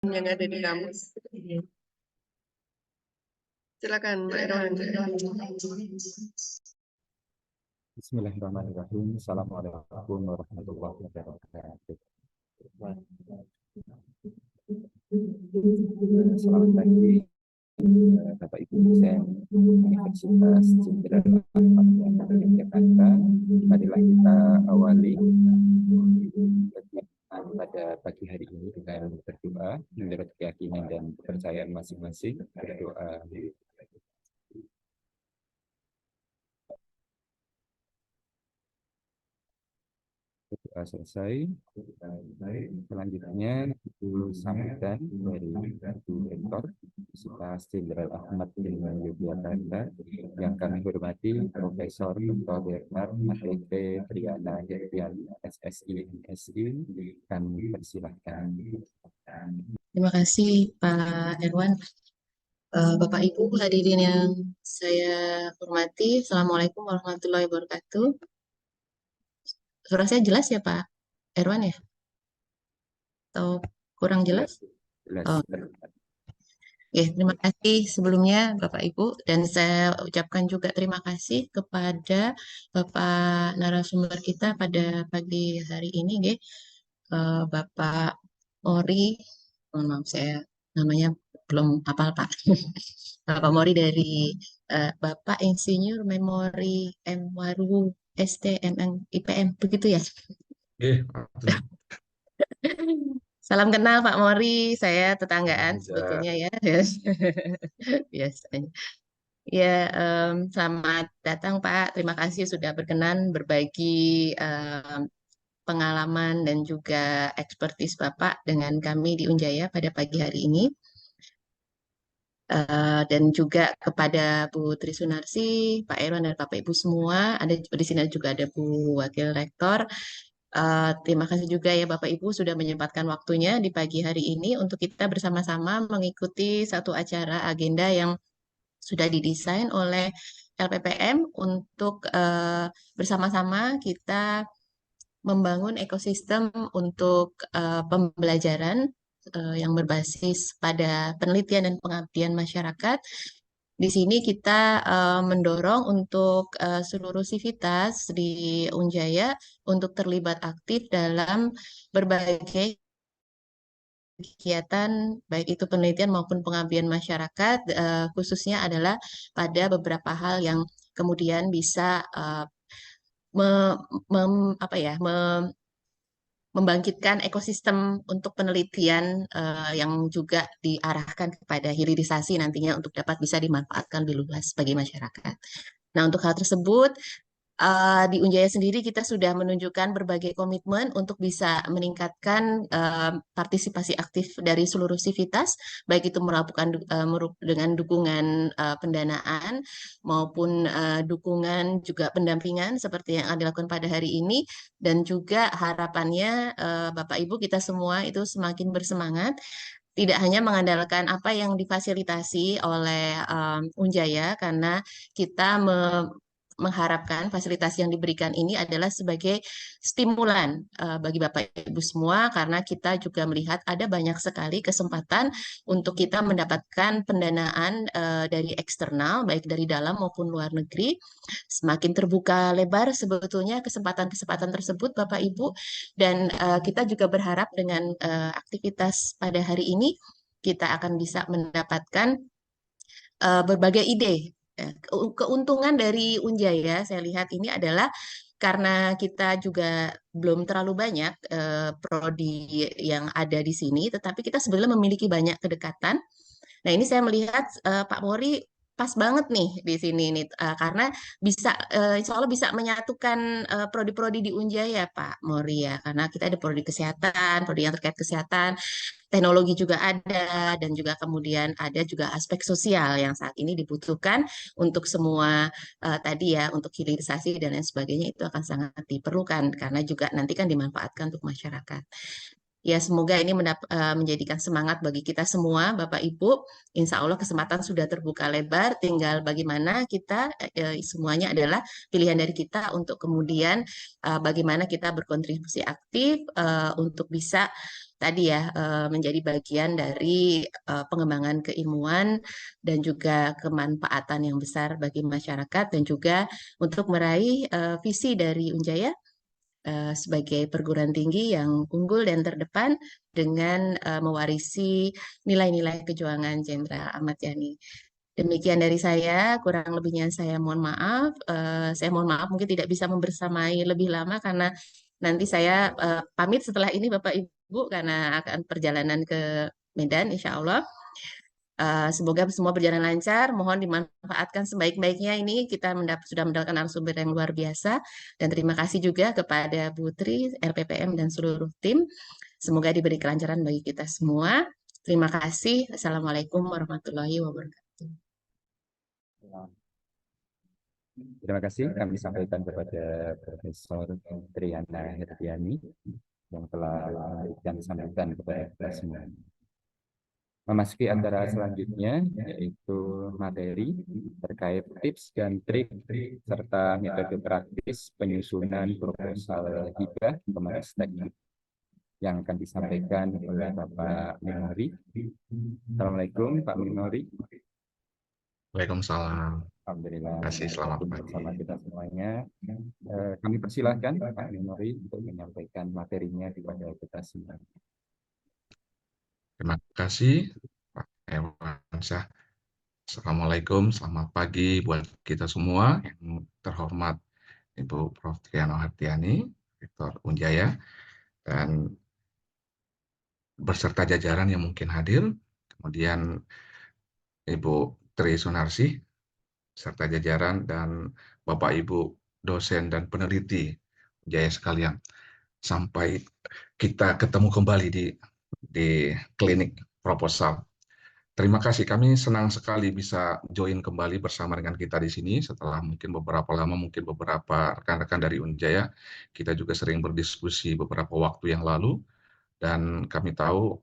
yang ada di kamus. Silakan, Mbak Erwan. Bismillahirrahmanirrahim. Assalamualaikum warahmatullahi wabarakatuh. Selamat pagi, Bapak Ibu dosen Universitas Jenderal Ahmad yang ada di Jakarta. Marilah kita awali pada pagi hari ini dengan berdoa menurut keyakinan dan kepercayaan masing-masing. Berdoa. Doa selesai. Selanjutnya itu sambutan dari Ibu Rektor Universitas Jenderal Ahmad dengan Yogyakarta yang kami hormati Profesor Dr. Bernard Mahreke Triana Herdian SSI MSI. Kami persilahkan. Terima kasih Pak Erwan. Bapak Ibu hadirin yang saya hormati, Assalamualaikum warahmatullahi wabarakatuh. Suara saya jelas ya Pak Erwan ya? Atau kurang jelas? Oh. Terima kasih sebelumnya Bapak Ibu, dan saya ucapkan juga terima kasih kepada Bapak narasumber kita pada pagi hari ini, Bapak Mori. Mohon maaf saya namanya belum hafal Pak. Bapak Mori dari Bapak Insinyur Memori M. Waru STMN IPM, begitu ya? Salam kenal Pak Mori, saya tetanggaan sebetulnya ya. Biasanya. Ya, selamat datang Pak. Terima kasih sudah berkenan berbagi pengalaman dan juga ekspertis Bapak dengan kami di Unjaya pada pagi hari ini. Dan juga kepada Bu Tri Sunarsi, Pak Erwan dan Bapak Ibu semua, ada di sini juga ada Bu Wakil Rektor. Terima kasih juga ya Bapak Ibu sudah menyempatkan waktunya di pagi hari ini untuk kita bersama-sama mengikuti satu acara agenda yang sudah didesain oleh LPPM untuk bersama-sama kita membangun ekosistem untuk pembelajaran yang berbasis pada penelitian dan pengabdian masyarakat. Di sini kita mendorong untuk seluruh sivitas di Unjaya untuk terlibat aktif dalam berbagai kegiatan, baik itu penelitian maupun pengabdian masyarakat, khususnya adalah pada beberapa hal yang kemudian bisa membangkitkan ekosistem untuk penelitian yang juga diarahkan kepada hilirisasi nantinya untuk dapat bisa dimanfaatkan lebih luas bagi masyarakat. Nah, untuk hal tersebut, di Unjaya sendiri kita sudah menunjukkan berbagai komitmen untuk bisa meningkatkan partisipasi aktif dari seluruh sivitas, baik itu dengan dukungan pendanaan maupun dukungan juga pendampingan seperti yang dilakukan pada hari ini, dan juga harapannya Bapak Ibu kita semua itu semakin bersemangat, tidak hanya mengandalkan apa yang difasilitasi oleh Unjaya, karena kita mengharapkan fasilitas yang diberikan ini adalah sebagai stimulan bagi Bapak Ibu semua, karena kita juga melihat ada banyak sekali kesempatan untuk kita mendapatkan pendanaan dari eksternal, baik dari dalam maupun luar negeri. Semakin terbuka lebar sebetulnya kesempatan-kesempatan tersebut Bapak Ibu, dan kita juga berharap dengan aktivitas pada hari ini kita akan bisa mendapatkan berbagai ide. Keuntungan dari Unjaya saya lihat ini adalah karena kita juga belum terlalu banyak prodi yang ada di sini, tetapi kita sebenarnya memiliki banyak kedekatan. Nah, ini saya melihat Pak Mori pas banget nih di sini nih, karena bisa insya Allah bisa menyatukan prodi-prodi di Unjaya Pak Mori ya, karena kita ada prodi kesehatan, prodi yang terkait kesehatan, teknologi juga ada, dan juga kemudian ada juga aspek sosial yang saat ini dibutuhkan untuk semua tadi ya, untuk hilirisasi dan lain sebagainya, itu akan sangat diperlukan karena juga nanti kan dimanfaatkan untuk masyarakat. Ya, semoga ini menjadikan semangat bagi kita semua, Bapak Ibu. Insya Allah kesempatan sudah terbuka lebar, tinggal bagaimana kita, semuanya adalah pilihan dari kita untuk kemudian bagaimana kita berkontribusi aktif untuk bisa tadi ya menjadi bagian dari pengembangan keilmuan dan juga kemanfaatan yang besar bagi masyarakat dan juga untuk meraih visi dari Unjaya sebagai perguruan tinggi yang unggul dan terdepan dengan mewarisi nilai-nilai kejuangan Jenderal Ahmad Yani. Demikian dari saya, kurang lebihnya saya mohon maaf. Saya mohon maaf mungkin tidak bisa membersamai lebih lama karena nanti saya pamit setelah ini Bapak Ibu karena akan perjalanan ke Medan insya Allah. Semoga semua berjalan lancar. Mohon dimanfaatkan sebaik-baiknya. Ini kita sudah mendapatkan narasumber yang luar biasa. Dan terima kasih juga kepada Bu Tri, LPPM, dan seluruh tim. Semoga diberi kelancaran bagi kita semua. Terima kasih. Assalamualaikum warahmatullahi wabarakatuh. Terima kasih kami sampaikan kepada Profesor Triana Herdiani yang telah memberikan sambutan kepada kita semua. Memasuki acara selanjutnya yaitu materi terkait tips dan trik serta metode praktis penyusunan proposal hibah Kemenristek yang akan disampaikan oleh Bapak Minori. Assalamualaikum Pak Minori. Waalaikumsalam. Alhamdulillah, Terima kasih. Selamat pagi. bersama kita semuanya. Kami persilahkan Pak Minori untuk menyampaikan materinya kepada kita semua. Terima kasih, Pak Ewansyah. Assalamualaikum, selamat pagi buat kita semua. Yang terhormat Ibu Prof. Triana Herdiani, Rektor Unjaya, dan berserta jajaran yang mungkin hadir. Kemudian Ibu Tri Sunarsi, serta jajaran, dan Bapak Ibu dosen dan peneliti Unjaya sekalian. Sampai kita ketemu kembali di klinik proposal. Terima kasih, kami senang sekali bisa join kembali bersama dengan kita di sini setelah mungkin beberapa lama, mungkin beberapa rekan-rekan dari Unjaya. Kita juga sering berdiskusi beberapa waktu yang lalu, dan kami tahu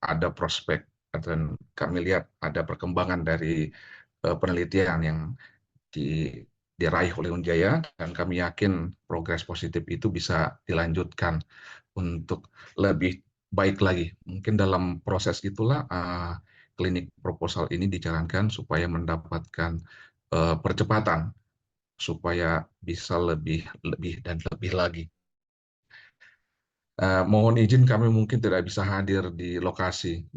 ada prospek dan kami lihat ada perkembangan dari penelitian yang diraih oleh Unjaya, dan kami yakin progres positif itu bisa dilanjutkan untuk lebih baik lagi. Mungkin dalam proses itulah klinik proposal ini dijalankan supaya mendapatkan percepatan, supaya bisa lebih dan lebih lagi. Mohon izin kami mungkin tidak bisa hadir di lokasi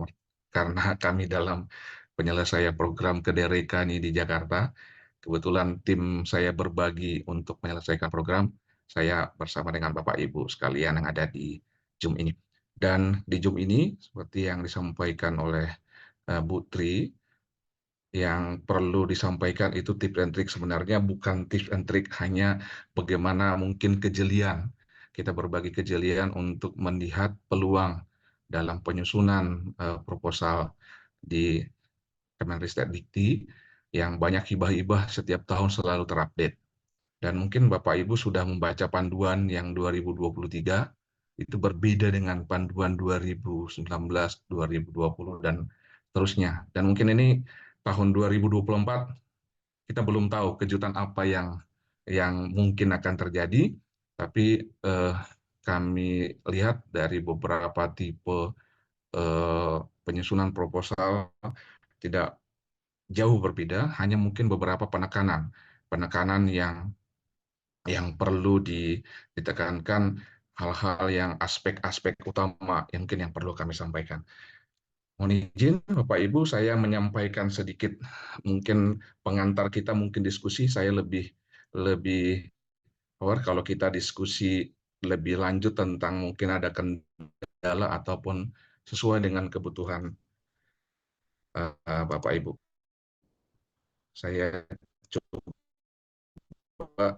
karena kami dalam penyelesaian program Kederekani di Jakarta. Kebetulan tim saya berbagi untuk menyelesaikan program. Saya bersama dengan Bapak Ibu sekalian yang ada di Zoom ini. Dan di Zoom ini, seperti yang disampaikan oleh Bu Tri, yang perlu disampaikan itu tips and trik, sebenarnya bukan tips and trik hanya bagaimana mungkin kejelian. Kita berbagi kejelian untuk melihat peluang dalam penyusunan proposal di Kemenristek Dikti yang banyak hibah-hibah setiap tahun selalu terupdate. Dan mungkin Bapak Ibu sudah membaca panduan yang 2023, itu berbeda dengan panduan 2019, 2020, dan terusnya. Dan mungkin ini tahun 2024, kita belum tahu kejutan apa yang mungkin akan terjadi, tapi kami lihat dari beberapa tipe penyusunan proposal tidak jauh berbeda, hanya mungkin beberapa penekanan yang perlu ditekankan, hal-hal yang aspek-aspek utama yang mungkin yang perlu kami sampaikan. Mohon izin Bapak Ibu, saya menyampaikan sedikit mungkin pengantar kita, mungkin diskusi saya lebih aware kalau kita diskusi lebih lanjut tentang mungkin ada kendala ataupun sesuai dengan kebutuhan Bapak Ibu. Saya coba.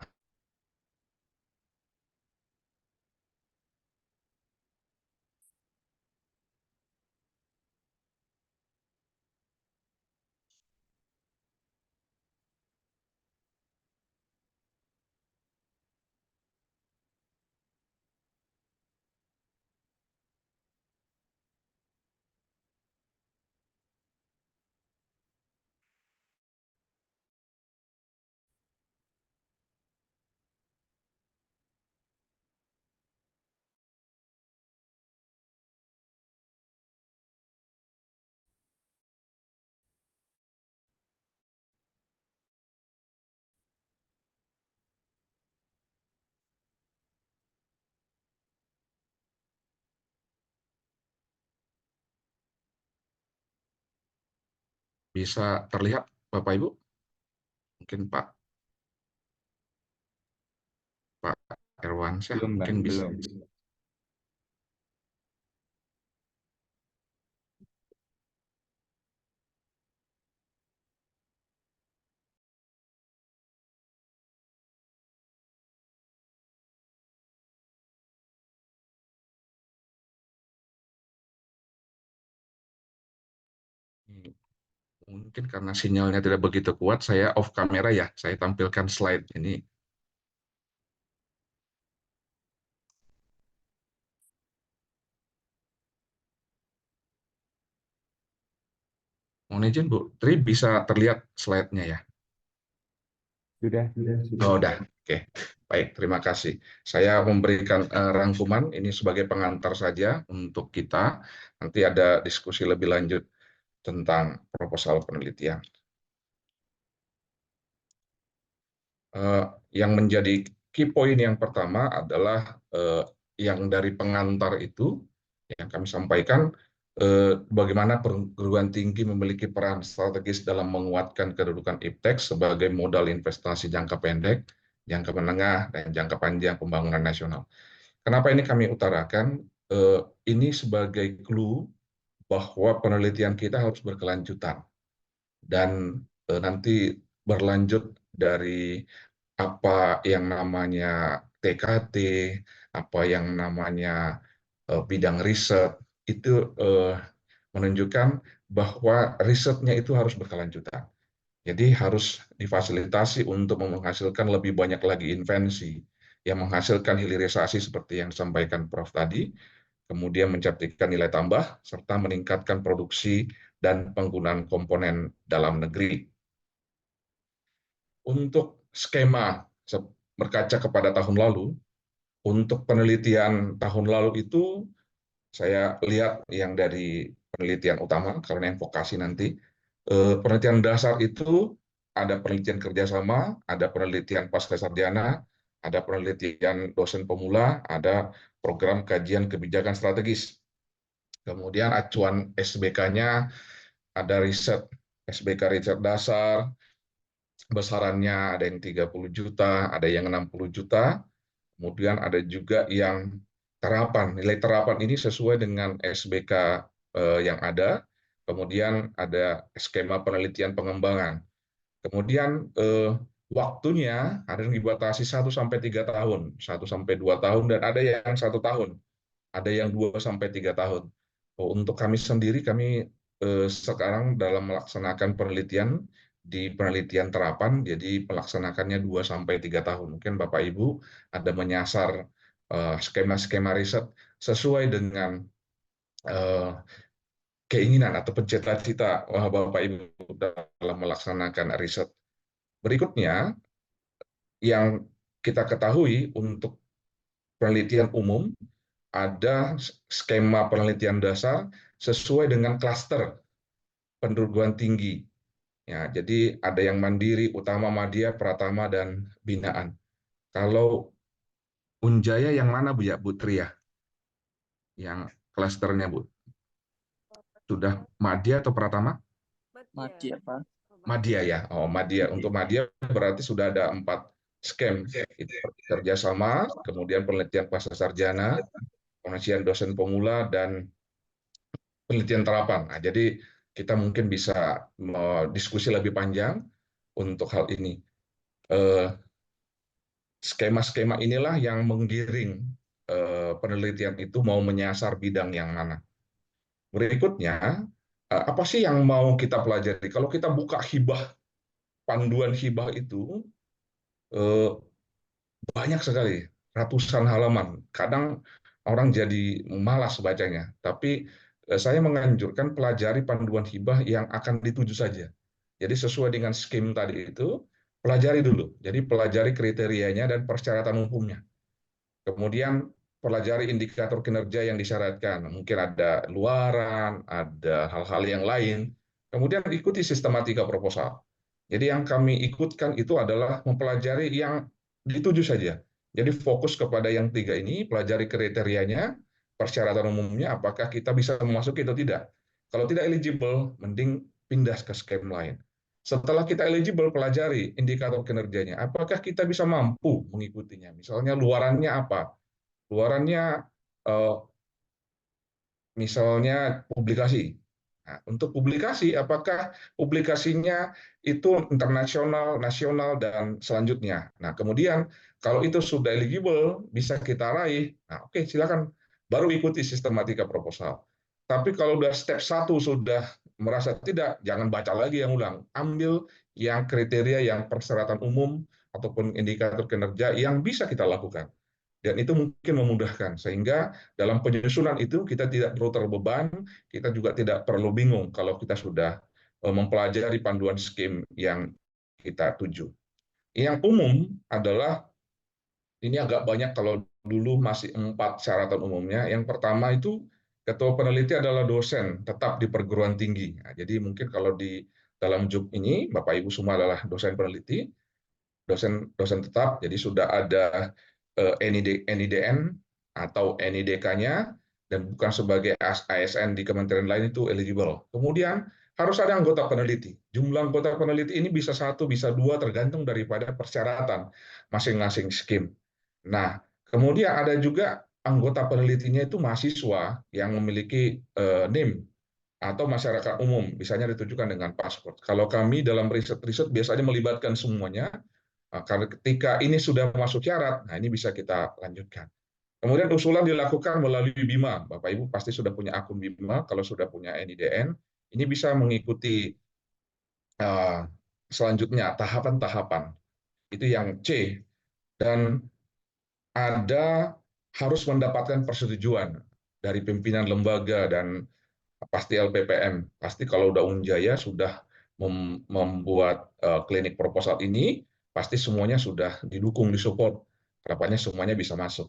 Bisa terlihat Bapak Ibu? Mungkin Pak Irwansyah Belum, Bang, mungkin bisa. belum. Mungkin karena sinyalnya tidak begitu kuat, saya off kamera ya. Saya tampilkan slide ini. Mohon izin Bu Tri, bisa terlihat slide-nya ya? Sudah, Oh, udah. Oke. Baik, terima kasih. Saya memberikan rangkuman ini sebagai pengantar saja untuk kita. Nanti ada diskusi lebih lanjut tentang proposal penelitian. Yang menjadi key point yang pertama adalah yang dari pengantar itu yang kami sampaikan, bagaimana perguruan tinggi memiliki peran strategis dalam menguatkan kedudukan IPTEK sebagai modal investasi jangka pendek, jangka menengah, dan jangka panjang pembangunan nasional. Kenapa ini kami utarakan? Ini sebagai clue bahwa penelitian kita harus berkelanjutan dan nanti berlanjut dari apa yang namanya TKT, apa yang namanya bidang riset, itu menunjukkan bahwa risetnya itu harus berkelanjutan. Jadi harus difasilitasi untuk menghasilkan lebih banyak lagi invensi yang menghasilkan hilirisasi seperti yang disampaikan Prof. tadi, kemudian mencetakkan nilai tambah, serta meningkatkan produksi dan penggunaan komponen dalam negeri. Untuk skema berkaca kepada tahun lalu, untuk penelitian tahun lalu itu saya lihat yang dari penelitian utama, karena yang vokasi nanti, penelitian dasar itu ada penelitian kerjasama, ada penelitian pasca sarjana, ada penelitian dosen pemula, ada program kajian kebijakan strategis. Kemudian acuan SBK-nya ada riset, SBK riset dasar, besarannya ada yang 30 juta, ada yang 60 juta, kemudian ada juga yang terapan. Nilai terapan ini sesuai dengan SBK yang ada, kemudian ada skema penelitian pengembangan. Kemudian waktunya ada yang dibatasi 1-3 tahun, 1-2 tahun, dan ada yang 1 tahun, ada yang 2-3 tahun. Untuk kami sendiri, kami sekarang dalam melaksanakan penelitian di penelitian terapan, jadi melaksanakannya 2-3 tahun. Mungkin Bapak Ibu ada menyasar skema-skema riset sesuai dengan keinginan atau cita-cita Bapak Ibu dalam melaksanakan riset. Berikutnya, yang kita ketahui untuk penelitian umum, ada skema penelitian dasar sesuai dengan klaster perguruan tinggi. Ya, jadi ada yang mandiri, utama, madya, pratama, dan binaan. Kalau Unjaya yang mana Bu ya, Bu Tri ya? Yang klasternya Bu? Sudah madya atau pratama? Madya, Pak. Madya ya. Oh, madya. Untuk madya berarti sudah ada 4 skem. Itu kerjasama, kemudian penelitian pasca sarjana, penelitian dosen pemula, dan penelitian terapan. Nah, jadi kita mungkin bisa diskusi lebih panjang untuk hal ini. Skema-skema inilah yang menggiring penelitian itu mau menyasar bidang yang mana. Berikutnya, apa sih yang mau kita pelajari? Kalau kita buka hibah, panduan hibah itu banyak sekali, ratusan halaman. Kadang orang jadi malas bacanya, tapi saya menganjurkan pelajari panduan hibah yang akan dituju saja. Jadi sesuai dengan skim tadi itu, pelajari dulu. Jadi pelajari kriterianya dan persyaratan umumnya. Kemudian pelajari indikator kinerja yang disyaratkan. Mungkin ada luaran, ada hal-hal yang lain. Kemudian ikuti sistematika proposal. Jadi yang kami ikutkan itu adalah mempelajari yang dituju saja. Jadi fokus kepada yang 3 ini, pelajari kriterianya, persyaratan umumnya, apakah kita bisa memasuki atau tidak. Kalau tidak eligible, mending pindah ke skema lain. Setelah kita eligible, pelajari indikator kinerjanya. Apakah kita bisa mampu mengikutinya? Misalnya luarannya apa? Luarannya eh, misalnya publikasi. Nah, untuk publikasi, apakah publikasinya itu internasional, nasional, dan selanjutnya. Nah, kemudian kalau itu sudah eligible, bisa kita raih, nah oke, silakan baru ikuti sistematika proposal. Tapi kalau udah step 1 sudah merasa tidak, jangan baca lagi yang ulang. Ambil yang kriteria yang persyaratan umum ataupun indikator kinerja yang bisa kita lakukan. Dan itu mungkin memudahkan, sehingga dalam penyusunan itu kita tidak perlu terbeban, kita juga tidak perlu bingung kalau kita sudah mempelajari panduan skim yang kita tuju. Yang umum adalah, ini agak banyak kalau dulu masih 4 syaratan umumnya. Yang pertama itu, ketua peneliti adalah dosen tetap di perguruan tinggi. Nah, jadi mungkin kalau di dalam JUP ini, Bapak Ibu semua adalah dosen peneliti, dosen tetap, jadi sudah ada NIDN atau NIDK-nya, dan bukan sebagai ASN di kementerian lain itu eligible. Kemudian harus ada anggota peneliti. Jumlah anggota peneliti ini bisa 1, bisa 2, tergantung daripada persyaratan masing-masing skim. Nah, kemudian ada juga anggota penelitinya itu mahasiswa yang memiliki NIM atau masyarakat umum, misalnya ditujukan dengan paspor. Kalau kami dalam riset-riset biasanya melibatkan semuanya. Karena ketika ini sudah masuk syarat, nah ini bisa kita lanjutkan. Kemudian usulan dilakukan melalui BIMA. Bapak Ibu pasti sudah punya akun BIMA, kalau sudah punya NIDN, ini bisa mengikuti selanjutnya tahapan-tahapan. Itu yang C. Dan ada harus mendapatkan persetujuan dari pimpinan lembaga dan pasti LPPM. Pasti kalau udah Unjaya sudah membuat klinik proposal ini, pasti semuanya sudah didukung, disupport. Harapannya semuanya bisa masuk.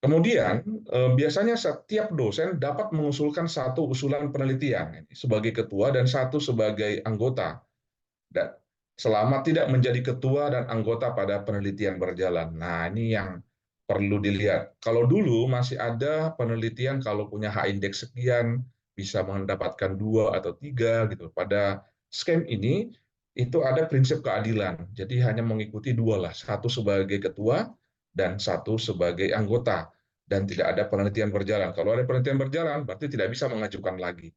Kemudian, biasanya setiap dosen dapat mengusulkan 1 usulan penelitian sebagai ketua dan 1 sebagai anggota. Dan selama tidak menjadi ketua dan anggota pada penelitian berjalan. Nah, ini yang perlu dilihat. Kalau dulu masih ada penelitian kalau punya H-index sekian, bisa mendapatkan 2 atau 3 gitu. Pada skema ini itu ada prinsip keadilan. Jadi hanya mengikuti 2 lah, 1 sebagai ketua dan 1 sebagai anggota, dan tidak ada penelitian berjalan. Kalau ada penelitian berjalan berarti tidak bisa mengajukan lagi.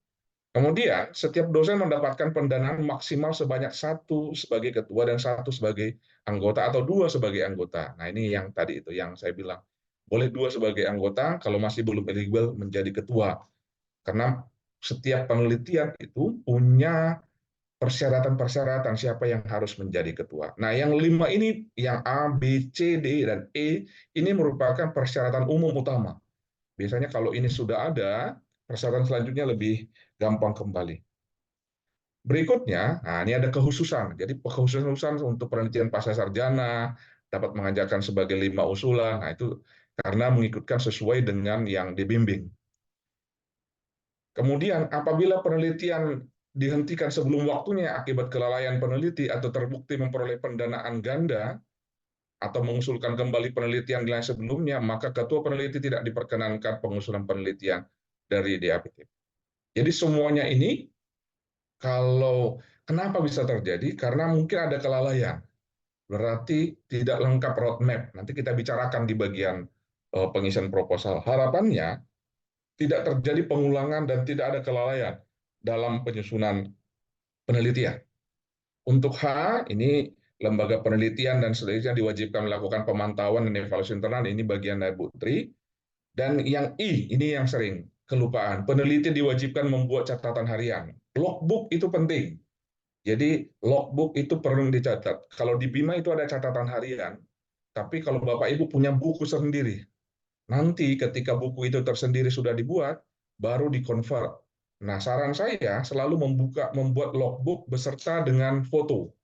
Kemudian setiap dosen mendapatkan pendanaan maksimal sebanyak 1 sebagai ketua dan 1 sebagai anggota, atau 2 sebagai anggota. Nah, ini yang tadi itu yang saya bilang. Boleh 2 sebagai anggota kalau masih belum eligible menjadi ketua. Karena setiap penelitian itu punya persyaratan-persyaratan siapa yang harus menjadi ketua. Nah, yang 5 ini, yang A, B, C, D, dan E, ini merupakan persyaratan umum utama. Biasanya kalau ini sudah ada, persyaratan selanjutnya lebih gampang kembali. Berikutnya, nah ini ada kekhususan. Jadi kekhususan untuk penelitian pasca sarjana dapat mengajarkan sebagai 5 usulan. Nah, itu karena mengikutkan sesuai dengan yang dibimbing. Kemudian apabila penelitian dihentikan sebelum waktunya akibat kelalaian peneliti atau terbukti memperoleh pendanaan ganda atau mengusulkan kembali penelitian nilai sebelumnya, maka ketua peneliti tidak diperkenankan pengusulan penelitian dari DAPT. Jadi semuanya ini, kalau kenapa bisa terjadi? Karena mungkin ada kelalaian. Berarti tidak lengkap roadmap. Nanti kita bicarakan di bagian pengisian proposal. Harapannya tidak terjadi pengulangan dan tidak ada kelalaian dalam penyusunan penelitian. Untuk H, ini lembaga penelitian dan seterusnya diwajibkan melakukan pemantauan dan evaluasi internal, ini bagian dari Bu Tri. Dan yang I, ini yang sering kelupaan. Peneliti diwajibkan membuat catatan harian. Logbook itu penting. Jadi logbook itu perlu dicatat. Kalau di BIMA itu ada catatan harian, tapi kalau Bapak Ibu punya buku sendiri, nanti ketika buku itu tersendiri sudah dibuat, baru di-convert. Nah, saran saya selalu membuat logbook beserta dengan foto.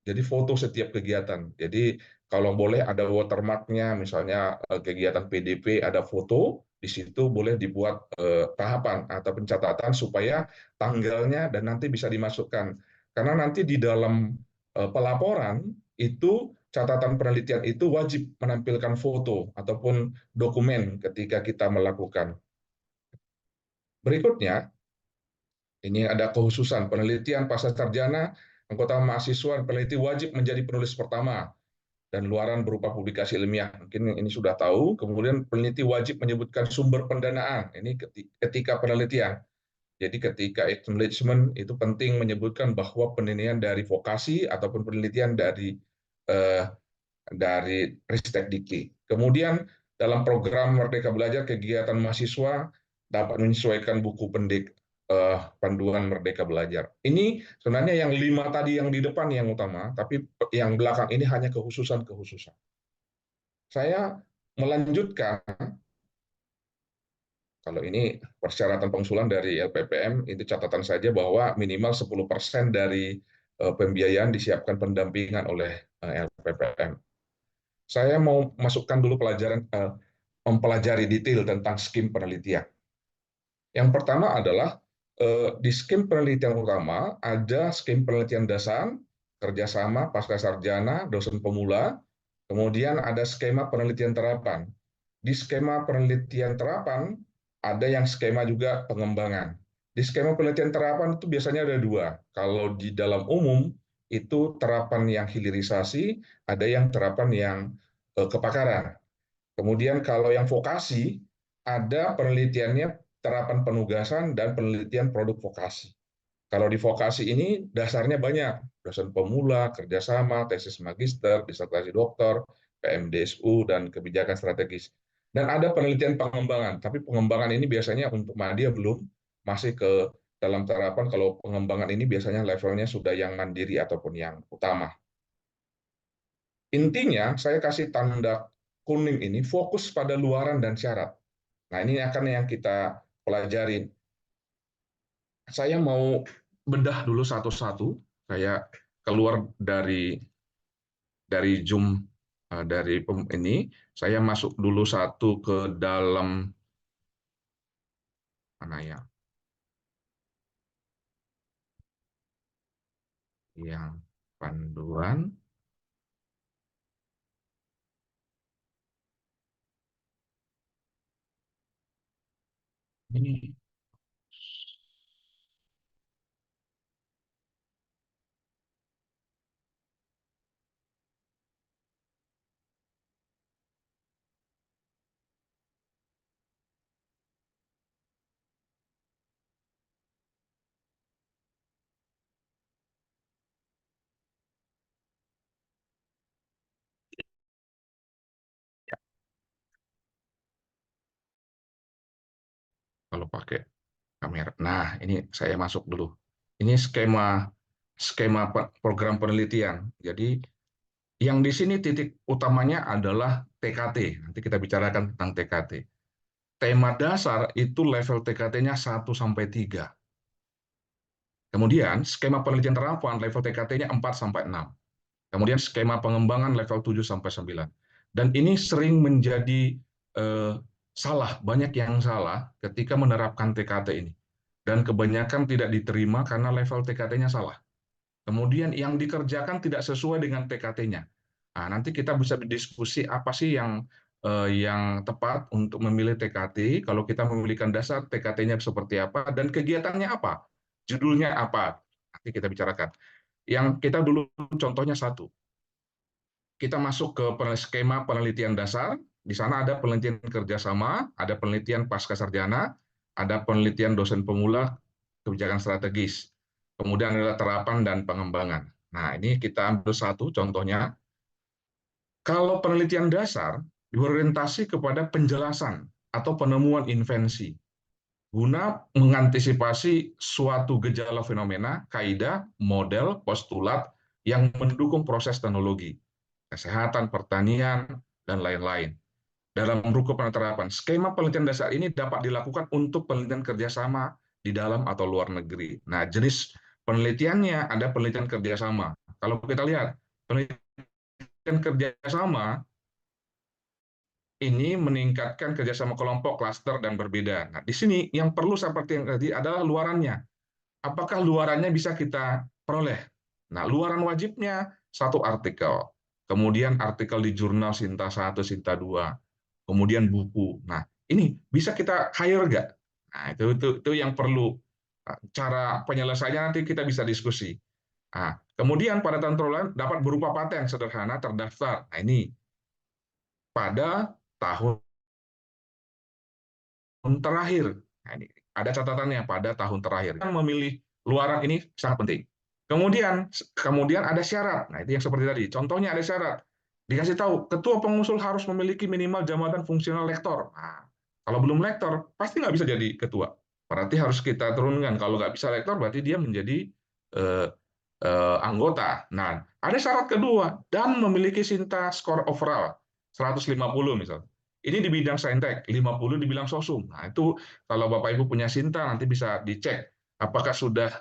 Jadi foto setiap kegiatan. Jadi kalau boleh ada watermark-nya, misalnya kegiatan PDP ada foto, di situ boleh dibuat tahapan atau pencatatan supaya tanggalnya dan nanti bisa dimasukkan. Karena nanti di dalam pelaporan itu catatan penelitian itu wajib menampilkan foto ataupun dokumen ketika kita melakukan. Berikutnya, Ini ada kekhususan penelitian pasca sarjana, anggota mahasiswa dan peneliti wajib menjadi penulis pertama dan luaran berupa publikasi ilmiah. Mungkin ini sudah tahu. Kemudian peneliti wajib menyebutkan sumber pendanaan. Ini ketika penelitian. Jadi ketika acknowledgement itu penting menyebutkan bahwa penelitian dari vokasi ataupun penelitian eh, dari Ristek Dikti. Kemudian dalam program Merdeka Belajar, kegiatan mahasiswa dapat menyesuaikan buku panduan Merdeka Belajar. Ini sebenarnya yang 5 tadi yang di depan yang utama, tapi yang belakang ini hanya kekhususan-kekhususan. Saya melanjutkan, kalau ini persyaratan pengusulan dari LPPM, itu catatan saja bahwa minimal 10% dari pembiayaan disiapkan pendampingan oleh LPPM. Saya mau masukkan dulu mempelajari detail tentang skim penelitian. Yang pertama adalah di skim penelitian utama ada skim penelitian dasar, kerjasama, pasca sarjana, dosen pemula, kemudian ada skema penelitian terapan. Di skema penelitian terapan ada yang skema juga pengembangan. Di skema penelitian terapan itu biasanya ada 2. Kalau di dalam umum itu terapan yang hilirisasi, ada yang terapan yang kepakaran. Kemudian kalau yang vokasi, ada penelitiannya terapan penugasan dan penelitian produk vokasi. Kalau di vokasi ini dasarnya banyak, dosen pemula, kerjasama, tesis magister, disertasi doktor, PMDSU, dan kebijakan strategis. Dan ada penelitian pengembangan, tapi pengembangan ini biasanya untuk Madya belum, masih ke dalam terapan. Kalau pengembangan ini biasanya levelnya sudah yang mandiri ataupun yang utama. Intinya, saya kasih tanda kuning ini fokus pada luaran dan syarat. Nah, ini akan yang kita pelajarin. Saya mau bedah dulu satu-satu. Saya keluar dari Zoom dari ini. Saya masuk dulu satu ke dalam mana ya? Yang panduan. Ini kalau pakai kamera. Nah, ini saya masuk dulu. Ini skema program penelitian. Jadi yang di sini titik utamanya adalah TKT. Nanti kita bicarakan tentang TKT. Tema dasar itu level TKT-nya 1 sampai 3. Kemudian skema penelitian terapan level TKT-nya 4 sampai 6. Kemudian skema pengembangan level 7 sampai 9. Dan ini sering menjadi salah, banyak yang salah ketika menerapkan TKT ini. Dan kebanyakan tidak diterima karena level TKT-nya salah. Kemudian yang dikerjakan tidak sesuai dengan TKT-nya. Nah, nanti kita bisa berdiskusi apa sih yang tepat untuk memilih TKT. Kalau kita memilihkan dasar, TKT-nya seperti apa, dan kegiatannya apa, judulnya apa. Nanti kita bicarakan. Yang kita dulu contohnya satu. Kita masuk ke skema penelitian dasar. Di sana ada penelitian kerjasama, ada penelitian pasca sarjana, ada penelitian dosen pemula, kebijakan strategis. Kemudian ada terapan dan pengembangan. Nah, ini kita ambil satu contohnya. Kalau penelitian dasar berorientasi kepada penjelasan atau penemuan invensi guna mengantisipasi suatu gejala fenomena, kaidah, model, postulat yang mendukung proses teknologi, kesehatan, pertanian, dan lain-lain. Dalam rukun penerapan, skema penelitian dasar ini dapat dilakukan untuk penelitian kerjasama di dalam atau luar negeri. Nah, jenis penelitiannya ada penelitian kerjasama. Kalau kita lihat, penelitian kerjasama ini meningkatkan kerjasama kelompok, klaster, dan berbeda. Nah, di sini yang perlu seperti yang tadi adalah luarannya. Apakah luarannya bisa kita peroleh? Nah, luaran wajibnya satu artikel, kemudian artikel di jurnal Sinta 1, Sinta 2, kemudian buku. Nah, ini bisa kita hire nggak? Nah, itu yang perlu Cara penyelesaiannya nanti kita bisa diskusi. Nah, kemudian pada tahun terlalu dapat berupa paten sederhana terdaftar. Nah, ini pada tahun terakhir. Nah, ini ada catatannya pada tahun terakhir. Memilih luaran ini sangat penting. Kemudian ada syarat. Nah, itu yang seperti tadi. Contohnya ada syarat. Dikasih tahu, ketua pengusul harus memiliki minimal jabatan fungsional lektor. Nah, kalau belum lektor, pasti nggak bisa jadi ketua. Berarti harus kita turunkan. Kalau nggak bisa lektor, berarti dia menjadi eh, anggota. Nah, ada syarat kedua, dan memiliki SINTA skor overall 150 misalnya. Ini di bidang saintek, 50 di bidang sosum. Nah, itu kalau Bapak Ibu punya SINTA nanti bisa dicek apakah sudah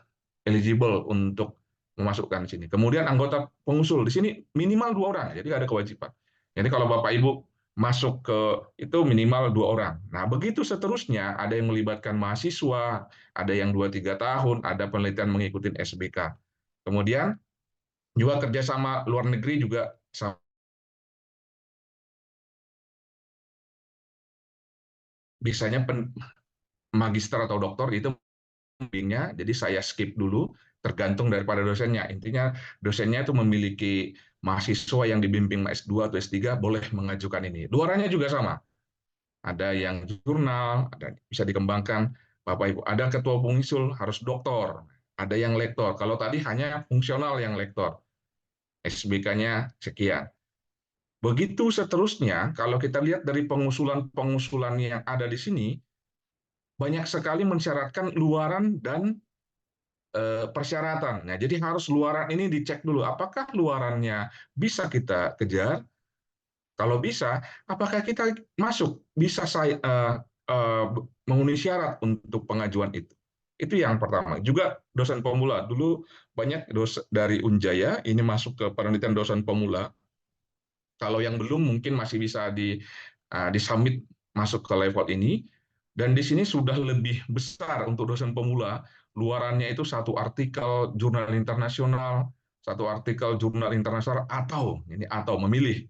eligible untuk memasukkan di sini. Kemudian anggota pengusul di sini minimal 2 orang, jadi ada kewajiban. Jadi kalau Bapak Ibu masuk ke itu minimal 2 orang. Nah, begitu seterusnya, ada yang melibatkan mahasiswa, ada yang 2-3 tahun, ada penelitian mengikuti SBK. Kemudian juga kerjasama luar negeri juga biasanya magister atau doktor itu bimbingnya, jadi saya skip dulu, tergantung daripada dosennya. Intinya dosennya itu memiliki mahasiswa yang dibimbing S2 atau S3 boleh mengajukan ini. Luarannya juga sama. Ada yang jurnal, ada bisa dikembangkan. Bapak Ibu, ada ketua pengusul harus doktor, ada yang lektor. Kalau tadi hanya fungsional yang lektor. SBK-nya sekian. Begitu seterusnya, kalau kita lihat dari pengusulan-pengusulan yang ada di sini, banyak sekali mensyaratkan luaran dan persyaratan. Nah, jadi harus luaran ini dicek dulu. Apakah luarannya bisa kita kejar? Kalau bisa, apakah kita masuk? Bisa saya memenuhi syarat untuk pengajuan itu? Itu yang pertama. Juga dosen pemula. Dulu banyak dari Unjaya, ini masuk ke penelitian dosen pemula. Kalau yang belum mungkin masih bisa di submit masuk ke level ini. Dan di sini sudah lebih besar untuk dosen pemula. Luarannya itu 1 artikel jurnal internasional, 1 artikel jurnal internasional, atau memilih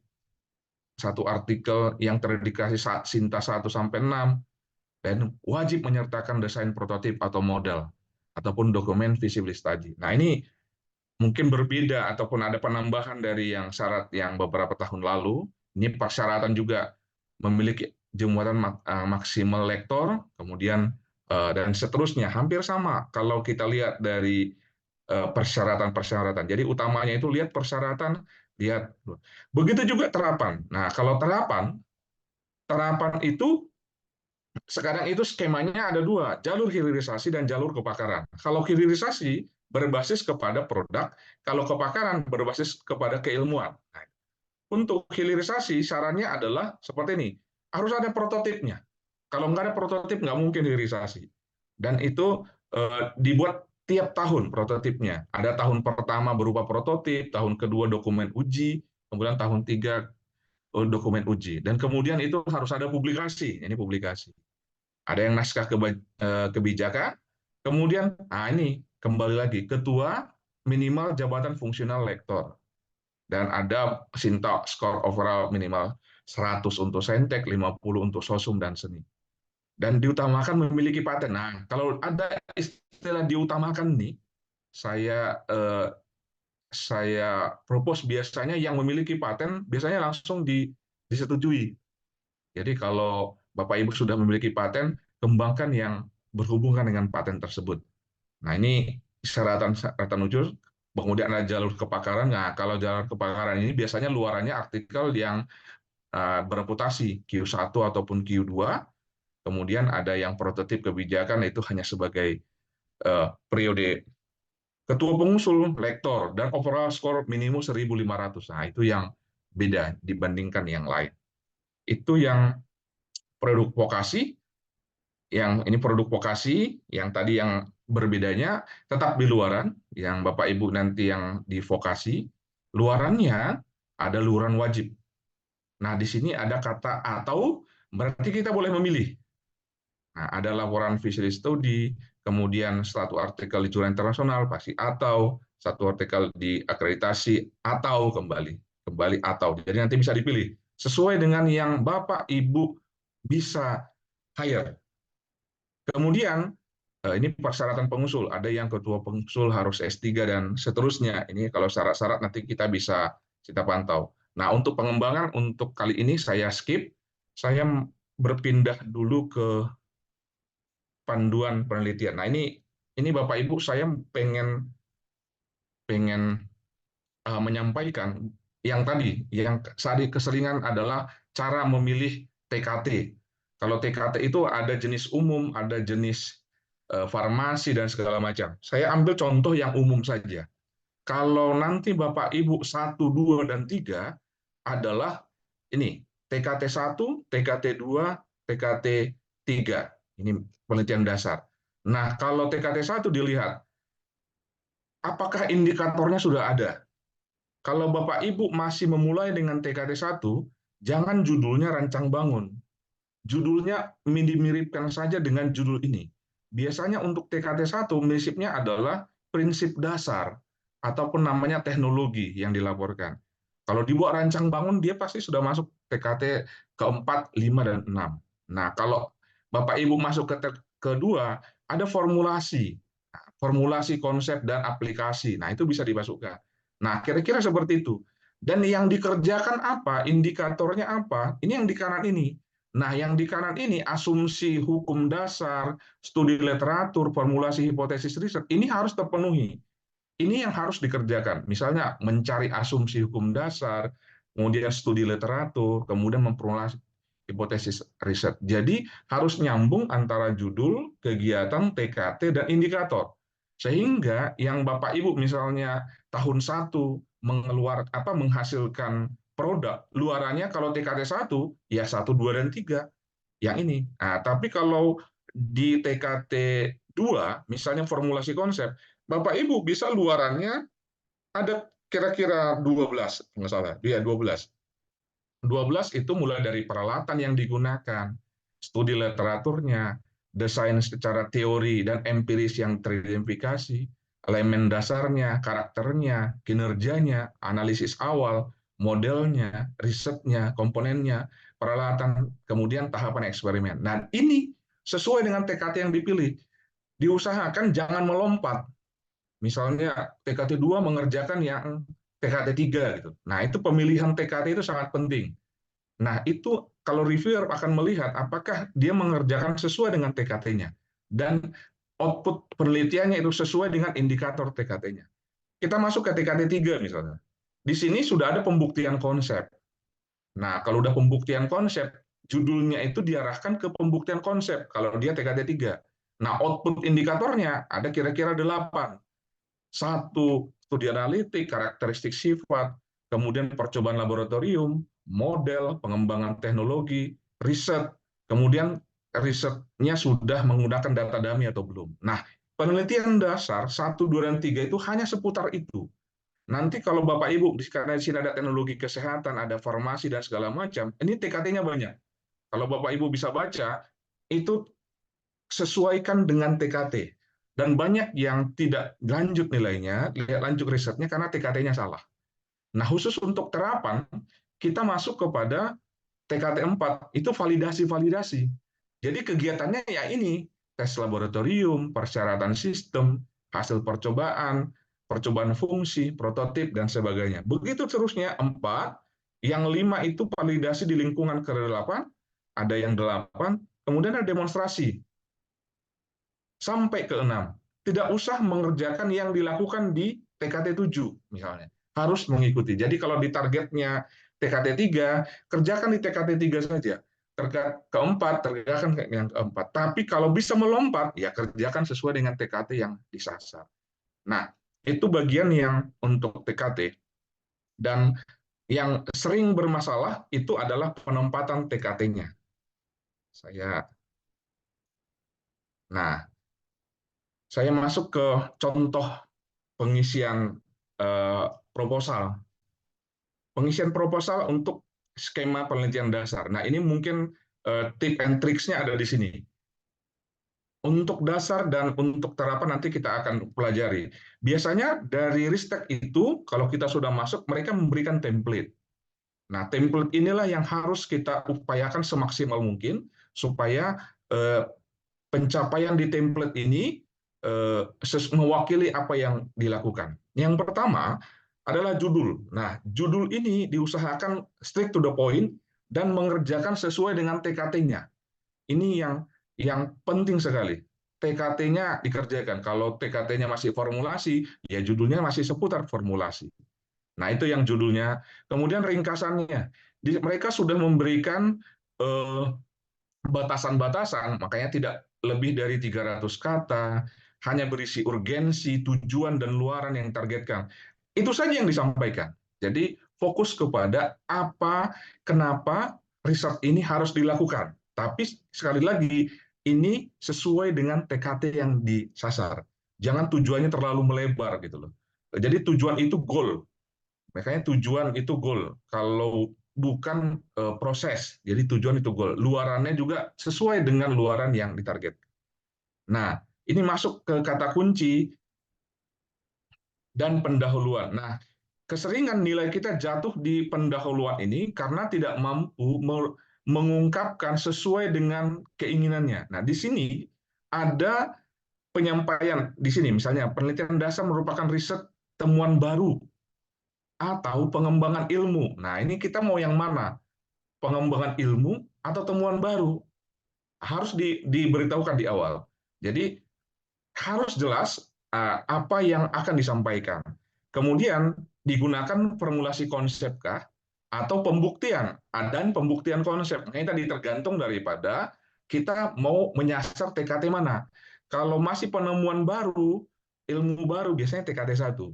1 artikel yang terdedikasi SINTA 1-6, dan wajib menyertakan desain prototip atau model ataupun dokumen feasibility study. Nah, ini mungkin berbeda ataupun ada penambahan dari yang syarat yang beberapa tahun lalu. Ini persyaratan juga memiliki jumlatan maksimal lektor, kemudian dan seterusnya hampir sama kalau kita lihat dari persyaratan-persyaratan. Jadi utamanya itu lihat persyaratan, lihat. Begitu juga terapan. Nah, kalau terapan itu sekarang itu skemanya ada 2, jalur hilirisasi dan jalur kepakaran. Kalau hilirisasi berbasis kepada produk, kalau kepakaran berbasis kepada keilmuan. Nah, untuk hilirisasi sarannya adalah seperti ini, harus ada prototipnya. Kalau nggak ada prototip, nggak mungkin hilirisasi. Dan itu dibuat tiap tahun prototipnya. Ada tahun pertama berupa prototip, tahun kedua dokumen uji, kemudian tahun 3 dokumen uji. Dan kemudian itu harus ada publikasi. Ini publikasi. Ada yang naskah kebijakan, kemudian ini kembali lagi ketua minimal jabatan fungsional lektor, dan ada SINTA skor overall minimal 100 untuk saintek, 50 untuk sosum dan seni, dan diutamakan memiliki paten. Nah, kalau ada istilah diutamakan nih, saya propose biasanya yang memiliki paten biasanya langsung disetujui. Jadi kalau Bapak Ibu sudah memiliki paten, kembangkan yang berhubungan dengan paten tersebut. Nah, ini syaratan unsur, kemudian ada jalur kepakaran. Nah, kalau jalur kepakaran ini biasanya luarannya artikel yang bereputasi Q1 ataupun Q2, kemudian ada yang prototip kebijakan, itu hanya sebagai periode ketua pengusul, lektor, dan overall score minimum 1.500. Nah, itu yang beda dibandingkan yang lain. Itu yang produk vokasi, yang ini produk vokasi, yang tadi yang berbedanya tetap di luaran, yang Bapak Ibu nanti yang di vokasi, luarannya ada luaran wajib. Nah, di sini ada kata atau, berarti kita boleh memilih. Nah, ada laporan feasibility study, kemudian 1 artikel di jurnal internasional, pasti atau 1 artikel di akreditasi, atau kembali atau. Jadi nanti bisa dipilih sesuai dengan yang Bapak Ibu bisa hire. Kemudian Ini persyaratan pengusul. Ada yang ketua pengusul harus S3 dan seterusnya. Ini kalau syarat-syarat nanti kita pantau. Nah, untuk pengembangan untuk kali ini saya skip. Saya berpindah dulu ke panduan penelitian. Nah, ini Bapak Ibu, saya pengen menyampaikan yang tadi, yang keseringan adalah cara memilih TKT. Kalau TKT itu ada jenis umum, ada jenis farmasi dan segala macam. Saya ambil contoh yang umum saja. Kalau nanti Bapak Ibu 1, 2, dan 3 adalah ini, TKT 1, TKT 2, TKT 3. Ini penelitian dasar. Nah, kalau TKT 1 dilihat, apakah indikatornya sudah ada? Kalau Bapak Ibu masih memulai dengan TKT 1, jangan judulnya rancang bangun. Judulnya mirip-miripkan saja dengan judul ini. Biasanya untuk TKT 1, prinsipnya adalah prinsip dasar, ataupun namanya teknologi yang dilaporkan. Kalau dibuat rancang bangun, dia pasti sudah masuk TKT keempat, 5, dan 6. Nah, kalau Bapak Ibu masuk ke kedua, ada formulasi. Formulasi, konsep, dan aplikasi. Nah, itu bisa dimasukkan. Nah, kira-kira seperti itu. Dan yang dikerjakan apa, indikatornya apa, ini yang di kanan ini. Nah, yang di kanan ini, asumsi hukum dasar, studi literatur, formulasi hipotesis riset, ini harus terpenuhi. Ini yang harus dikerjakan. Misalnya, mencari asumsi hukum dasar, kemudian studi literatur, kemudian memformulasi hipotesis riset. Jadi, harus nyambung antara judul, kegiatan, TKT, dan indikator. Sehingga yang Bapak Ibu misalnya tahun 1 menghasilkan produk, luarannya kalau TKT 1, ya 1, 2, dan 3. Yang ini. Nah, tapi kalau di TKT 2, misalnya formulasi konsep, Bapak Ibu bisa luarannya ada kira-kira 12, nggak salah. Dia 12. 12 itu mulai dari peralatan yang digunakan, studi literaturnya, desain secara teori dan empiris yang teridentifikasi, elemen dasarnya, karakternya, kinerjanya, analisis awal, modelnya, risetnya, komponennya, peralatan, kemudian tahapan eksperimen. Nah, ini sesuai dengan TKT yang dipilih. Diusahakan jangan melompat. Misalnya TKT 2 mengerjakan yang TKT 3 gitu. Nah, itu pemilihan TKT itu sangat penting. Nah, itu kalau reviewer akan melihat apakah dia mengerjakan sesuai dengan TKT-nya dan output penelitiannya itu sesuai dengan indikator TKT-nya. Kita masuk ke TKT 3 misalnya. Di sini sudah ada pembuktian konsep. Nah, kalau udah pembuktian konsep, judulnya itu diarahkan ke pembuktian konsep kalau dia TKT 3. Nah, output indikatornya ada kira-kira 8. 1, studi analitik, karakteristik sifat, kemudian percobaan laboratorium, model, pengembangan teknologi, riset, kemudian risetnya sudah menggunakan data dummy atau belum. Nah, penelitian dasar 1, 2, dan 3 itu hanya seputar itu. Nanti kalau Bapak Ibu, karena di sini ada teknologi kesehatan, ada farmasi, dan segala macam, ini TKT-nya banyak. Kalau Bapak Ibu bisa baca, itu sesuaikan dengan TKT. Dan banyak yang tidak lanjut nilainya, lanjut risetnya karena TKT-nya salah. Nah, khusus untuk terapan, kita masuk kepada TKT 4, itu validasi-validasi. Jadi kegiatannya ya ini, tes laboratorium, persyaratan sistem, hasil percobaan, percobaan fungsi, prototip, dan sebagainya. Begitu terusnya 4, yang 5 itu validasi di lingkungan ke-8, ada yang 8, kemudian ada demonstrasi. Sampai ke-6. Tidak usah mengerjakan yang dilakukan di TKT 7, misalnya. Harus mengikuti. Jadi kalau di targetnya TKT 3, kerjakan di TKT 3 saja. Keempat, kerjakan yang keempat. Tapi kalau bisa melompat, ya kerjakan sesuai dengan TKT yang disasar. Nah, itu bagian yang untuk TKT. Dan yang sering bermasalah itu adalah penempatan TKT-nya. Saya masuk ke contoh pengisian proposal. Pengisian proposal untuk skema penelitian dasar. Nah, ini mungkin tip and tricksnya ada di sini. Untuk dasar dan untuk terapan nanti kita akan pelajari. Biasanya dari Ristek itu, kalau kita sudah masuk, mereka memberikan template. Nah, template inilah yang harus kita upayakan semaksimal mungkin supaya pencapaian di template ini mewakili apa yang dilakukan. Yang pertama adalah judul. Nah, judul ini diusahakan straight to the point dan mengerjakan sesuai dengan TKT-nya. Ini yang penting sekali. TKT-nya dikerjakan. Kalau TKT-nya masih formulasi, ya judulnya masih seputar formulasi. Nah, itu yang judulnya. Kemudian ringkasannya. Mereka sudah memberikan batasan-batasan, makanya tidak lebih dari 300 kata, hanya berisi urgensi, tujuan, dan luaran yang ditargetkan. Itu saja yang disampaikan. Jadi fokus kepada apa, kenapa riset ini harus dilakukan. Tapi sekali lagi, ini sesuai dengan TKT yang disasar. Jangan tujuannya terlalu melebar gitu loh. Jadi tujuan itu goal. Makanya tujuan itu goal. Kalau bukan proses, jadi tujuan itu goal. Luarannya juga sesuai dengan luaran yang ditarget. Nah, ini masuk ke kata kunci dan pendahuluan. Nah, keseringan nilai kita jatuh di pendahuluan ini karena tidak mampu mengungkapkan sesuai dengan keinginannya. Nah, di sini ada penyampaian di sini, misalnya penelitian dasar merupakan riset temuan baru atau pengembangan ilmu. Nah, ini kita mau yang mana? Pengembangan ilmu atau temuan baru? Harus diberitahukan di awal. Jadi harus jelas apa yang akan disampaikan. Kemudian digunakan formulasi konsep kah atau pembuktian, dan pembuktian konsep. Nah, ini tadi tergantung daripada kita mau menyasar TKT mana. Kalau masih penemuan baru, ilmu baru biasanya TKT 1.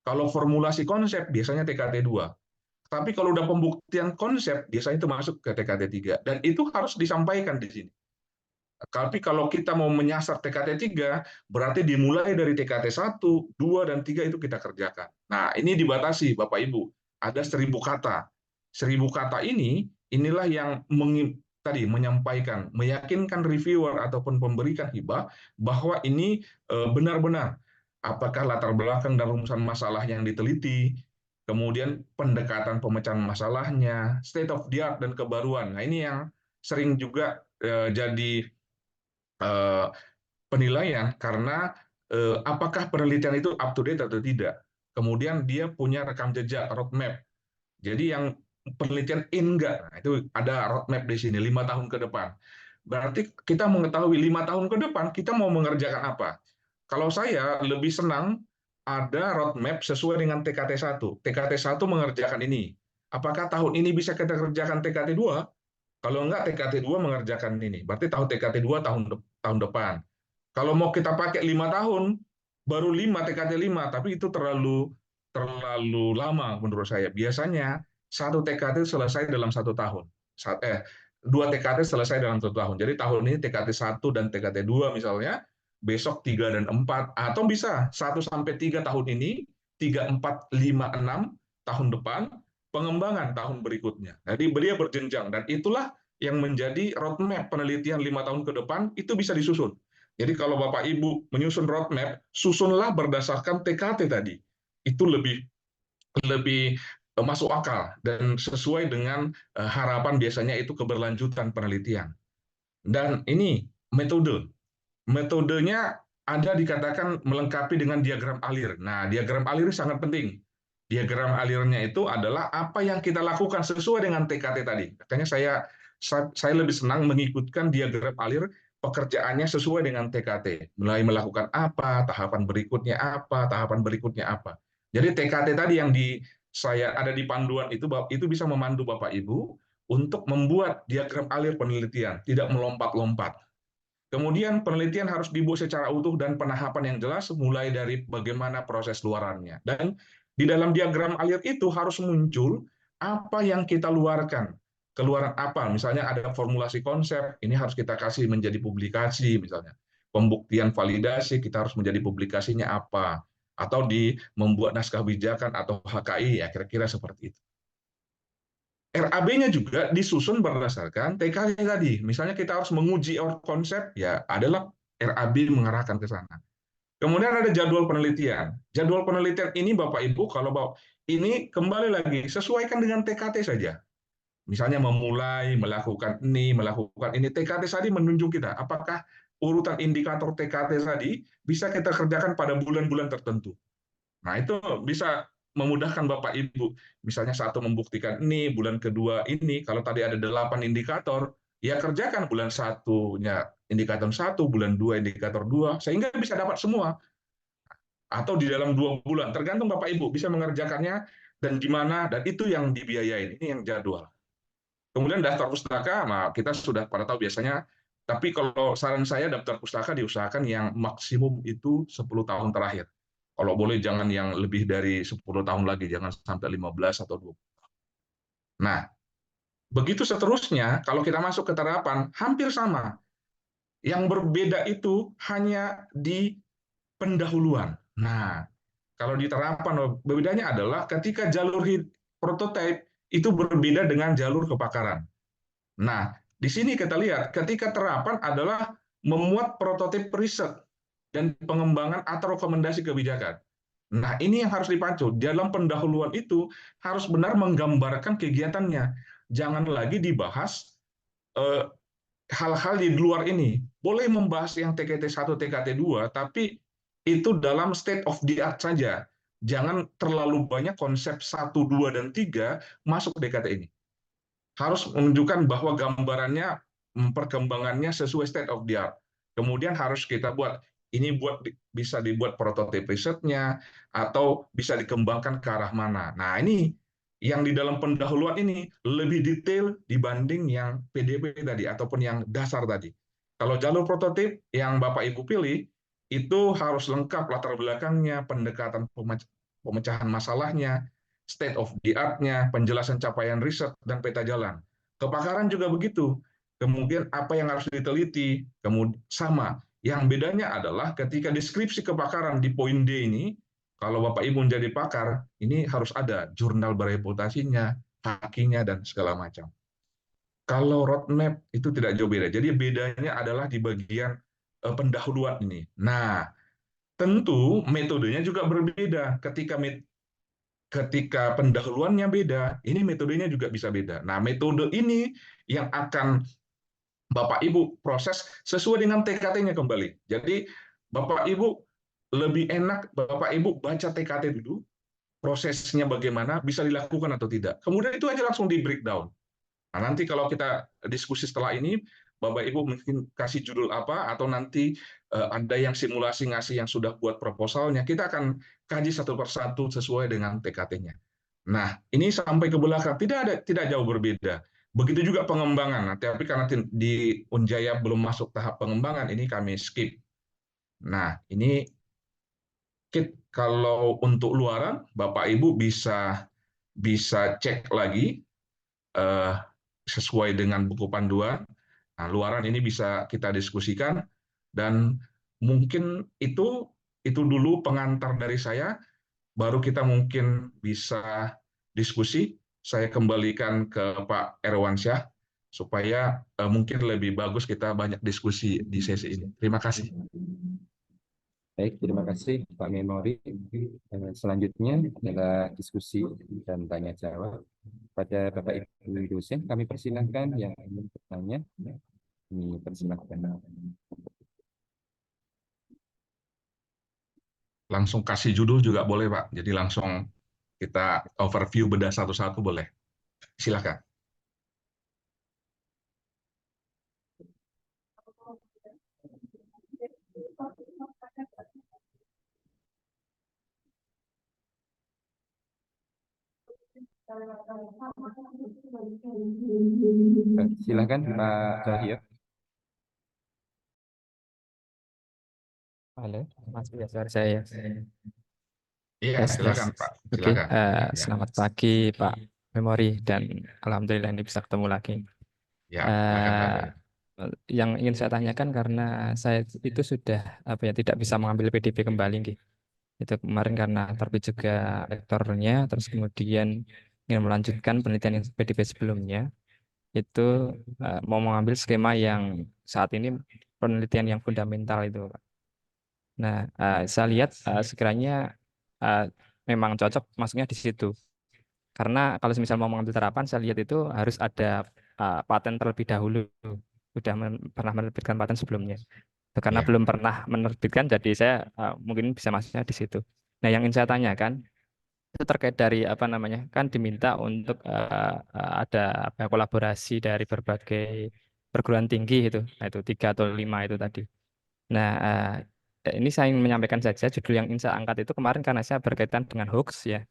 Kalau formulasi konsep biasanya TKT 2. Tapi kalau udah pembuktian konsep biasanya itu masuk ke TKT 3. Dan itu harus disampaikan di sini. Tapi kalau kita mau menyasar TKT 3, berarti dimulai dari TKT 1, 2, dan 3 itu kita kerjakan. Nah, ini dibatasi Bapak Ibu. Ada 1000 kata. 1000 kata ini, inilah yang tadi menyampaikan, meyakinkan reviewer ataupun pemberikan hibah bahwa ini benar-benar apakah latar belakang dan rumusan masalah yang diteliti, kemudian pendekatan pemecahan masalahnya, state of the art dan kebaruan. Nah, ini yang sering juga jadi penilaian karena apakah penelitian itu up to date atau tidak. Kemudian dia punya rekam jejak, roadmap. Jadi yang penelitian enggak, nah, itu ada roadmap di sini 5 tahun ke depan. Berarti kita mengetahui 5 tahun ke depan kita mau mengerjakan apa. Kalau saya lebih senang ada roadmap sesuai dengan TKT 1. TKT 1 mengerjakan ini. Apakah tahun ini bisa kita kerjakan TKT 2? Kalau enggak, TKT 2 mengerjakan ini. Berarti tahun TKT 2 tahun depan. Kalau mau kita pakai 5 tahun, baru 5 TKT 5, tapi itu terlalu lama menurut saya. Biasanya satu TKT selesai dalam 1 tahun. 2 TKT selesai dalam 1 tahun. Jadi tahun ini TKT 1 dan TKT 2 misalnya, besok 3 dan 4, atau bisa 1-3 tahun ini, 3, 4, 5, 6 tahun depan, pengembangan tahun berikutnya. Jadi dia berjenjang, dan itulah yang menjadi roadmap penelitian 5 tahun ke depan, itu bisa disusun. Jadi kalau Bapak Ibu menyusun roadmap, susunlah berdasarkan TKT tadi. Itu lebih masuk akal dan sesuai dengan harapan biasanya itu keberlanjutan penelitian. Dan ini metode. Metodenya ada dikatakan melengkapi dengan diagram alir. Nah, diagram alir sangat penting. Diagram alirnya itu adalah apa yang kita lakukan sesuai dengan TKT tadi. Makanya saya lebih senang mengikutkan diagram alir pekerjaannya sesuai dengan TKT. Mulai melakukan apa, tahapan berikutnya apa, tahapan berikutnya apa. Jadi TKT tadi yang saya ada di panduan itu bisa memandu Bapak Ibu untuk membuat diagram alir penelitian, tidak melompat-lompat. Kemudian penelitian harus dibuat secara utuh dan penahapan yang jelas mulai dari bagaimana proses luarannya. Dan di dalam diagram alir itu harus muncul apa yang kita luarkan. Keluaran apa? Misalnya ada formulasi konsep, ini harus kita kasih menjadi publikasi misalnya. Pembuktian validasi, kita harus menjadi publikasinya apa. Atau membuat naskah bijakan atau HKI, ya kira-kira seperti itu. RAB-nya juga disusun berdasarkan TKT tadi. Misalnya kita harus menguji konsep, ya adalah RAB mengarahkan ke sana. Kemudian ada jadwal penelitian. Jadwal penelitian ini Bapak Ibu, kalau ini kembali lagi, sesuaikan dengan TKT saja. Misalnya memulai, melakukan ini, TKT tadi menunjuk kita, apakah urutan indikator TKT tadi bisa kita kerjakan pada bulan-bulan tertentu. Nah, itu bisa memudahkan Bapak Ibu. Misalnya satu membuktikan ini, bulan kedua ini, kalau tadi ada 8 indikator, ya kerjakan bulan satunya indikator 1, bulan 2 indikator 2, sehingga bisa dapat semua. Atau di dalam 2 bulan, tergantung Bapak Ibu bisa mengerjakannya dan di mana, dan itu yang dibiayain, ini yang jadwal. Kemudian daftar pustaka, nah kita sudah pada tahu biasanya, tapi kalau saran saya daftar pustaka diusahakan yang maksimum itu 10 tahun terakhir. Kalau boleh jangan yang lebih dari 10 tahun lagi, jangan sampai 15 atau 20. Nah, begitu seterusnya, kalau kita masuk ke terapan, hampir sama. Yang berbeda itu hanya di pendahuluan. Nah, kalau di terapan, bedanya adalah ketika jalur prototipe itu berbeda dengan jalur kepakaran. Nah, di sini kita lihat ketika terapan adalah memuat prototip riset dan pengembangan atau rekomendasi kebijakan. Nah, ini yang harus dipacu. Dalam pendahuluan itu harus benar menggambarkan kegiatannya. Jangan lagi dibahas hal-hal di luar ini. Boleh membahas yang TKT1, TKT2, tapi itu dalam state of the art saja. Jangan terlalu banyak konsep 1, 2, dan 3 masuk DKT ini. Harus menunjukkan bahwa gambarannya, perkembangannya sesuai state of the art. Kemudian harus kita buat, ini bisa dibuat prototip risetnya, atau bisa dikembangkan ke arah mana. Nah, ini yang di dalam pendahuluan ini lebih detail dibanding yang PDP tadi, ataupun yang dasar tadi. Kalau jalur prototip yang Bapak Ibu pilih, itu harus lengkap latar belakangnya, pendekatan pemecahan masalahnya, state of the art-nya, penjelasan capaian riset, dan peta jalan. Kepakaran juga begitu. Kemudian apa yang harus diteliti, kemudian sama. Yang bedanya adalah ketika deskripsi kepakaran di poin D ini, kalau Bapak Ibu menjadi pakar, ini harus ada jurnal bereputasinya, hakinya, dan segala macam. Kalau roadmap itu tidak jauh beda. Jadi bedanya adalah di bagian pendahuluan ini. Nah, tentu metodenya juga berbeda. Ketika pendahuluannya beda, ini metodenya juga bisa beda. Nah, metode ini yang akan Bapak Ibu proses sesuai dengan TKT-nya kembali. Jadi, Bapak Ibu lebih enak Bapak Ibu baca TKT dulu, prosesnya bagaimana, bisa dilakukan atau tidak. Kemudian itu aja langsung di breakdown. Nah, nanti kalau kita diskusi setelah ini, Bapak Ibu mungkin kasih judul apa, atau nanti ada yang simulasi ngasih yang sudah buat proposalnya, kita akan kaji satu persatu sesuai dengan TKT-nya. Nah, ini sampai ke belakang tidak jauh berbeda. Begitu juga pengembangan. Nah, tapi karena di Unjaya belum masuk tahap pengembangan, ini kami skip. Nah, ini kalau untuk luaran, Bapak Ibu bisa cek lagi sesuai dengan buku panduan. Nah, luaran ini bisa kita diskusikan, dan mungkin itu dulu pengantar dari saya, baru kita mungkin bisa diskusi. Saya kembalikan ke Pak Erwansyah supaya mungkin lebih bagus kita banyak diskusi di sesi ini. Terima kasih. Baik, terima kasih Pak Memori. Selanjutnya adalah diskusi dan tanya jawab. Pada Bapak Ibu dosen, kami persilahkan yang ingin bertanya. Ini persilahkan. Langsung kasih judul juga boleh, Pak. Jadi langsung kita overview bedah satu-satu boleh. Silakan. Silakan Pak Cahyo. Halo, Mas suara saya. Iya, silakan Pak. Silakan. Selamat pagi Pak Memori, dan alhamdulillah ini bisa ketemu lagi. Ya, silakan Pak. Yang ingin saya tanyakan, karena saya itu sudah tidak bisa mengambil PDP kembali, nggih. Itu kemarin karena terbit juga lektornya, terus kemudian ingin melanjutkan penelitian yang PDP sebelumnya. Itu mau mengambil skema yang saat ini penelitian yang fundamental itu, Pak. Nah, saya lihat sekiranya memang cocok masuknya di situ. Karena kalau misal mau mengambil terapan, saya lihat itu harus ada paten terlebih dahulu. Sudah pernah menerbitkan paten sebelumnya. Karena Iya. belum pernah menerbitkan, jadi saya mungkin bisa masuknya di situ. Nah, yang ingin saya tanyakan itu terkait dari apa namanya, kan diminta untuk ada apa, kolaborasi dari berbagai perguruan tinggi itu, nah itu 3 atau 5 itu tadi. Nah, ini saya ingin menyampaikan saja judul yang ingin saya angkat itu kemarin karena saya berkaitan dengan hoax ya.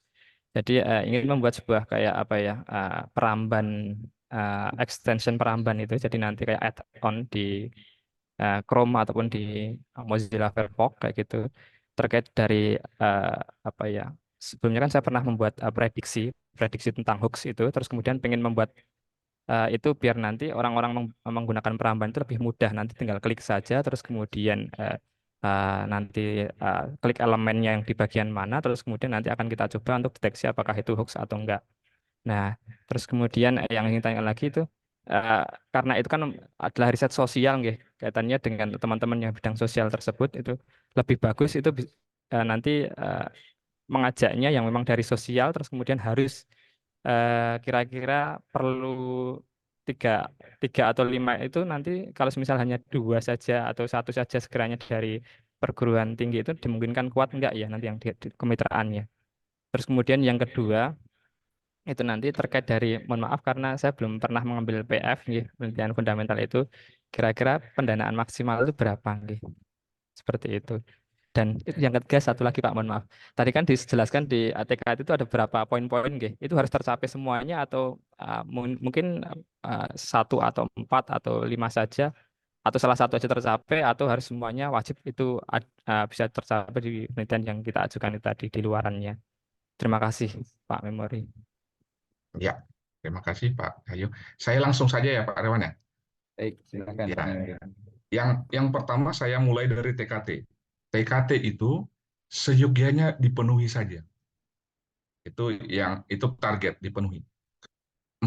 Jadi ingin membuat sebuah kayak apa ya, peramban, extension peramban itu. Jadi nanti kayak add-on di Chrome ataupun di Mozilla Firefox kayak gitu. Terkait dari eh, apa ya? Sebelumnya kan saya pernah membuat prediksi tentang hoax itu. Terus kemudian pengen membuat itu biar nanti orang-orang menggunakan peramban itu lebih mudah. Nanti tinggal klik saja, terus kemudian nanti klik elemennya yang di bagian mana, terus kemudian nanti akan kita coba untuk deteksi apakah itu hoax atau enggak. Nah, terus kemudian yang ingin tanya lagi itu, eh, karena itu kan adalah riset sosial, nggih, kaitannya dengan teman-teman yang bidang sosial tersebut itu lebih bagus itu nanti mengajaknya yang memang dari sosial, terus kemudian harus kira-kira perlu tiga, 3 atau 5 itu nanti kalau misal hanya 2 saja atau 1 saja sekiranya dari perguruan tinggi itu dimungkinkan kuat enggak ya nanti yang di kemitraannya. Terus kemudian yang kedua itu nanti terkait dari, mohon maaf karena saya belum pernah mengambil PF nggih, penelitian fundamental itu, kira-kira pendanaan maksimal itu berapa nggih? Seperti itu. Dan yang ketiga satu lagi Pak, mohon maaf. Tadi kan dijelaskan di ATK itu ada berapa poin-poin nggih. Itu harus tercapai semuanya atau mungkin 1 atau 4 atau 5 saja, atau salah satu aja tercapai, atau harus semuanya wajib itu bisa tercapai di penelitian yang kita ajukan itu tadi di luarannya. Terima kasih Pak Memori. Ya, terima kasih Pak Ayu. Saya langsung saja ya Pak Rewan ya. Baik, silakan Ya. Pak Memori. Yang pertama saya mulai dari TKT. TKT itu seyogyanya dipenuhi saja. Itu target dipenuhi.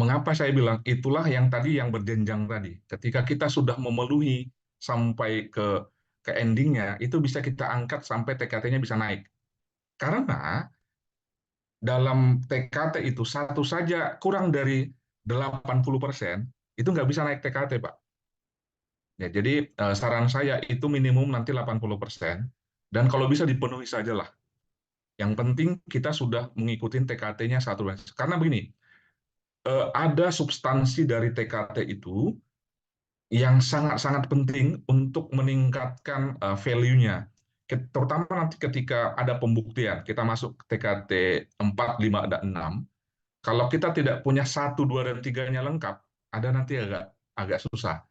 Mengapa saya bilang itulah yang tadi yang berjenjang tadi. Ketika kita sudah memenuhi sampai ke endingnya, itu bisa kita angkat sampai TKT-nya bisa naik. Karena dalam TKT itu satu saja kurang dari 80%, itu nggak bisa naik TKT, Pak. Ya, jadi saran saya itu minimum nanti 80%, dan kalau bisa dipenuhi sajalah. Yang penting kita sudah mengikuti TKT-nya satu. Karena begini, ada substansi dari TKT itu yang sangat-sangat penting untuk meningkatkan value-nya. Terutama nanti ketika ada pembuktian, kita masuk TKT 4, 5, dan 6, kalau kita tidak punya 1, 2, dan 3-nya lengkap, ada nanti agak susah.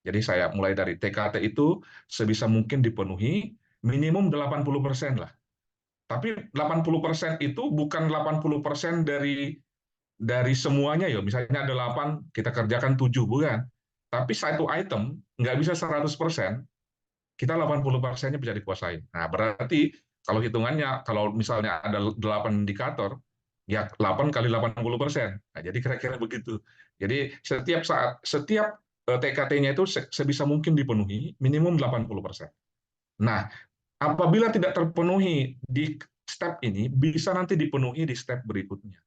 Jadi saya mulai dari TKT itu sebisa mungkin dipenuhi, minimum 80% lah. Tapi 80% itu bukan 80% dari semuanya ya. Misalnya ada 8, kita kerjakan 7, bukan. Tapi satu item nggak bisa 100%, kita 80%-nya bisa dikuasai. Nah, berarti kalau hitungannya, kalau misalnya ada 8 indikator, ya 8 kali 80%. Nah, jadi kira-kira begitu. Jadi setiap TKT-nya itu sebisa mungkin dipenuhi, minimum 80%. Nah, apabila tidak terpenuhi di step ini, bisa nanti dipenuhi di step berikutnya.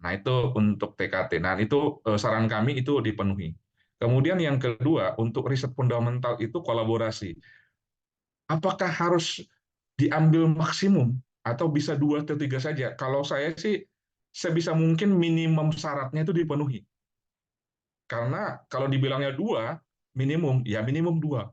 Nah, itu untuk TKT. Nah, itu saran kami itu dipenuhi. Kemudian yang kedua, untuk riset fundamental itu kolaborasi. Apakah harus diambil maksimum atau bisa 2 atau 3 saja? Kalau saya sih sebisa mungkin minimum syaratnya itu dipenuhi. Karena kalau dibilangnya 2 minimum, ya minimum 2.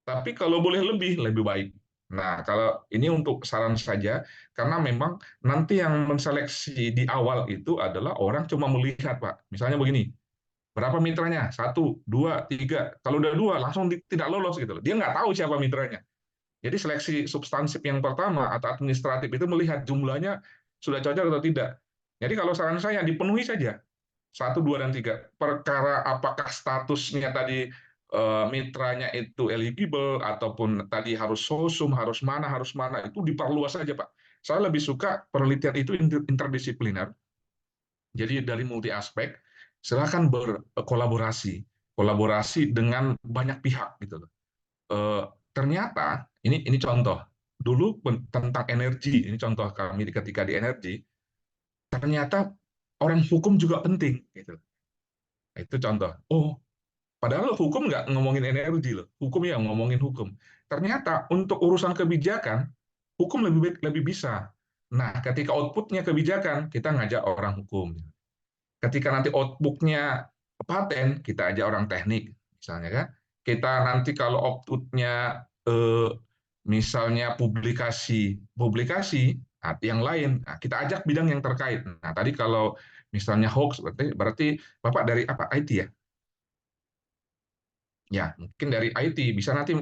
Tapi kalau boleh lebih baik. Nah, kalau ini untuk saran saja, karena memang nanti yang menseleksi di awal itu adalah orang cuma melihat, Pak. Misalnya begini, berapa mitranya? 1, 2, 3. Kalau udah 2, langsung tidak lolos gitu. Dia nggak tahu siapa mitranya. Jadi seleksi substansif yang pertama atau administratif itu melihat jumlahnya sudah cocok atau tidak. Jadi kalau saran saya dipenuhi saja. 1, 2, dan 3. Perkara apakah statusnya tadi mitranya itu eligible ataupun tadi harus sosum, harus mana itu diperluas saja, Pak. Saya lebih suka penelitian itu interdisipliner. Jadi dari multi aspek, silakan kolaborasi dengan banyak pihak gitu loh. Ternyata ini contoh dulu tentang energi, ini contoh kami ketika di energi, ternyata orang hukum juga penting gitu. Itu contoh. Oh, padahal hukum nggak ngomongin energi loh, hukum ya ngomongin hukum. ternyata untuk urusan kebijakan, hukum lebih bisa. Nah, ketika outputnya kebijakan, kita ngajak orang hukum. Ketika nanti outputnya paten, kita ajak orang teknik, misalnya kan. Kita nanti kalau outputnya misalnya publikasi yang lain, nah, kita ajak bidang yang terkait. Nah, tadi kalau misalnya hoax, berarti Bapak dari apa? IT ya? Ya, mungkin dari IT bisa nanti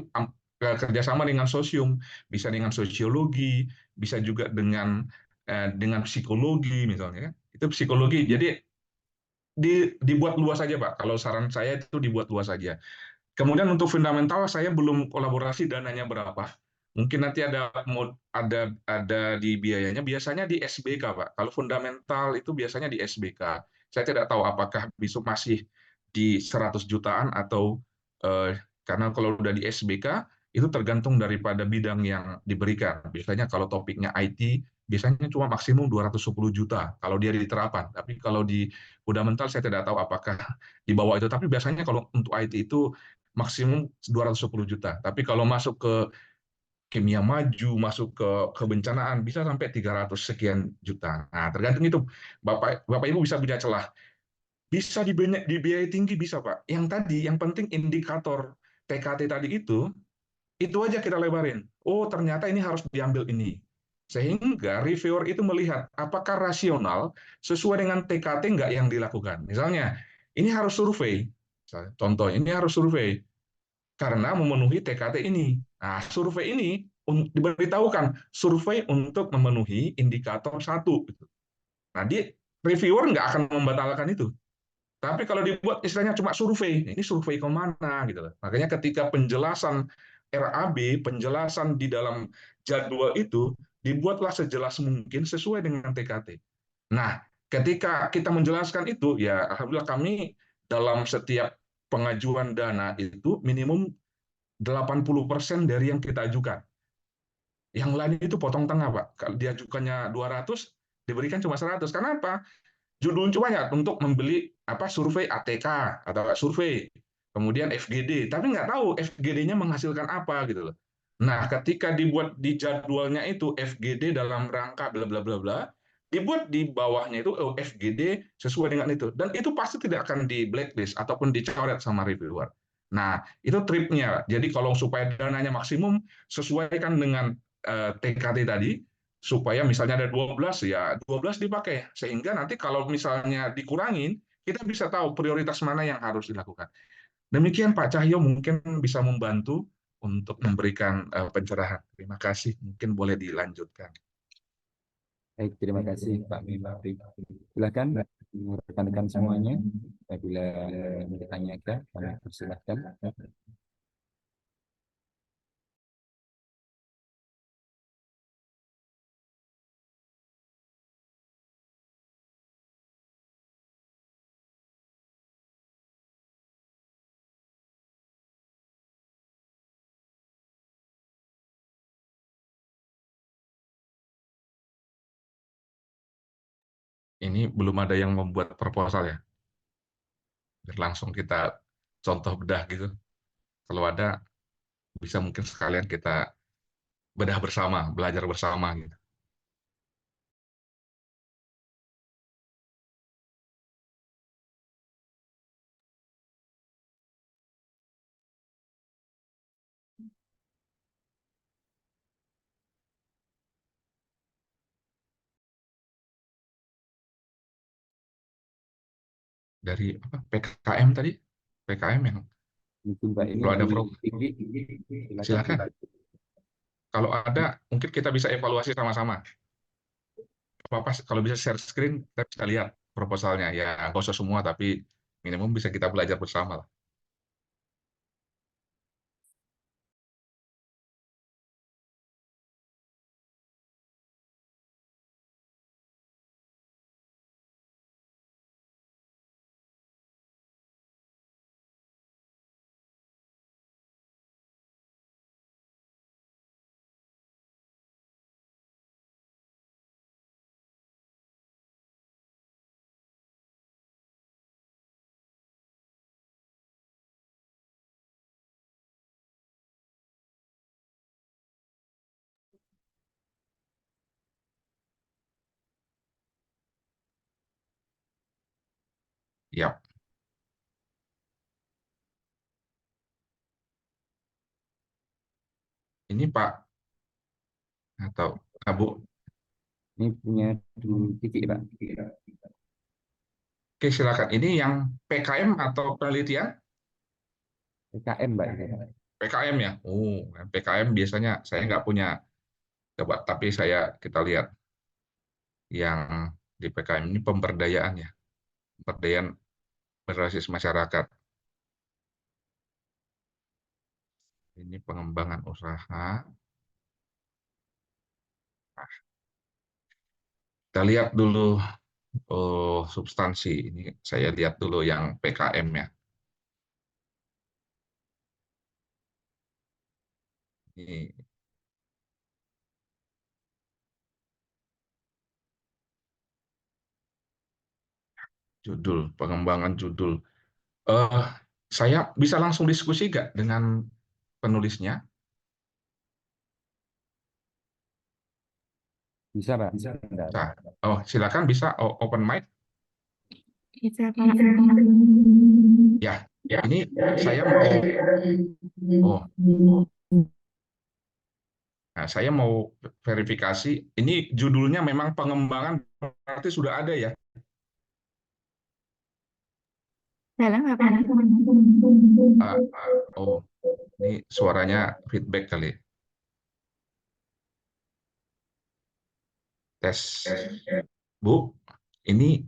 kerjasama dengan sosium, bisa dengan sosiologi, bisa juga dengan psikologi misalnya kan. Itu psikologi. Jadi dibuat luas saja, Pak. Kalau saran saya itu dibuat luas saja. Kemudian untuk fundamental saya belum kolaborasi dananya berapa. Mungkin nanti ada di biayanya. Biasanya di SBK, Pak. Kalau fundamental itu biasanya di SBK. Saya tidak tahu apakah besok masih di 100 jutaan atau karena kalau udah di SBK itu tergantung daripada bidang yang diberikan. Biasanya kalau topiknya IT biasanya cuma maksimum 210 juta kalau dia diterapkan. Tapi kalau di fundamental saya tidak tahu apakah di bawah itu. Tapi biasanya kalau untuk IT itu maksimum 210 juta. Tapi kalau masuk ke kimia maju, masuk ke kebencanaan bisa sampai 300 sekian juta. Nah, tergantung itu. Bapak Ibu bisa punya celah. Bisa dibiayai tinggi bisa, Pak. Yang tadi yang penting indikator TKT tadi itu aja kita lebarin. Oh, ternyata ini harus diambil ini. Sehingga reviewer itu melihat apakah rasional sesuai dengan TKT nggak yang dilakukan. Misalnya, ini harus survei. Contoh, ini harus survei karena memenuhi TKT ini. Nah, survei ini diberitahukan survei untuk memenuhi indikator satu. Nah, reviewer nggak akan membatalkan itu. Tapi kalau dibuat istilahnya cuma survei, ini survei kemana gitu loh. Makanya ketika penjelasan RAB, penjelasan di dalam jadwal itu dibuatlah sejelas mungkin sesuai dengan TKT. Nah, ketika kita menjelaskan itu, ya alhamdulillah kami dalam setiap pengajuan dana itu minimum 80% dari yang kita ajukan. Yang lain itu potong tengah, Pak. Kalau diajukannya 200, diberikan cuma 100. Karena apa? Judul banyak untuk membeli survei ATK atau survei, kemudian FGD, tapi nggak tahu FGD-nya menghasilkan apa gitu loh. Nah, ketika dibuat di jadwalnya itu FGD dalam rangka bla bla bla bla, dibuat di bawahnya itu FGD sesuai dengan itu, dan itu pasti tidak akan di blacklist ataupun dicoret sama reviewer. Nah, itu tripnya. Jadi kalau supaya dananya maksimum, sesuaikan dengan TKT tadi, supaya misalnya ada 12 ya 12 dipakai sehingga nanti kalau misalnya dikurangin kita bisa tahu prioritas mana yang harus dilakukan. Demikian Pak Cahyo mungkin bisa membantu untuk memberikan pencerahan. Terima kasih. Mungkin boleh dilanjutkan. Baik, terima kasih Pak Mimari. Silakan rekan-rekan semuanya apabila ingin ditanyakan, kami persilahkan. Ini belum ada yang membuat proposal ya. Biar langsung kita contoh bedah gitu. Kalau ada bisa mungkin sekalian kita bedah bersama, belajar bersama gitu. Dari apa? PKM tadi? PKM yang Mungkin Pak ini kalau ada lebih pro, tinggi, silakan. silakan. Kalau ada, mungkin kita bisa evaluasi sama-sama. Apa kalau bisa share screen, kita bisa lihat proposalnya. Ya, nggak usah semua, tapi minimum bisa kita belajar bersama lah. Ya, ini Pak atau Bu. Ini punya dua titik, Pak. Oke, silakan. Ini yang PKM atau penelitian? PKM, Pak. PKM ya. Oh, PKM biasanya saya nggak punya. Coba, tapi kita lihat yang di PKM ini pemberdayaan ya, pemberdayaan berbasis masyarakat. Ini pengembangan usaha. Nah, kita lihat dulu substansi. Ini saya lihat dulu yang PKM ya. Ini judul, pengembangan judul. Eh, saya bisa langsung diskusi nggak dengan penulisnya? Bisa, Pak. Bentar. Nah, oh, silakan bisa open mic. Bisa, Pak. Ya, ini saya mau, saya mau verifikasi. Ini judulnya memang pengembangan, berarti sudah ada ya. Dalam Bapak. Oh, ini suaranya feedback kali. Tes, Bu. Ini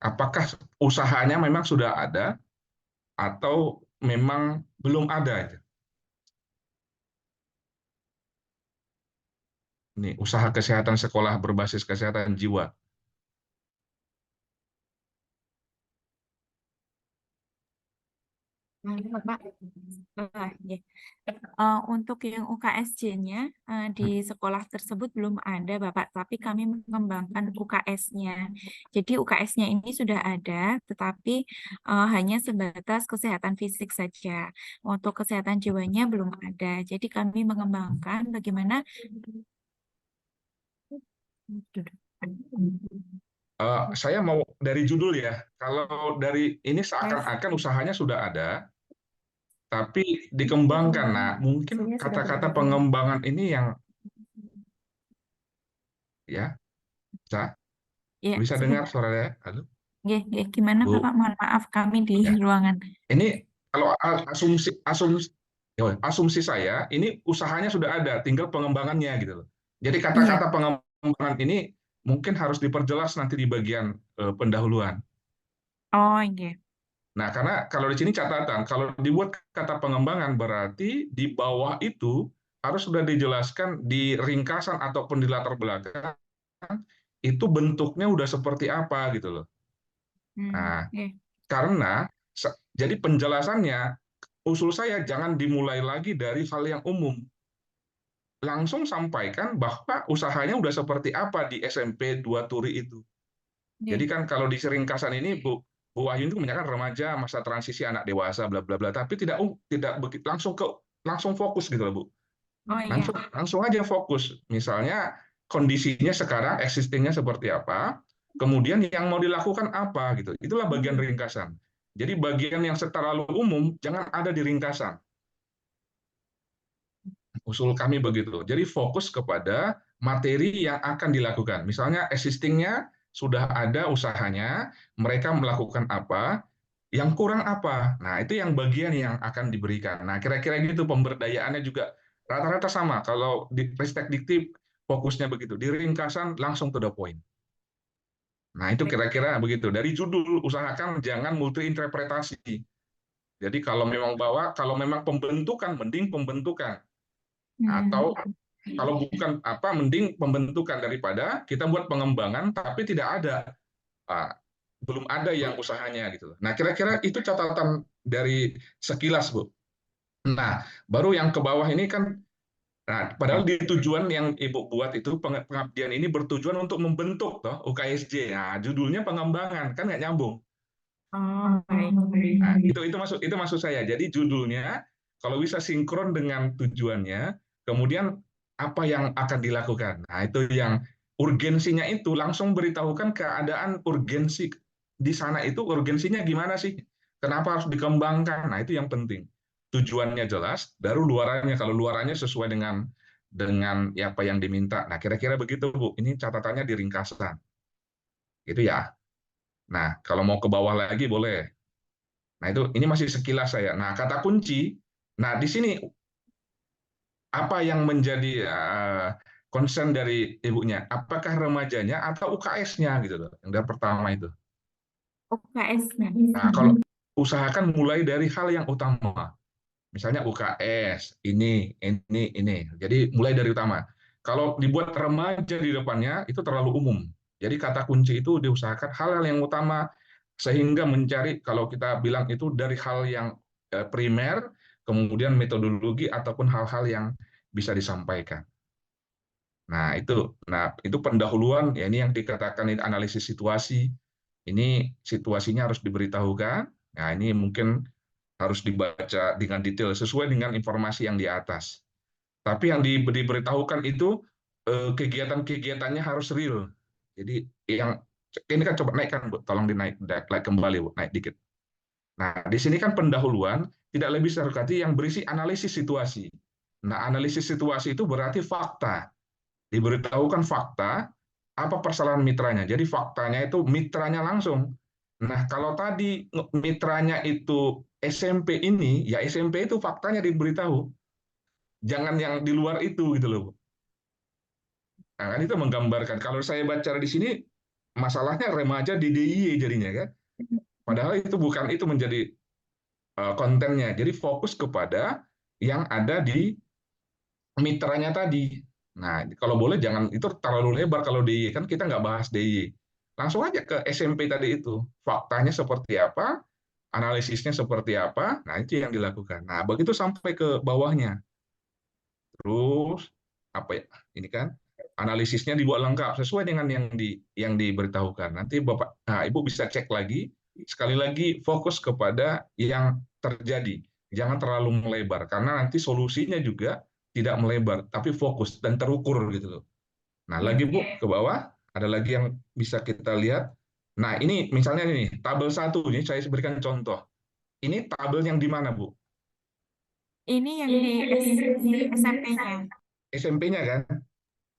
apakah usahanya memang sudah ada atau memang belum ada? Ini usaha kesehatan sekolah berbasis kesehatan jiwa. Bapak. Ya. Untuk yang UKSJ-nya di sekolah tersebut belum ada, Bapak, tapi kami mengembangkan UKS-nya. Jadi UKS-nya ini sudah ada, tetapi hanya sebatas kesehatan fisik saja. Untuk kesehatan jiwanya belum ada. Jadi kami mengembangkan bagaimana Saya mau dari judul ya. Kalau dari ini seakan-akan usahanya sudah ada, tapi dikembangkan. Nah, mungkin kata-kata pengembangan ini yang ya ya, bisa dengar suaranya. Halo, gimana Bu. Bapak? Mohon maaf, kami di Ya. ruangan. Ini kalau asumsi saya, ini usahanya sudah ada, tinggal pengembangannya gitu loh. Jadi kata-kata pengembangan ini mungkin harus diperjelas nanti di bagian pendahuluan. Oh, iya. Nah, karena kalau di sini catatan, kalau dibuat kata pengembangan berarti di bawah itu harus sudah dijelaskan di ringkasan ataupun di latar belakang itu bentuknya udah seperti apa gitu loh. Nah, Iya. karena jadi penjelasannya usul saya jangan dimulai lagi dari hal yang umum. Langsung sampaikan bahwa usahanya udah seperti apa di SMP 2 Turi itu. Jadi kan kalau di ringkasan ini Bu Wahyu itu menyatakan remaja, masa transisi anak dewasa, bla bla bla, tapi tidak langsung fokus gitu loh Bu. Oh, iya. Langsung aja fokus. Misalnya kondisinya sekarang existingnya seperti apa, kemudian yang mau dilakukan apa gitu. Itulah bagian ringkasan. Jadi bagian yang terlalu umum jangan ada di ringkasan. Usul kami begitu. Jadi fokus kepada materi yang akan dilakukan. Misalnya existingnya sudah ada usahanya, mereka melakukan apa, yang kurang apa. Nah, itu yang bagian yang akan diberikan. Nah, kira-kira gitu pemberdayaannya juga rata-rata sama. Kalau di Ristek Dikti fokusnya begitu. Di ringkasan langsung to the point. Nah, itu kira-kira begitu. Dari judul usahakan jangan multi interpretasi. Jadi kalau memang pembentukan, mending pembentukan. Atau kalau bukan mending pembentukan daripada kita buat pengembangan tapi tidak ada, belum ada yang usahanya gitu. Nah, kira-kira itu catatan dari sekilas, Bu. Nah, baru yang ke bawah ini kan, padahal di tujuan yang Ibu buat itu pengabdian ini bertujuan untuk membentuk toh UKSJ. Nah, judulnya pengembangan kan nggak nyambung. Oh, baik. Nah, itu maksud saya. Jadi judulnya kalau bisa sinkron dengan tujuannya, kemudian apa yang akan dilakukan. Nah, itu yang urgensinya itu langsung beritahukan keadaan urgensi di sana itu urgensinya gimana sih? Kenapa harus dikembangkan? Nah, itu yang penting. Tujuannya jelas, baru luarannya. Kalau luarannya sesuai dengan apa yang diminta. Nah, kira-kira begitu, Bu. Ini catatannya di ringkasan. Gitu ya. Nah, kalau mau ke bawah lagi boleh. Nah, itu ini masih sekilas saya. Nah, kata kunci. Nah, di sini apa yang menjadi concern dari ibunya? Apakah remajanya atau UKS-nya gitu loh. Yang pertama itu. UKS-nya. Nah, kalau usahakan mulai dari hal yang utama. Misalnya UKS, ini. Jadi mulai dari utama. Kalau dibuat remaja di depannya, itu terlalu umum. Jadi kata kunci itu diusahakan hal-hal yang utama, sehingga mencari, kalau kita bilang itu dari hal yang primer, kemudian metodologi, ataupun hal-hal yang bisa disampaikan. Nah, itu pendahuluan, ya ini yang dikatakan ini analisis situasi. Ini situasinya harus diberitahukan. Nah, ini mungkin harus dibaca dengan detail sesuai dengan informasi yang di atas. Tapi yang diberitahukan itu kegiatan-kegiatannya harus real. Jadi yang ini kan coba naikkan, Bu, tolong dinaik kembali, Bu, naik dikit. Nah, di sini kan pendahuluan tidak lebih serkati yang berisi analisis situasi. Nah, analisis situasi itu berarti fakta. Diberitahukan fakta, apa persalahan mitranya. Jadi faktanya itu mitranya langsung. Nah, kalau tadi mitranya itu SMP ini, ya SMP itu faktanya diberitahu. Jangan yang di luar itu gitu loh. Nah, kan itu menggambarkan. Kalau saya baca di sini, masalahnya remaja di DIY jadinya kan. Padahal itu bukan itu menjadi kontennya. Jadi fokus kepada yang ada di mitranya tadi. Nah, kalau boleh jangan itu terlalu lebar kalau DIY, kan kita nggak bahas DIY. Langsung aja ke SMP tadi itu. Faktanya seperti apa, analisisnya seperti apa, nah itu yang dilakukan. Nah, begitu sampai ke bawahnya. Terus, apa ya, ini kan, analisisnya dibuat lengkap, sesuai dengan yang diberitahukan. Nanti Ibu bisa cek lagi, sekali lagi fokus kepada yang terjadi. Jangan terlalu melebar, karena nanti solusinya juga tidak melebar, tapi fokus dan terukur gitu loh. Nah, lagi Bu, ke bawah, ada lagi yang bisa kita lihat. Nah, ini misalnya ini, tabel 1, ini saya berikan contoh. Ini tabel yang di mana, Bu? Ini yang di SMP-nya. SMP-nya kan?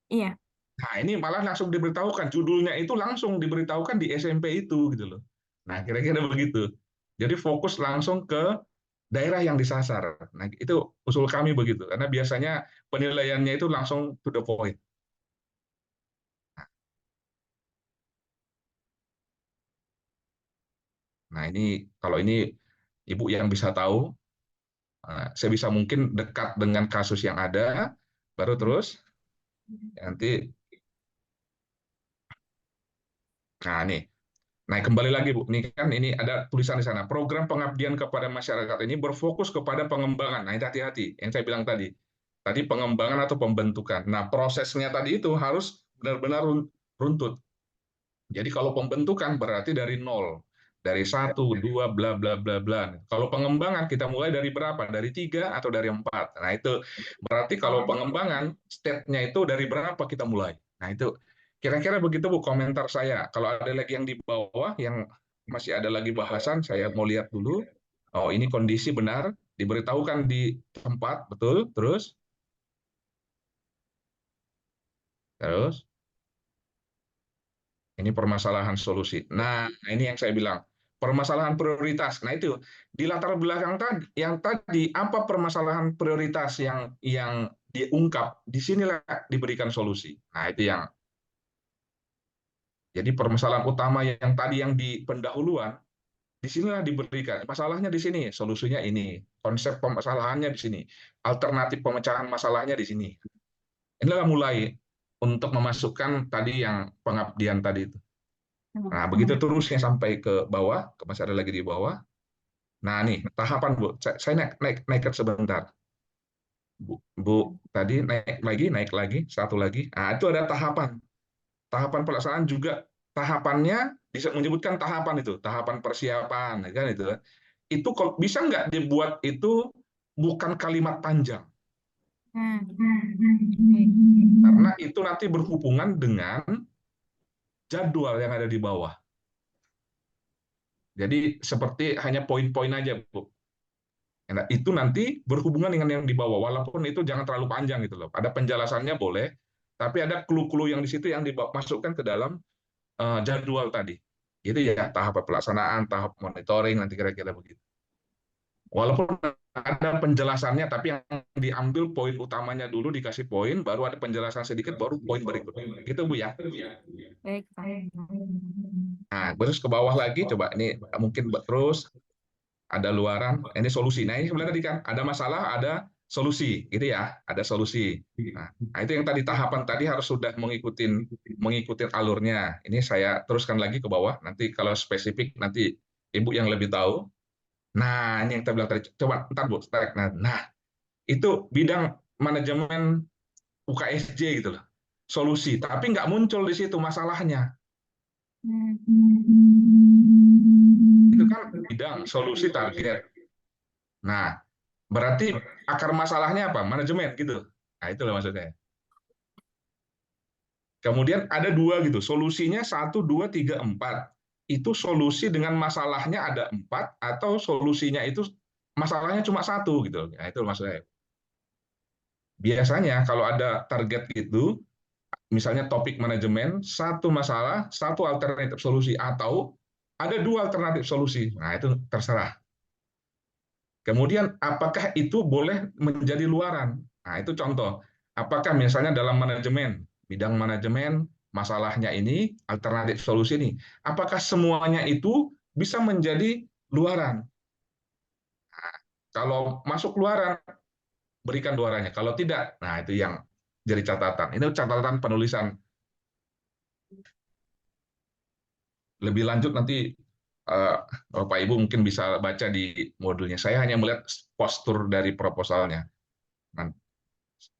Iya. Nah, ini malah langsung diberitahukan, judulnya itu langsung diberitahukan di SMP itu gitu loh. Nah, kira-kira begitu. Jadi fokus langsung ke daerah yang disasar. Nah, itu usul kami begitu, karena biasanya penilaiannya itu langsung to the point. Nah, ini kalau ini Ibu yang bisa tahu, saya bisa mungkin dekat dengan kasus yang ada, baru terus nanti. Nah, nih. Nah, kembali lagi, Bu. Ini kan ini ada tulisan di sana. Program pengabdian kepada masyarakat ini berfokus kepada pengembangan. Nah, hati-hati. Yang saya bilang tadi. Tadi pengembangan atau pembentukan. Nah, prosesnya tadi itu harus benar-benar runtut. Jadi kalau pembentukan berarti dari nol. Dari 1, 2, bla, bla, bla, bla. Kalau pengembangan kita mulai dari berapa? Dari 3 atau dari 4. Nah, itu berarti kalau pengembangan, step-nya itu dari berapa kita mulai. Nah, itu kira-kira begitu, Bu, komentar saya. Kalau ada lagi yang di bawah, yang masih ada lagi bahasan, saya mau lihat dulu. Oh, ini kondisi benar, diberitahukan di tempat, betul. Terus, ini permasalahan solusi. Nah, ini yang saya bilang, permasalahan prioritas. Nah, itu di latar belakang tadi apa permasalahan prioritas yang diungkap, disinilah diberikan solusi. Nah, itu yang jadi permasalahan utama yang tadi yang di pendahuluan, disinilah diberikan. Masalahnya di sini, solusinya ini. Konsep permasalahannya di sini. Alternatif pemecahan masalahnya di sini. Inilah mulai untuk memasukkan tadi yang pengabdian tadi itu. Nah, begitu terusnya sampai ke bawah, masih ada lagi di bawah. Nah, nih tahapan, Bu. Saya naikkan sebentar. Bu, tadi naik lagi, satu lagi. Nah, itu ada tahapan. Tahapan pelaksanaan juga tahapannya bisa menyebutkan tahapan itu, tahapan persiapan, kan itu. Itu bisa nggak dibuat itu bukan kalimat panjang? Karena itu nanti berhubungan dengan jadwal yang ada di bawah. Jadi seperti hanya poin-poin aja, Bu. Nah, itu nanti berhubungan dengan yang di bawah, walaupun itu jangan terlalu panjang gitu loh. Ada penjelasannya boleh, tapi ada clue-clue yang di situ yang dimasukkan ke dalam jadwal tadi. Gitu ya, tahap pelaksanaan, tahap monitoring, nanti kira-kira begitu. Walaupun ada penjelasannya, tapi yang diambil poin utamanya dulu, dikasih poin, baru ada penjelasan sedikit, baru poin berikutnya. Gitu, Bu ya. Baik, Pak. Nah, terus ke bawah lagi, coba ini mungkin terus ada luaran, ini solusi. Nah, ini sebenarnya tadi kan ada masalah, ada solusi, gitu ya, ada solusi. Nah, itu yang tadi tahapan tadi harus sudah mengikuti alurnya. Ini saya teruskan lagi ke bawah. Nanti kalau spesifik nanti Ibu yang lebih tahu. Nah, ini yang kita bilang tadi. Coba ntar Bu, tarik. Nah, itu bidang manajemen UKSJ gitu loh. Solusi, tapi nggak muncul di situ masalahnya. Itu kan bidang solusi target. Nah, berarti akar masalahnya apa? Manajemen gitu. Nah, itulah maksudnya. Kemudian ada dua gitu, solusinya 1, 2, 3, 4. Itu solusi dengan masalahnya ada 4, atau solusinya itu masalahnya cuma 1 gitu. Nah, itu maksudnya. Biasanya kalau ada target gitu, misalnya topik manajemen, 1 masalah, 1 alternatif solusi, atau ada 2 alternatif solusi. Nah, itu terserah. Kemudian apakah itu boleh menjadi luaran? Nah, itu contoh. Apakah misalnya dalam manajemen, bidang manajemen, masalahnya ini, alternatif solusi ini, apakah semuanya itu bisa menjadi luaran? Nah, kalau masuk luaran, berikan luarannya. Kalau tidak, nah itu yang jadi catatan. Ini catatan penulisan. Lebih lanjut nanti Bapak Ibu mungkin bisa baca di modulnya. Saya hanya melihat postur dari proposalnya.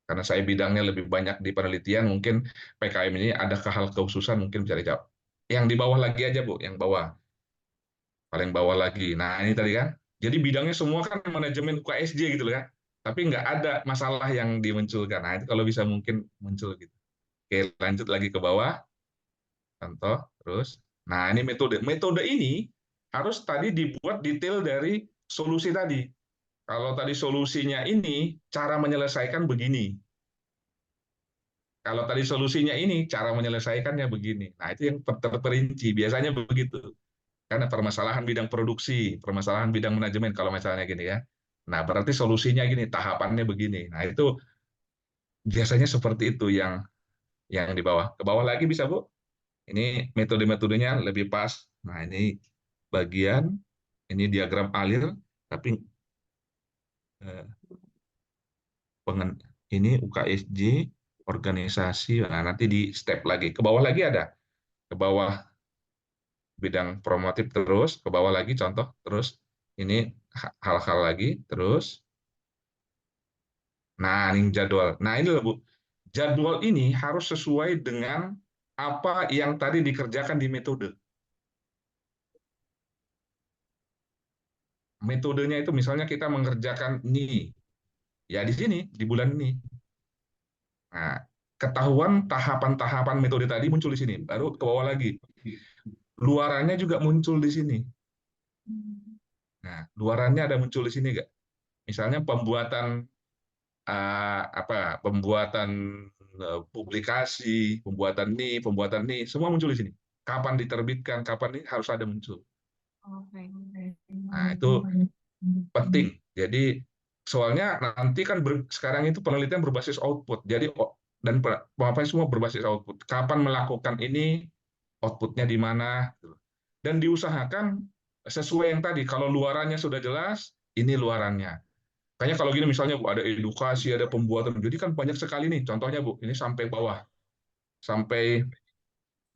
Karena saya bidangnya lebih banyak di penelitian, mungkin PKM ini ada hal kekhususan, mungkin bisa dijawab. Yang di bawah lagi aja, Bu, yang bawah. Paling bawah lagi. Nah, ini tadi kan. Jadi bidangnya semua kan manajemen UKSJ gitu kan. Tapi nggak ada masalah yang dimunculkan. Nah, itu kalau bisa mungkin muncul gitu. Oke, lanjut lagi ke bawah. Contoh, terus. Nah, ini metode. Metode ini harus tadi dibuat detail dari solusi tadi. Kalau tadi solusinya ini, cara menyelesaikan begini. Kalau tadi solusinya ini, cara menyelesaikannya begini. Nah, itu yang terperinci. Biasanya begitu. Karena permasalahan bidang produksi, permasalahan bidang manajemen, kalau misalnya gini ya. Nah, berarti solusinya gini, tahapannya begini. Nah, itu biasanya seperti itu yang di bawah. Ke bawah lagi bisa, Bu? Ini metode-metodenya lebih pas. Nah, ini bagian, ini diagram alir, tapi ini UKSJ, organisasi. Nah, nanti di step lagi. Ke bawah lagi ada. Ke bawah bidang promotif terus, ke bawah lagi contoh, terus ini hal-hal lagi, terus. Nah, ini jadwal. Nah, ini loh, Bu. Jadwal ini harus sesuai dengan apa yang tadi dikerjakan di metode. Metodenya itu misalnya kita mengerjakan ini, ya di sini, di bulan ini. Nah, ketahuan tahapan-tahapan metode tadi muncul di sini, baru ke bawah lagi. Luarannya juga muncul di sini. Nah, luarannya ada muncul di sini nggak? Misalnya pembuatan pembuatan publikasi, pembuatan ini, semua muncul di sini. Kapan diterbitkan, kapan ini harus ada muncul. Nah, itu penting. Jadi soalnya nanti kan sekarang itu penelitian berbasis output. Jadi dan pemaparan semua berbasis output. Kapan melakukan ini, outputnya di mana, dan diusahakan sesuai yang tadi. Kalau luarannya sudah jelas, ini luarannya. Kayaknya kalau gini misalnya Bu, ada edukasi, ada pembuatan, jadi kan banyak sekali nih. Contohnya Bu, ini sampai bawah, sampai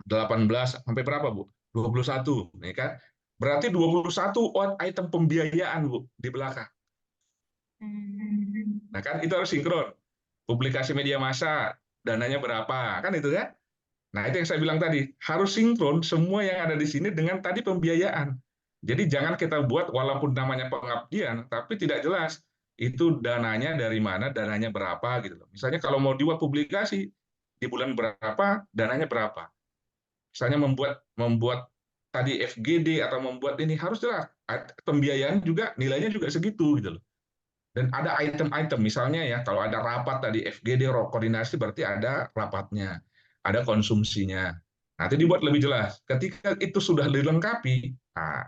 18, sampai berapa Bu? 21, nih kan? Berarti 21 item pembiayaan Bu di belakang. Nah kan itu harus sinkron. Publikasi media massa, dananya berapa, kan itu kan? Nah itu yang saya bilang tadi, harus sinkron semua yang ada di sini dengan tadi pembiayaan. Jadi jangan kita buat walaupun namanya pengabdian, tapi tidak jelas itu dananya dari mana, dananya berapa gitu loh. Misalnya kalau mau dibuat publikasi di bulan berapa, dananya berapa. Misalnya membuat tadi FGD atau membuat ini harus jelas pembiayaan juga nilainya juga segitu gitu loh. Dan ada item-item misalnya ya kalau ada rapat tadi FGD koordinasi berarti ada rapatnya, ada konsumsinya. Nanti dibuat lebih jelas. Ketika itu sudah dilengkapi, nah,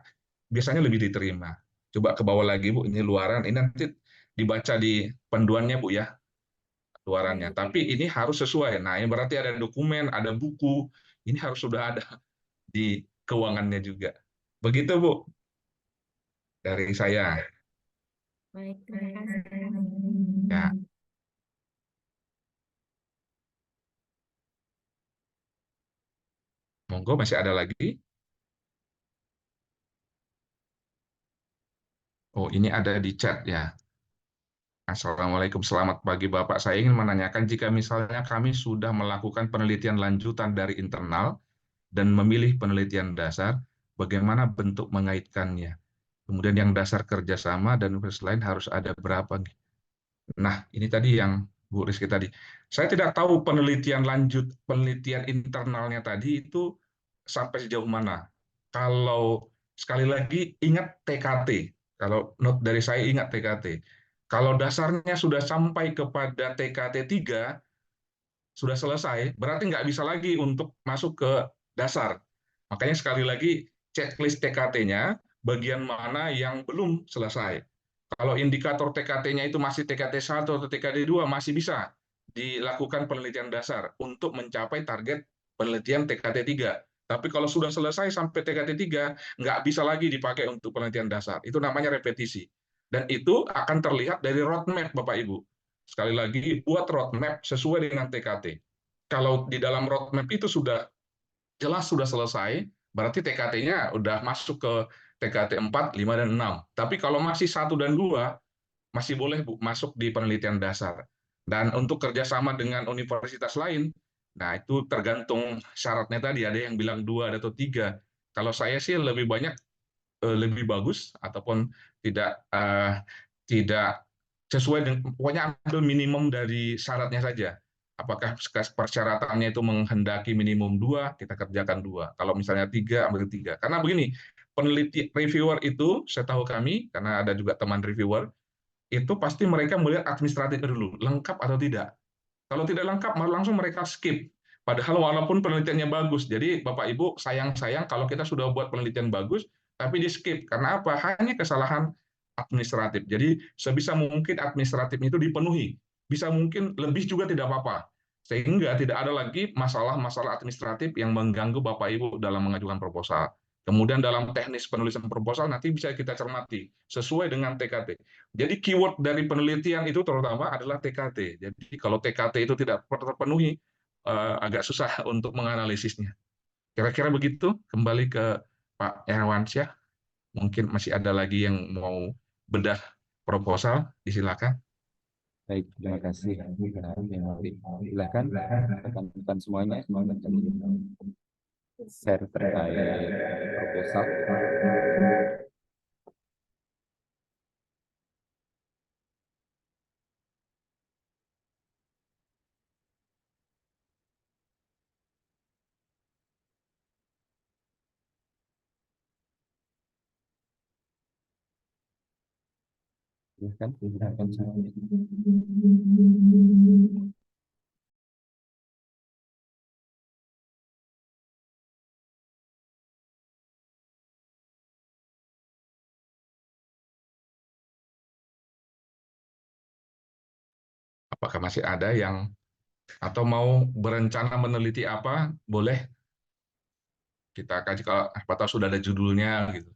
biasanya lebih diterima. Coba ke bawah lagi Bu, ini luaran. Ini nanti dibaca di panduannya Bu ya, luarannya. Tapi ini harus sesuai. Nah, ini berarti ada dokumen, ada buku. Ini harus sudah ada di keuangannya juga. Begitu Bu dari saya. Baik, terima kasih. Ya, monggo masih ada lagi. Oh, ini ada di chat ya. Assalamualaikum, selamat pagi Bapak. Saya ingin menanyakan jika misalnya kami sudah melakukan penelitian lanjutan dari internal dan memilih penelitian dasar, bagaimana bentuk mengaitkannya? Kemudian yang dasar kerjasama dan universitas lain harus ada berapa? Nah, ini tadi yang Bu Rizky tadi. Saya tidak tahu penelitian lanjut, penelitian internalnya tadi itu sampai sejauh mana. Kalau sekali lagi ingat TKT. Kalau note dari saya ingat TKT. Kalau dasarnya sudah sampai kepada TKT 3, sudah selesai, berarti nggak bisa lagi untuk masuk ke dasar. Makanya sekali lagi checklist TKT-nya, bagian mana yang belum selesai. Kalau indikator TKT-nya itu masih TKT 1 atau TKT 2, masih bisa dilakukan penelitian dasar untuk mencapai target penelitian TKT 3. Tapi kalau sudah selesai sampai TKT 3, nggak bisa lagi dipakai untuk penelitian dasar. Itu namanya repetisi. Dan itu akan terlihat dari roadmap, Bapak Ibu. Sekali lagi, buat roadmap sesuai dengan TKT. Kalau di dalam roadmap itu sudah jelas sudah selesai, berarti TKT-nya udah masuk ke TKT 4, 5, dan 6. Tapi kalau masih 1 dan 2, masih boleh Bu, masuk di penelitian dasar. Dan untuk kerjasama dengan universitas lain, nah itu tergantung syaratnya tadi, ada yang bilang 2 atau 3. Kalau saya sih lebih banyak lebih bagus ataupun tidak sesuai dengan pokoknya ambil minimum dari syaratnya saja. Apakah persyaratannya itu menghendaki minimum 2, kita kerjakan 2. Kalau misalnya 3, ambil 3. Karena begini, peneliti reviewer itu, saya tahu kami, karena ada juga teman reviewer, itu pasti mereka melihat administratifnya dulu, lengkap atau tidak. Kalau tidak lengkap, langsung mereka skip. Padahal walaupun penelitiannya bagus, jadi Bapak Ibu sayang-sayang kalau kita sudah buat penelitian bagus, tapi di skip. Karena apa? Hanya kesalahan administratif. Jadi sebisa mungkin administratifnya itu dipenuhi. Bisa mungkin lebih juga tidak apa-apa. Sehingga tidak ada lagi masalah-masalah administratif yang mengganggu Bapak Ibu dalam mengajukan proposal. Kemudian dalam teknis penulisan proposal nanti bisa kita cermati sesuai dengan TKT. Jadi keyword dari penelitian itu terutama adalah TKT. Jadi kalau TKT itu tidak terpenuhi, agak susah untuk menganalisisnya. Kira-kira begitu. Kembali ke Pak Herwansyah. Mungkin masih ada lagi yang mau bedah proposal. Disilakan. Baik, terima kasih. Silakan rekan-rekan semuanya share terkait proposal. Silakan, rekan semuanya. Apakah masih ada yang atau mau berencana meneliti apa? Boleh kita kaji kalau apa tahu sudah ada judulnya gitu.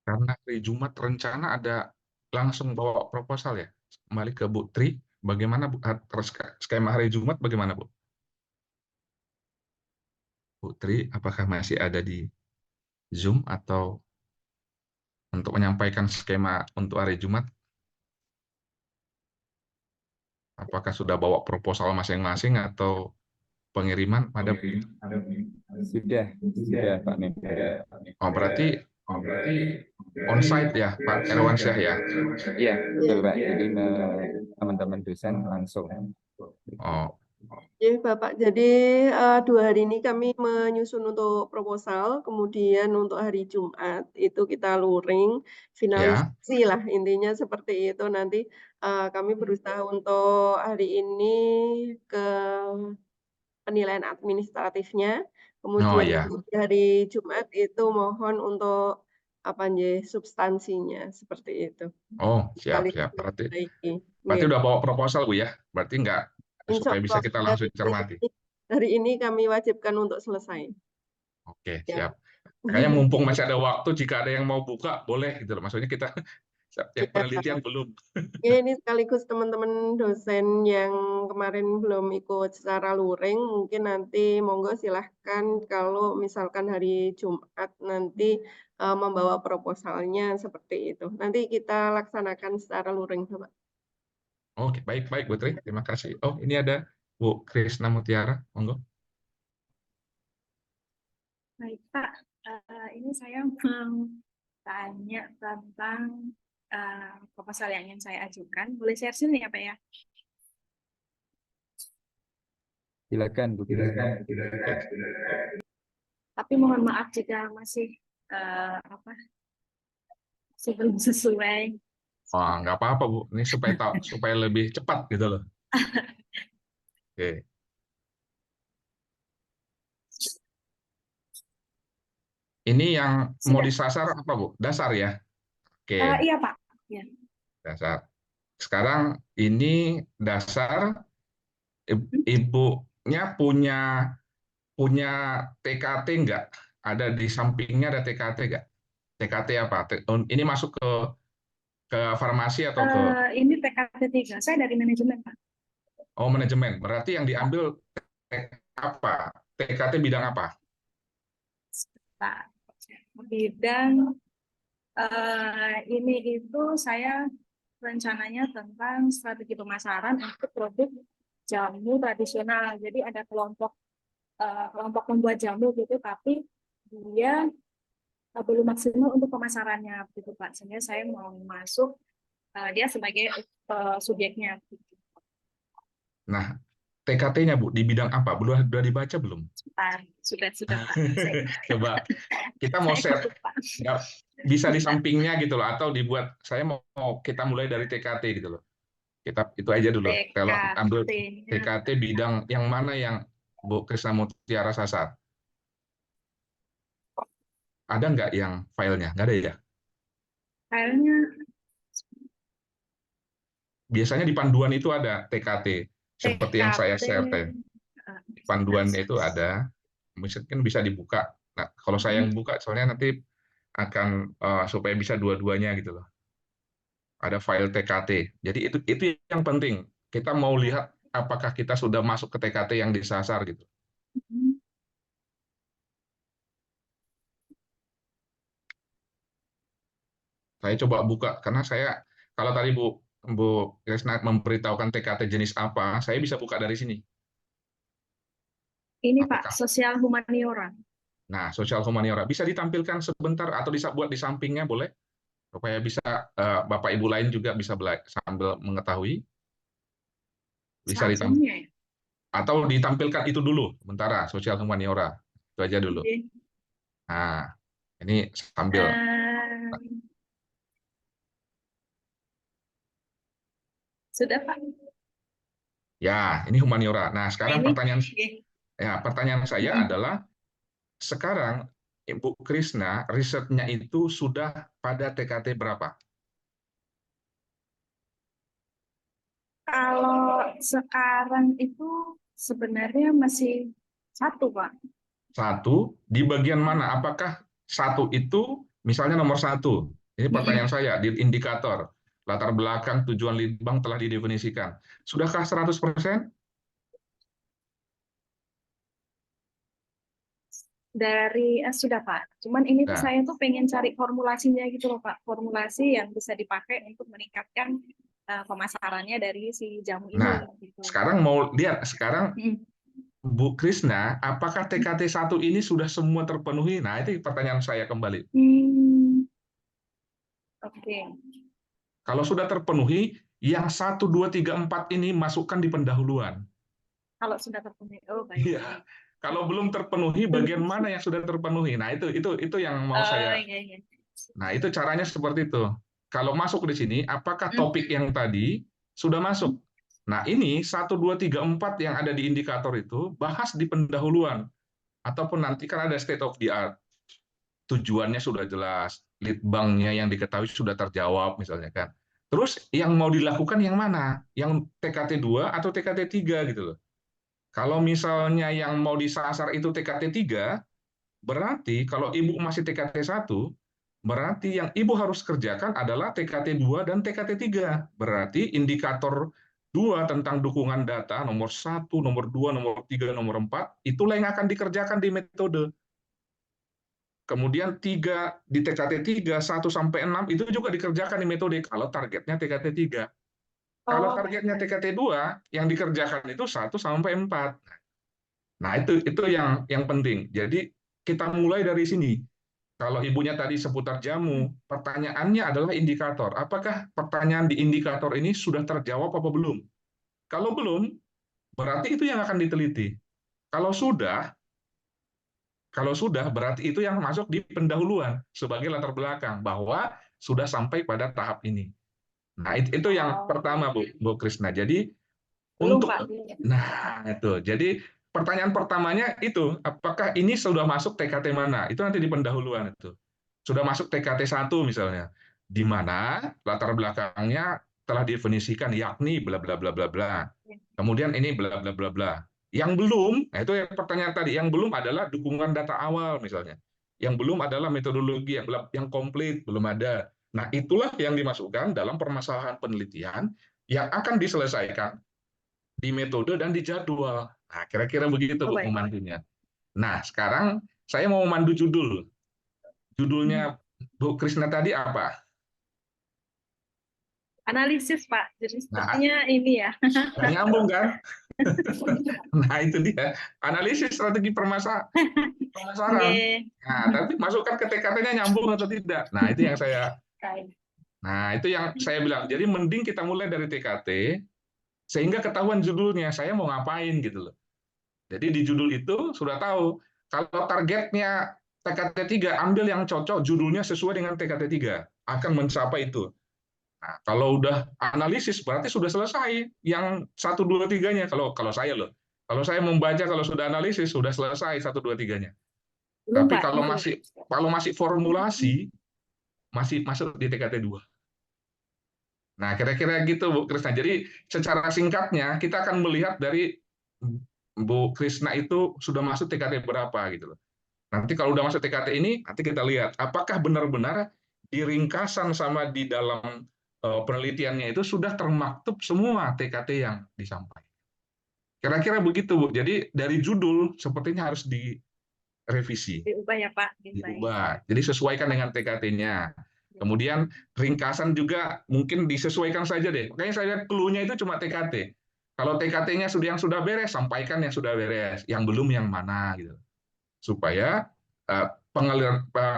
Karena hari Jumat rencana ada langsung bawa proposal ya. Kembali ke Bu Tri, bagaimana Bu, skema hari Jumat bagaimana Bu? Bu Tri, apakah masih ada di Zoom atau untuk menyampaikan skema untuk hari Jumat? Apakah sudah bawa proposal masing-masing atau pengiriman? Ada? Sudah Pak Menko. Oh, berarti on-site ya Pak Erwansyah ya? Iya, betul Pak. Jadi teman-teman dosen langsung. Oh, Ya, Bapak. Jadi 2 hari ini kami menyusun untuk proposal, kemudian untuk hari Jumat itu kita luring, ya. finalisasi lah intinya seperti itu. Nanti kami berusaha untuk hari ini ke penilaian administratifnya, Oh kemudian ya. di hari Jumat itu mohon untuk apa nggih, substansinya seperti itu. Oh, siap. Sekaligus Berarti memperbaiki. berarti Nggih. udah bawa proposal Bu ya? Berarti nggak, Insya supaya bisa Allah kita langsung cermati. hari ini kami wajibkan untuk selesai. Oke, Ya. siap. Kayaknya mumpung masih ada waktu, jika ada yang mau buka, boleh gitu loh. Maksudnya kita yang Ya. penelitian belum. Ya, ini sekaligus teman-teman dosen yang kemarin belum ikut secara luring, mungkin nanti monggo silahkan kalau misalkan hari Jumat nanti membawa proposalnya seperti itu. Nanti kita laksanakan secara luring, Bapak. Oke, baik Bu Tri. Terima kasih. Oh, ini ada Bu Krisna Mutiara. Monggo. Baik, Pak. Ini saya mau tanya tentang proposal yang ingin saya ajukan. Boleh share sini ya, Pak ya? Silakan Bu Krisna. Tapi mohon maaf jika masih masih belum sesuai. Oh, nggak apa-apa Bu. Ini supaya lebih cepat gitu loh. Oke. Ini yang mau disasar apa Bu? Dasar ya? Oke. Iya, Pak. Ya. Dasar. Sekarang ini dasar, ibunya punya TKT nggak? Ada di sampingnya ada TKT nggak? TKT apa? Ini masuk ke farmasi atau ke? Ini TKT 3. Saya dari manajemen, Pak. Oh, manajemen. Berarti yang diambil apa? TKT bidang apa? Pak. Bidang ini itu saya rencananya tentang strategi pemasaran untuk produk jamu tradisional. Jadi ada kelompok membuat jamu gitu, tapi dia belum maksimal untuk pemasarannya, gitu Pak. Sehingga saya mau masuk dia sebagai subjeknya. Nah, TKT-nya Bu di bidang apa? Sudah dibaca belum? Sudah Pak. Coba kita mau share, bisa di sampingnya gitu loh, atau dibuat. Saya mau kita mulai dari TKT gitu loh. Kita itu aja dulu. Kalau ambil TKT bidang yang mana yang Bu Krisna Mutiara sasar? Ada nggak yang filenya? Nggak ada ya? Filenya biasanya di panduan itu ada TKT. Seperti yang saya share tadi. Panduannya itu ada, mungkin bisa dibuka. Nah, kalau saya yang buka, soalnya nanti akan supaya bisa dua-duanya gitu loh. Ada file TKT. Jadi itu yang penting. Kita mau lihat apakah kita sudah masuk ke TKT yang disasar gitu. Saya coba buka karena saya kalau tadi Bu Krisna memberitahukan TKT jenis apa, saya bisa buka dari sini. Ini Pak, sosial humaniora. Nah, sosial humaniora bisa ditampilkan sebentar atau bisa buat di sampingnya boleh, supaya bisa Bapak Ibu lain juga bisa sambil mengetahui. Bisa ditampilkan atau ditampilkan itu dulu, sementara sosial humaniora itu aja dulu. Nah, ini sambil. Sudah Pak. Ya, ini humaniora. Nah, sekarang pertanyaan saya adalah, sekarang Ibu Krisna risetnya itu sudah pada TKT berapa? Kalau sekarang itu sebenarnya masih 1, Pak. 1 di bagian mana? Apakah 1 itu misalnya nomor 1 Ini pertanyaan saya di indikator. Latar belakang tujuan litbang telah didefinisikan. Sudahkah 100%? Sudah Pak. Cuman ini tuh Nah, saya tuh pengen cari formulasinya gitu loh Pak. Formulasi yang bisa dipakai untuk meningkatkan pemasarannya dari si jamu ini. nah, Gitu. sekarang mau lihat, sekarang Bu Krisna, apakah TKT 1 ini sudah semua terpenuhi? Nah, itu pertanyaan saya kembali. Oke. Kalau sudah terpenuhi, yang 1, 2, 3, 4 ini masukkan di pendahuluan. Kalau sudah terpenuhi, oh baik. Iya. Kalau belum terpenuhi, bagian mana yang sudah terpenuhi? Nah, itu yang mau saya. Iya. Nah, itu caranya seperti itu. Kalau masuk di sini, apakah topik yang tadi sudah masuk? Nah, ini 1, 2, 3, 4 yang ada di indikator itu bahas di pendahuluan. Ataupun nanti kan ada state of the art. Tujuannya sudah jelas, lead banknya yang diketahui sudah terjawab misalnya kan. Terus yang mau dilakukan yang mana? Yang TKT 2 atau TKT 3 gitu loh. Kalau misalnya yang mau disasar itu TKT 3, berarti kalau Ibu masih TKT 1, berarti yang Ibu harus kerjakan adalah TKT 2 dan TKT 3. Berarti indikator 2 tentang dukungan data nomor 1, nomor 2, nomor 3, nomor 4, itulah yang akan dikerjakan di metode. Kemudian 3 di TKT 3, 1 sampai 6 itu juga dikerjakan di metode kalau targetnya TKT 3. Kalau targetnya TKT 2, yang dikerjakan itu 1 sampai 4. Nah, itu yang penting. Jadi kita mulai dari sini. Kalau ibunya tadi seputar jamu, pertanyaannya adalah indikator. Apakah pertanyaan di indikator ini sudah terjawab apa belum? Kalau belum, berarti itu yang akan diteliti. Kalau sudah berarti itu yang masuk di pendahuluan sebagai latar belakang bahwa sudah sampai pada tahap ini. Nah, itu yang pertama, Bu Krisna. Jadi untuk jadi pertanyaan pertamanya itu, apakah ini sudah masuk TKT mana? Itu nanti di pendahuluan itu. Sudah masuk TKT 1 misalnya, di mana latar belakangnya telah definisikan yakni bla bla bla bla bla. Kemudian ini bla bla bla bla. Yang belum, nah itu yang pertanyaan tadi, yang belum adalah dukungan data awal misalnya. Yang belum adalah metodologi yang komplit, belum ada. Nah, itulah yang dimasukkan dalam permasalahan penelitian yang akan diselesaikan di metode dan di jadwal. Nah, kira-kira begitu Bu memandunya. Nah, sekarang saya mau memandu judul. Judulnya Bu Krisna tadi apa? Analisis Pak. Jadi sepertinya ini ya. Nah, nyambung kan? Nah, itu dia. Analisis strategi pemasaran. Nah, tapi masukkan ke TKT-nya nyambung atau tidak. Nah, itu yang saya bilang. Jadi mending kita mulai dari TKT sehingga ketahuan judulnya, saya mau ngapain gitu loh. Jadi di judul itu sudah tahu, kalau targetnya TKT 3, ambil yang cocok, judulnya sesuai dengan TKT 3, akan mencapai itu. Nah, kalau udah analisis, berarti sudah selesai yang 1, 2, 3-nya, kalau saya loh. Kalau saya membaca, kalau sudah analisis, sudah selesai 1, 2, 3-nya. Tapi kalau masih formulasi, masih masuk di TKT 2. Nah, kira-kira gitu Bu Krisna. Jadi secara singkatnya kita akan melihat dari Bu Krisna itu sudah masuk TKT berapa gitu loh. Nanti kalau udah masuk TKT ini, nanti kita lihat apakah benar-benar di ringkasan sama di dalam penelitiannya itu sudah termaktub semua TKT yang disampaikan. Kira-kira begitu Bu. Jadi dari judul sepertinya harus direvisi. Diubah ya Pak. Diubah. Jadi sesuaikan dengan TKT-nya. Kemudian ringkasan juga mungkin disesuaikan saja deh. Makanya saya lihat clue-nya itu cuma TKT. Kalau TKT-nya yang sudah beres, sampaikan yang sudah beres. Yang belum yang mana gitu. Supaya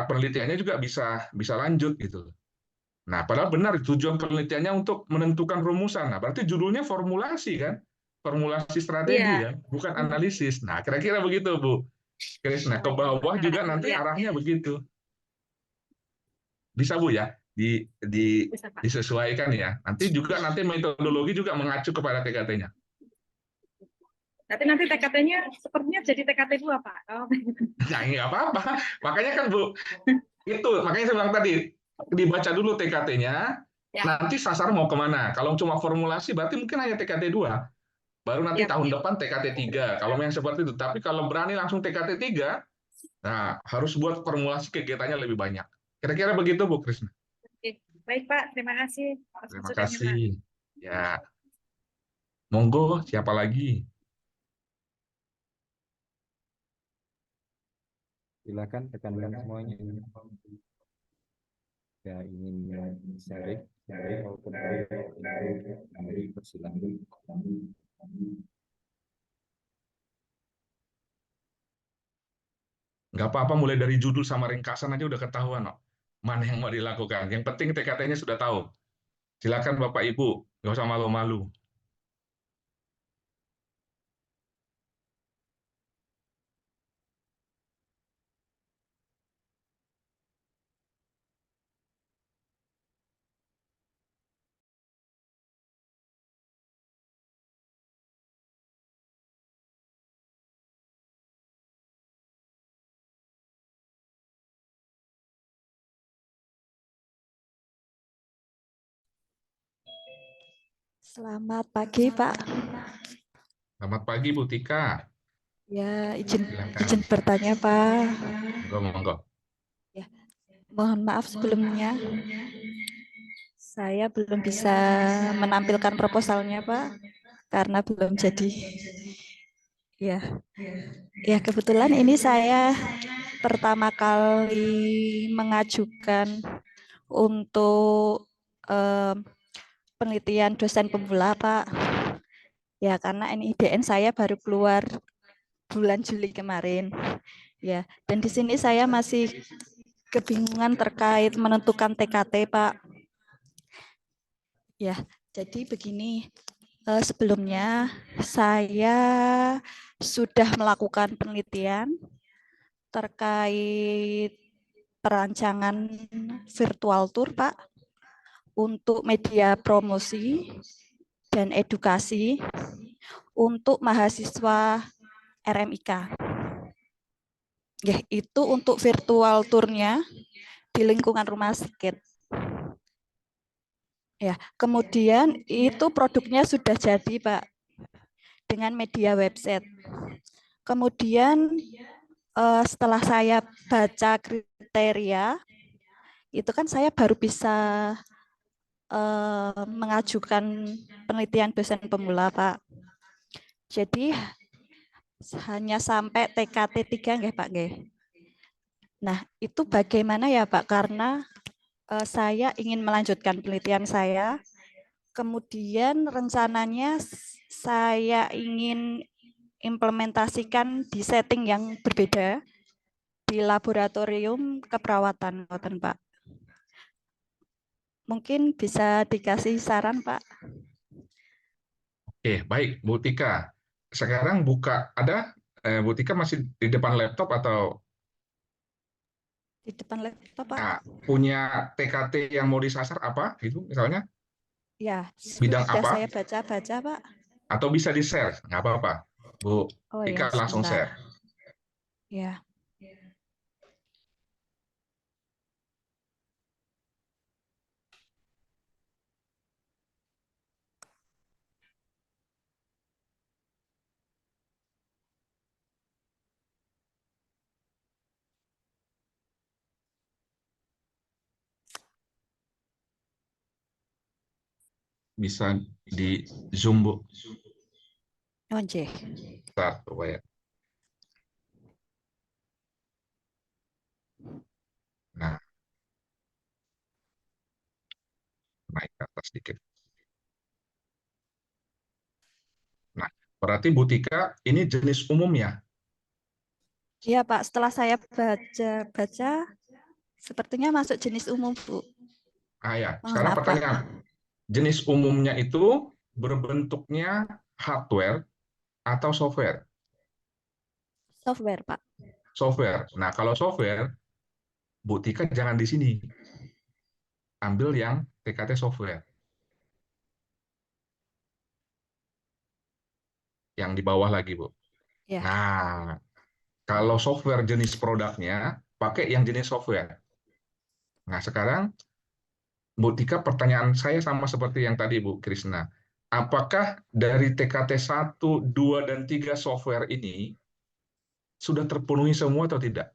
penelitiannya juga bisa lanjut gitu. Nah, padahal benar tujuan penelitiannya untuk menentukan rumusan. Nah, berarti judulnya formulasi kan? Formulasi strategi ya, bukan analisis. Nah, kira-kira begitu Bu Krisna. Ke bawah juga nanti arahnya begitu. Bisa Bu ya, disesuaikan ya. Nanti metodologi juga mengacu kepada TKT-nya. Nanti TKT-nya sepertinya jadi TKT 2 Pak. Nah, nggak apa-apa. Makanya kan Bu, makanya saya bilang tadi, dibaca dulu TKT-nya, nanti sasar mau kemana. Kalau cuma formulasi, berarti mungkin hanya TKT 2. Baru nanti tahun depan TKT 3. Kalau yang seperti itu. Tapi kalau berani langsung TKT 3, nah harus buat formulasi kegiatannya lebih banyak. Kira-kira begitu Bu Krisna. Baik Pak, terima kasih atas Terima masukannya Pak. kasih. Ya, monggo siapa lagi? Silakan rekan-rekan semuanya yang ingin sharing maupun kami persilahkan. Nggak apa-apa, mulai dari judul sama ringkasan aja udah ketahuan, no. Mana yang mau dilakukan. Yang penting TKT-nya sudah tahu. Silakan Bapak Ibu, nggak usah malu-malu. Selamat pagi, Pak. Selamat pagi Bu Tika. Ya, izin Silakan. bertanya, Pak. Monggo. Ya, mohon maaf sebelumnya. Saya belum bisa menampilkan proposalnya, Pak, karena belum jadi. Ya, ya kebetulan ini saya pertama kali mengajukan untuk penelitian dosen pemula, Pak. Ya, karena NIDN saya baru keluar bulan Juli kemarin. Ya, dan di sini saya masih kebingungan terkait menentukan TKT, Pak. Ya, jadi begini, sebelumnya saya sudah melakukan penelitian terkait perancangan virtual tour, Pak, untuk media promosi dan edukasi untuk mahasiswa RMIK. Ya, itu untuk virtual tournya di lingkungan rumah sakit. Ya, kemudian itu produknya sudah jadi, Pak, dengan media website. Kemudian setelah saya baca kriteria, itu kan saya baru bisa mengajukan penelitian dosen pemula, Pak. Jadi hanya sampai TKT 3 nggih, Pak, nggih. Nah, itu bagaimana ya, Pak? Karena saya ingin melanjutkan penelitian saya. Kemudian rencananya saya ingin implementasikan di setting yang berbeda di laboratorium keperawatan, Pak. Mungkin bisa dikasih saran, Pak. Oke, baik Bu Tika. Sekarang buka, ada Bu Tika masih di depan laptop atau Di depan laptop, Pak. punya TKT yang mau disasar apa gitu misalnya? Ya, Bidang sudah apa? saya baca-baca, Pak. Atau bisa di-share, nggak apa-apa. Bu Oh Tika ya, langsung sebentar. share. Ya. Bisa di Zoom, Bu. Oke. Start, ya. Nah, naik ke atas sedikit. Nah, berarti Bu Tika ini jenis umum ya? Iya, Pak. Setelah saya baca, sepertinya masuk jenis umum, Bu. Ya. Mohon Sekarang maaf, Pak. pertanyaan. Jenis umumnya itu berbentuknya hardware atau software? Software, Pak. Software. Nah, kalau software, Bu Tika jangan di sini. Ambil yang TKT software. Yang di bawah lagi, Bu. Ya. Nah, kalau software jenis produknya, pakai yang jenis software. Nah, sekarang Bu Tika, pertanyaan saya sama seperti yang tadi Bu Krisna. Apakah dari TKT 1, 2, dan 3 software ini sudah terpenuhi semua atau tidak?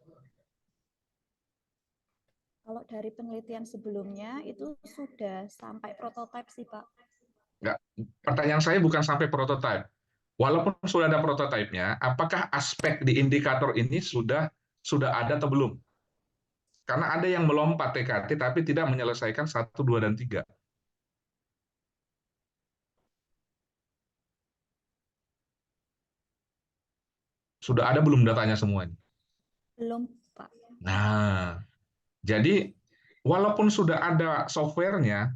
Kalau dari penelitian sebelumnya itu sudah sampai prototipe sih, Pak. Enggak, pertanyaan saya bukan sampai prototipe. Walaupun sudah ada prototipenya, apakah aspek di indikator ini sudah ada atau belum? Karena ada yang melompat TKT tapi tidak menyelesaikan 1, 2, dan 3. Sudah ada belum datanya semuanya? Belum, Pak. Nah, jadi walaupun sudah ada softwarenya,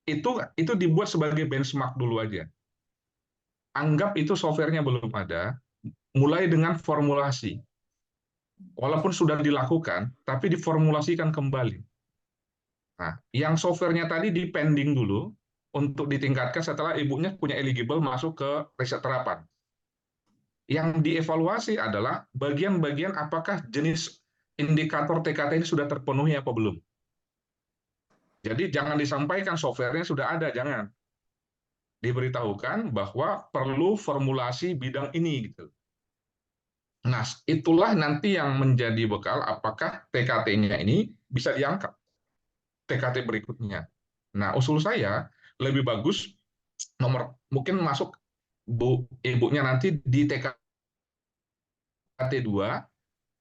itu dibuat sebagai benchmark dulu aja. Anggap itu softwarenya belum ada, mulai dengan formulasi. Walaupun sudah dilakukan, tapi diformulasikan kembali. Nah, yang softwarenya tadi dipending dulu untuk ditingkatkan setelah ibunya punya eligible masuk ke riset terapan. Yang dievaluasi adalah bagian-bagian apakah jenis indikator TKT ini sudah terpenuhi apa belum. Jadi jangan disampaikan softwarenya sudah ada, jangan. Diberitahukan bahwa perlu formulasi bidang ini gitu. Nah, itulah nanti yang menjadi bekal apakah TKT-nya ini bisa diangkat TKT berikutnya. Nah, usul saya lebih bagus mungkin masuk ibunya nanti di TKT 2,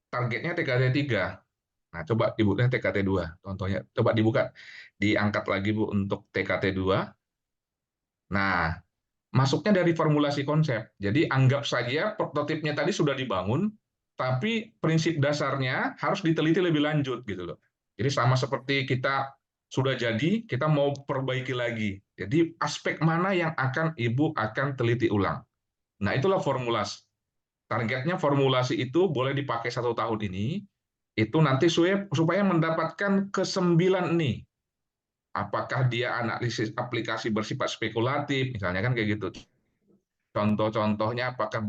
targetnya TKT 3. Nah, coba ibunya TKT 2, contohnya. Coba dibuka, diangkat lagi Bu untuk TKT 2. Nah, masuknya dari formulasi konsep. Jadi anggap saja prototipnya tadi sudah dibangun, tapi prinsip dasarnya harus diteliti lebih lanjut gitu loh. Jadi sama seperti kita sudah jadi, kita mau perbaiki lagi. Jadi aspek mana yang Ibu akan teliti ulang. Nah, itulah formulasi. Targetnya formulasi itu boleh dipakai 1 tahun ini, itu nanti supaya mendapatkan ke-9 nih. Apakah dia analisis aplikasi bersifat spekulatif, misalnya kan kayak gitu. Contoh-contohnya apakah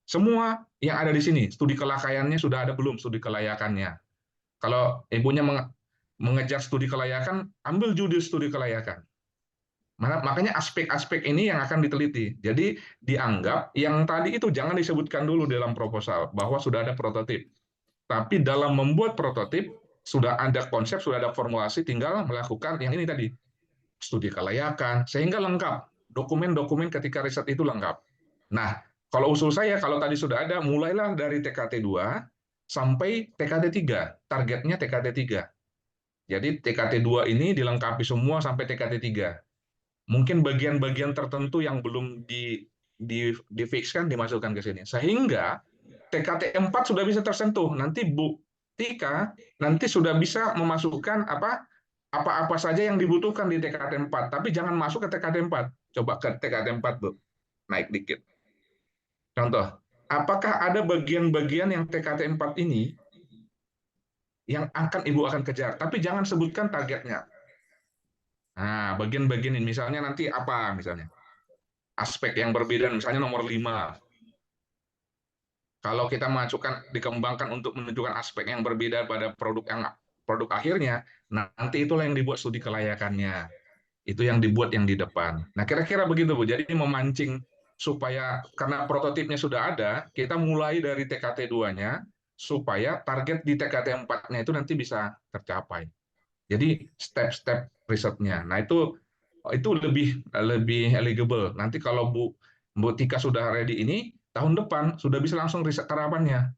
semua yang ada di sini, studi kelakaiannya sudah ada belum studi kelayakannya. Kalau ibunya mengejar studi kelayakan, ambil judul studi kelayakan. Makanya aspek-aspek ini yang akan diteliti. Jadi dianggap yang tadi itu jangan disebutkan dulu dalam proposal bahwa sudah ada prototip. Tapi dalam membuat prototip sudah ada konsep, sudah ada formulasi, tinggal melakukan yang ini tadi, studi kelayakan, sehingga lengkap. Dokumen-dokumen ketika riset itu lengkap. Nah, kalau usul saya, kalau tadi sudah ada, mulailah dari TKT 2 sampai TKT 3. Targetnya TKT 3. Jadi TKT 2 ini dilengkapi semua sampai TKT 3. Mungkin bagian-bagian tertentu yang belum difixkan dimasukkan ke sini. Sehingga TKT 4 sudah bisa tersentuh. Nanti Bu Tika nanti sudah bisa memasukkan apa saja yang dibutuhkan di TKT 4. Tapi jangan masuk ke TKT 4. Coba ke TKT 4, Bu. Naik dikit. Contoh, apakah ada bagian-bagian yang TKT 4 ini yang Ibu akan kejar? Tapi jangan sebutkan targetnya. Nah, bagian-bagian ini misalnya nanti apa misalnya? Aspek yang berbeda, misalnya nomor 5. Kalau kita dikembangkan untuk menunjukkan aspek yang berbeda pada produk akhirnya, nanti itulah yang dibuat studi kelayakannya. Itu yang dibuat yang di depan. Nah, kira-kira begitu, Bu. Jadi memancing supaya karena prototipnya sudah ada, kita mulai dari TKT 2-nya supaya target di TKT 4-nya itu nanti bisa tercapai. Jadi step-step risetnya. Nah, itu lebih eligible. Nanti kalau Bu Tika sudah ready ini, tahun depan sudah bisa langsung riset terapannya.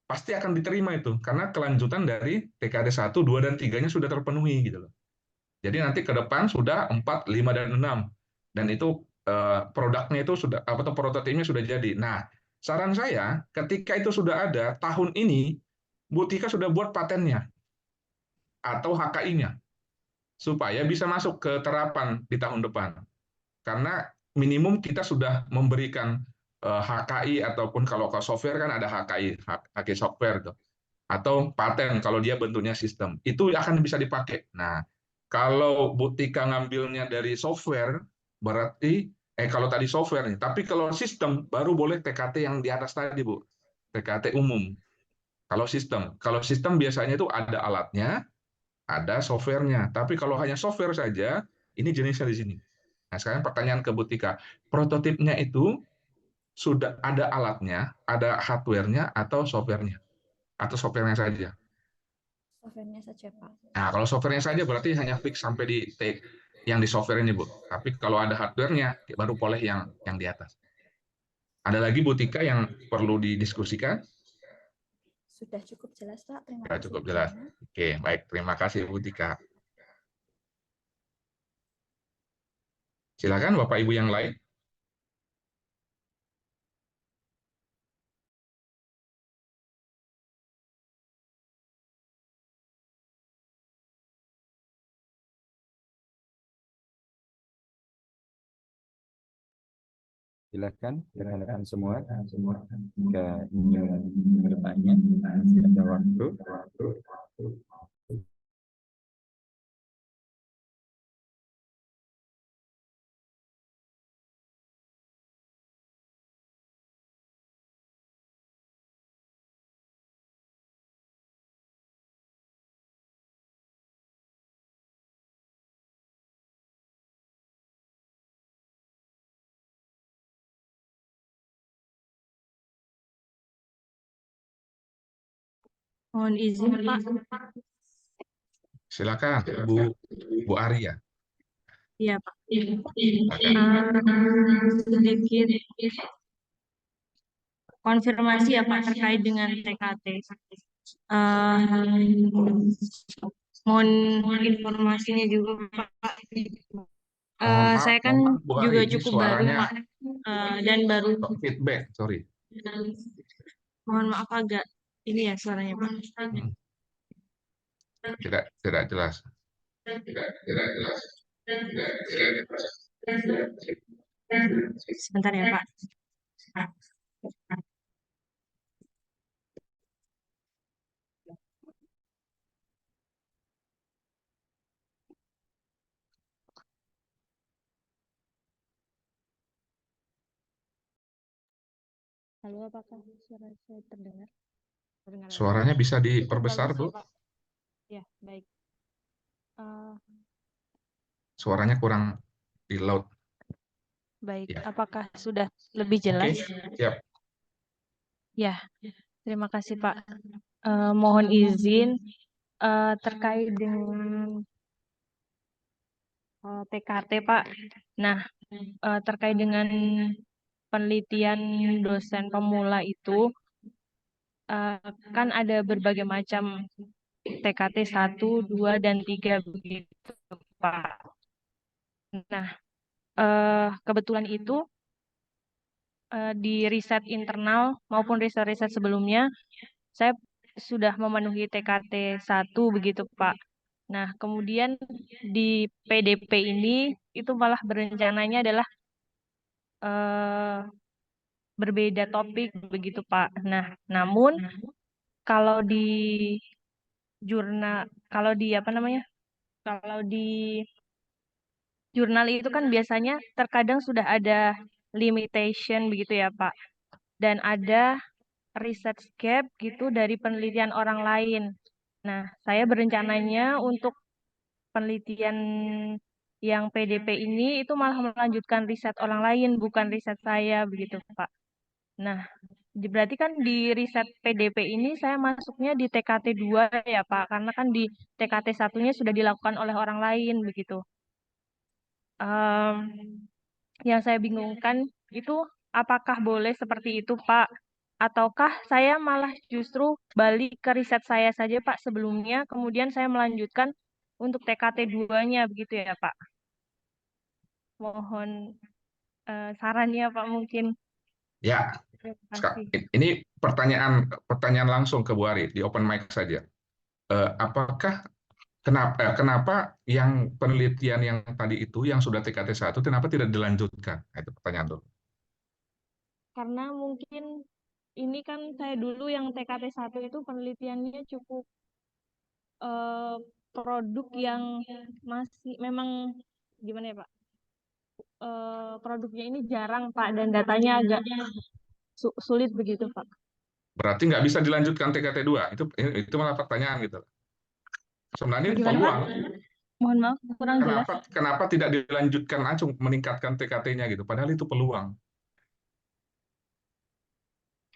Pasti akan diterima itu karena kelanjutan dari TKT 1, 2 dan 3-nya sudah terpenuhi gitu loh. Jadi nanti ke depan sudah 4, 5 dan 6. Dan itu produknya itu sudah atau prototipnya sudah jadi. Nah, saran saya ketika itu sudah ada tahun ini Bu Tika sudah buat patennya atau HKI-nya supaya bisa masuk ke terapan di tahun depan. Karena minimum kita sudah memberikan HKI ataupun kalau software kan ada HKI software tuh. Atau paten kalau dia bentuknya sistem. Itu akan bisa dipakai. Nah, kalau Bu Tika ngambilnya dari software berarti kalau tadi software nih, tapi kalau sistem baru boleh TKT yang di atas tadi, Bu. TKT umum. Kalau sistem biasanya itu ada alatnya, ada softwarenya. Tapi kalau hanya software saja, ini jenisnya di sini. Nah, sekarang pertanyaan ke Bu Tika, prototipnya itu sudah ada alatnya, ada hardware-nya atau software-nya? Atau software-nya saja? Software-nya saja, Pak. Nah, kalau softwarenya saja berarti hanya fix sampai di yang di software ini, Bu. Tapi kalau ada hardware-nya, baru boleh yang di atas. Ada lagi, Bu Tika, yang perlu didiskusikan? Sudah cukup jelas, Pak. Terima Ya, kasih cukup jelas. izinnya. Oke, baik. Terima kasih, Bu Tika. Silakan, Bapak Ibu yang lain. Silakan rekan-rekan semua jika ingin bertanya, ada waktu. Mohon izin, Pak. Silakan, Bu Arya. Iya, Pak. Silakan. Sedikit konfirmasi ya Pak terkait dengan TKT. Mohon informasinya juga Pak. Mohon maaf, Saya kan mohon maaf, Bu Ari, juga ini cukup baru suaranya Pak, dan baru. feedback, sorry. Mohon maaf agak ini ya suaranya Pak. Tidak jelas. Sebentar ya Pak. Halo, apakah suara saya terdengar? Suaranya bisa diperbesar, Bagus Bu. ya, Pak? Ya, baik. Suaranya kurang di loud. Baik, Ya. apakah sudah lebih jelas? Oke, siap. Ya, terima kasih Pak. Mohon izin terkait dengan TKT Pak. Nah, terkait dengan penelitian dosen pemula itu, kan ada berbagai macam TKT 1, 2, dan 3 begitu Pak. Nah, kebetulan itu di riset internal maupun riset-riset sebelumnya, saya sudah memenuhi TKT 1 begitu Pak. Nah, kemudian di PDP ini itu malah berencananya adalah berbeda topik begitu Pak. Nah, namun kalau di kalau di apa namanya? Kalau di jurnal itu kan biasanya terkadang sudah ada limitation begitu ya Pak. Dan ada research gap gitu dari penelitian orang lain. Nah, saya berencananya untuk penelitian yang PDP ini itu malah melanjutkan riset orang lain, bukan riset saya begitu, Pak. Nah, berarti kan di riset PDP ini saya masuknya di TKT 2 ya, Pak, karena kan di TKT 1-nya sudah dilakukan oleh orang lain begitu. Yang saya bingungkan itu apakah boleh seperti itu, Pak? Ataukah saya malah justru balik ke riset saya saja, Pak, sebelumnya, kemudian saya melanjutkan untuk TKT 2-nya, begitu ya, Pak? Mohon sarannya, Pak, mungkin. Ya, Terima kasih. ini pertanyaan langsung ke Bu Ari, di open mic saja. Apakah kenapa yang penelitian yang tadi itu, yang sudah TKT 1, kenapa tidak dilanjutkan? Nah, itu pertanyaan dulu. Karena mungkin ini kan saya dulu yang TKT 1 itu penelitiannya cukup produk yang masih memang gimana ya Pak? Produknya ini jarang Pak dan datanya agak sulit begitu Pak. Berarti nggak bisa dilanjutkan TKT 2? Itu malah pertanyaan gitu. Sebenarnya itu peluang. Mohon maaf, kurang jelas. Kenapa tidak dilanjutkan langsung meningkatkan TKT-nya gitu? Padahal itu peluang.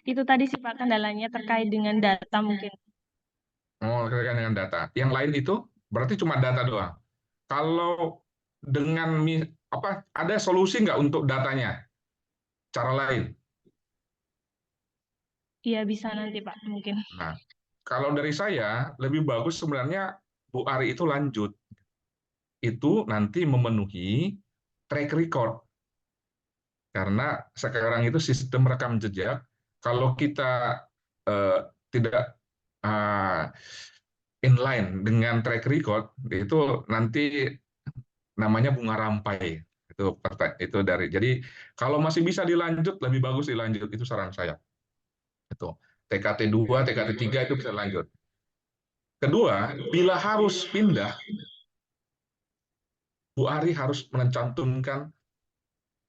Itu tadi sih Pak kendalanya terkait dengan data mungkin. Oh, kaitan dengan data. Yang lain itu berarti cuma data doang. Kalau dengan ada solusi nggak untuk datanya? Cara lain? Iya bisa nanti Pak mungkin. Nah, kalau dari saya lebih bagus sebenarnya Bu Ari itu lanjut. Itu nanti memenuhi track record. Karena sekarang itu sistem rekam jejak, kalau kita tidak inline dengan track record, itu nanti namanya bunga rampai. Itu dari. Jadi kalau masih bisa dilanjut, lebih bagus dilanjut. Itu saran saya. Itu TKT 2, TKT 3 itu bisa lanjut. Kedua, bila harus pindah, Bu Ari harus mencantumkan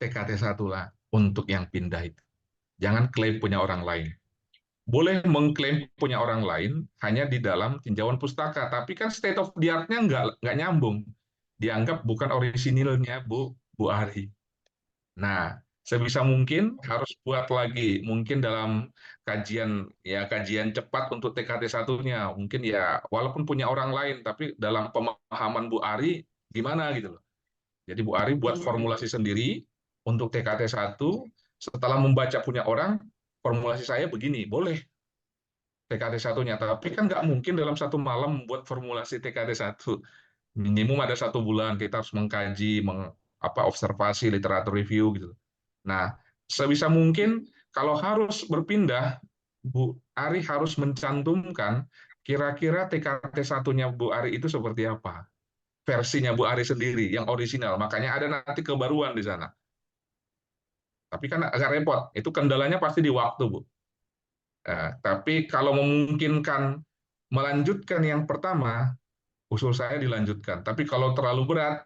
TKT 1 lah untuk yang pindah itu. Jangan klaim punya orang lain. Boleh mengklaim punya orang lain hanya di dalam tinjauan pustaka, tapi kan state of the art-nya nggak nyambung. Dianggap bukan orisinilnya Bu Ari. Nah, sebisa mungkin harus buat lagi, mungkin dalam kajian cepat untuk TKT 1-nya, mungkin ya walaupun punya orang lain, tapi dalam pemahaman Bu Ari gimana gitu loh. Jadi Bu Ari buat formulasi sendiri untuk TKT 1, setelah membaca punya orang, formulasi saya begini, boleh TKT 1-nya, tapi kan nggak mungkin dalam satu malam membuat formulasi TKT 1. Minimum ada 1 bulan, kita harus mengkaji, observasi, literatur review gitu. Nah, sebisa mungkin kalau harus berpindah, Bu Ari harus mencantumkan kira-kira TKT 1-nya Bu Ari itu seperti apa. Versinya Bu Ari sendiri, yang orisinal. Makanya ada nanti kebaruan di sana. Tapi kan agak repot. Itu kendalanya pasti di waktu, Bu. Tapi kalau memungkinkan melanjutkan yang pertama, usul saya dilanjutkan. Tapi kalau terlalu berat,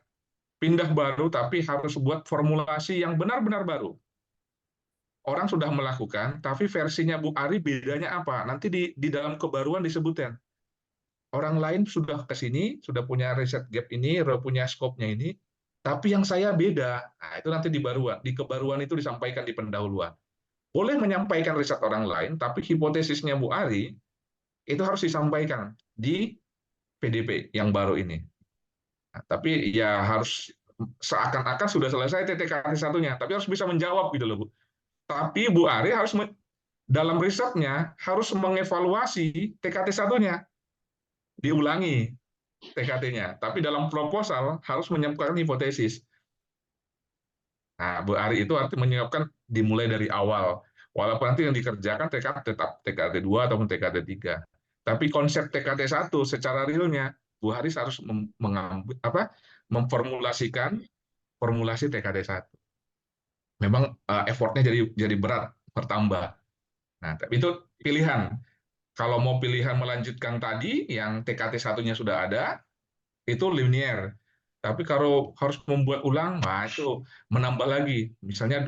pindah baru, tapi harus buat formulasi yang benar-benar baru. Orang sudah melakukan, tapi versinya Bu Ari bedanya apa? Nanti di dalam kebaruan disebutkan. Orang lain sudah ke sini, sudah punya riset gap ini, punya scope-nya ini, tapi yang saya beda. Nah, itu nanti di kebaruan itu disampaikan di pendahuluan. Boleh menyampaikan riset orang lain, tapi hipotesisnya Bu Ari itu harus disampaikan di PDP yang baru ini. Nah, tapi ya harus seakan-akan sudah selesai TKT 1-nya, tapi harus bisa menjawab gitu loh, Bu. Tapi Bu Ari harus dalam risetnya harus mengevaluasi TKT 1-nya. Diulangi TKT-nya, tapi dalam proposal harus menyiapkan hipotesis. Nah, Bu Ari itu artinya menyiapkan dimulai dari awal. Walaupun nanti yang dikerjakan tetap TKT 2 ataupun TKT 3. Tapi konsep TKT 1 secara realnya, Bu Ari harus memformulasikan formulasi TKT 1. Memang effortnya jadi berat, bertambah. Nah, tapi itu pilihan. Kalau mau pilihan melanjutkan tadi, yang TKT 1-nya sudah ada, itu linear. Tapi kalau harus membuat ulang, nah itu menambah lagi. Misalnya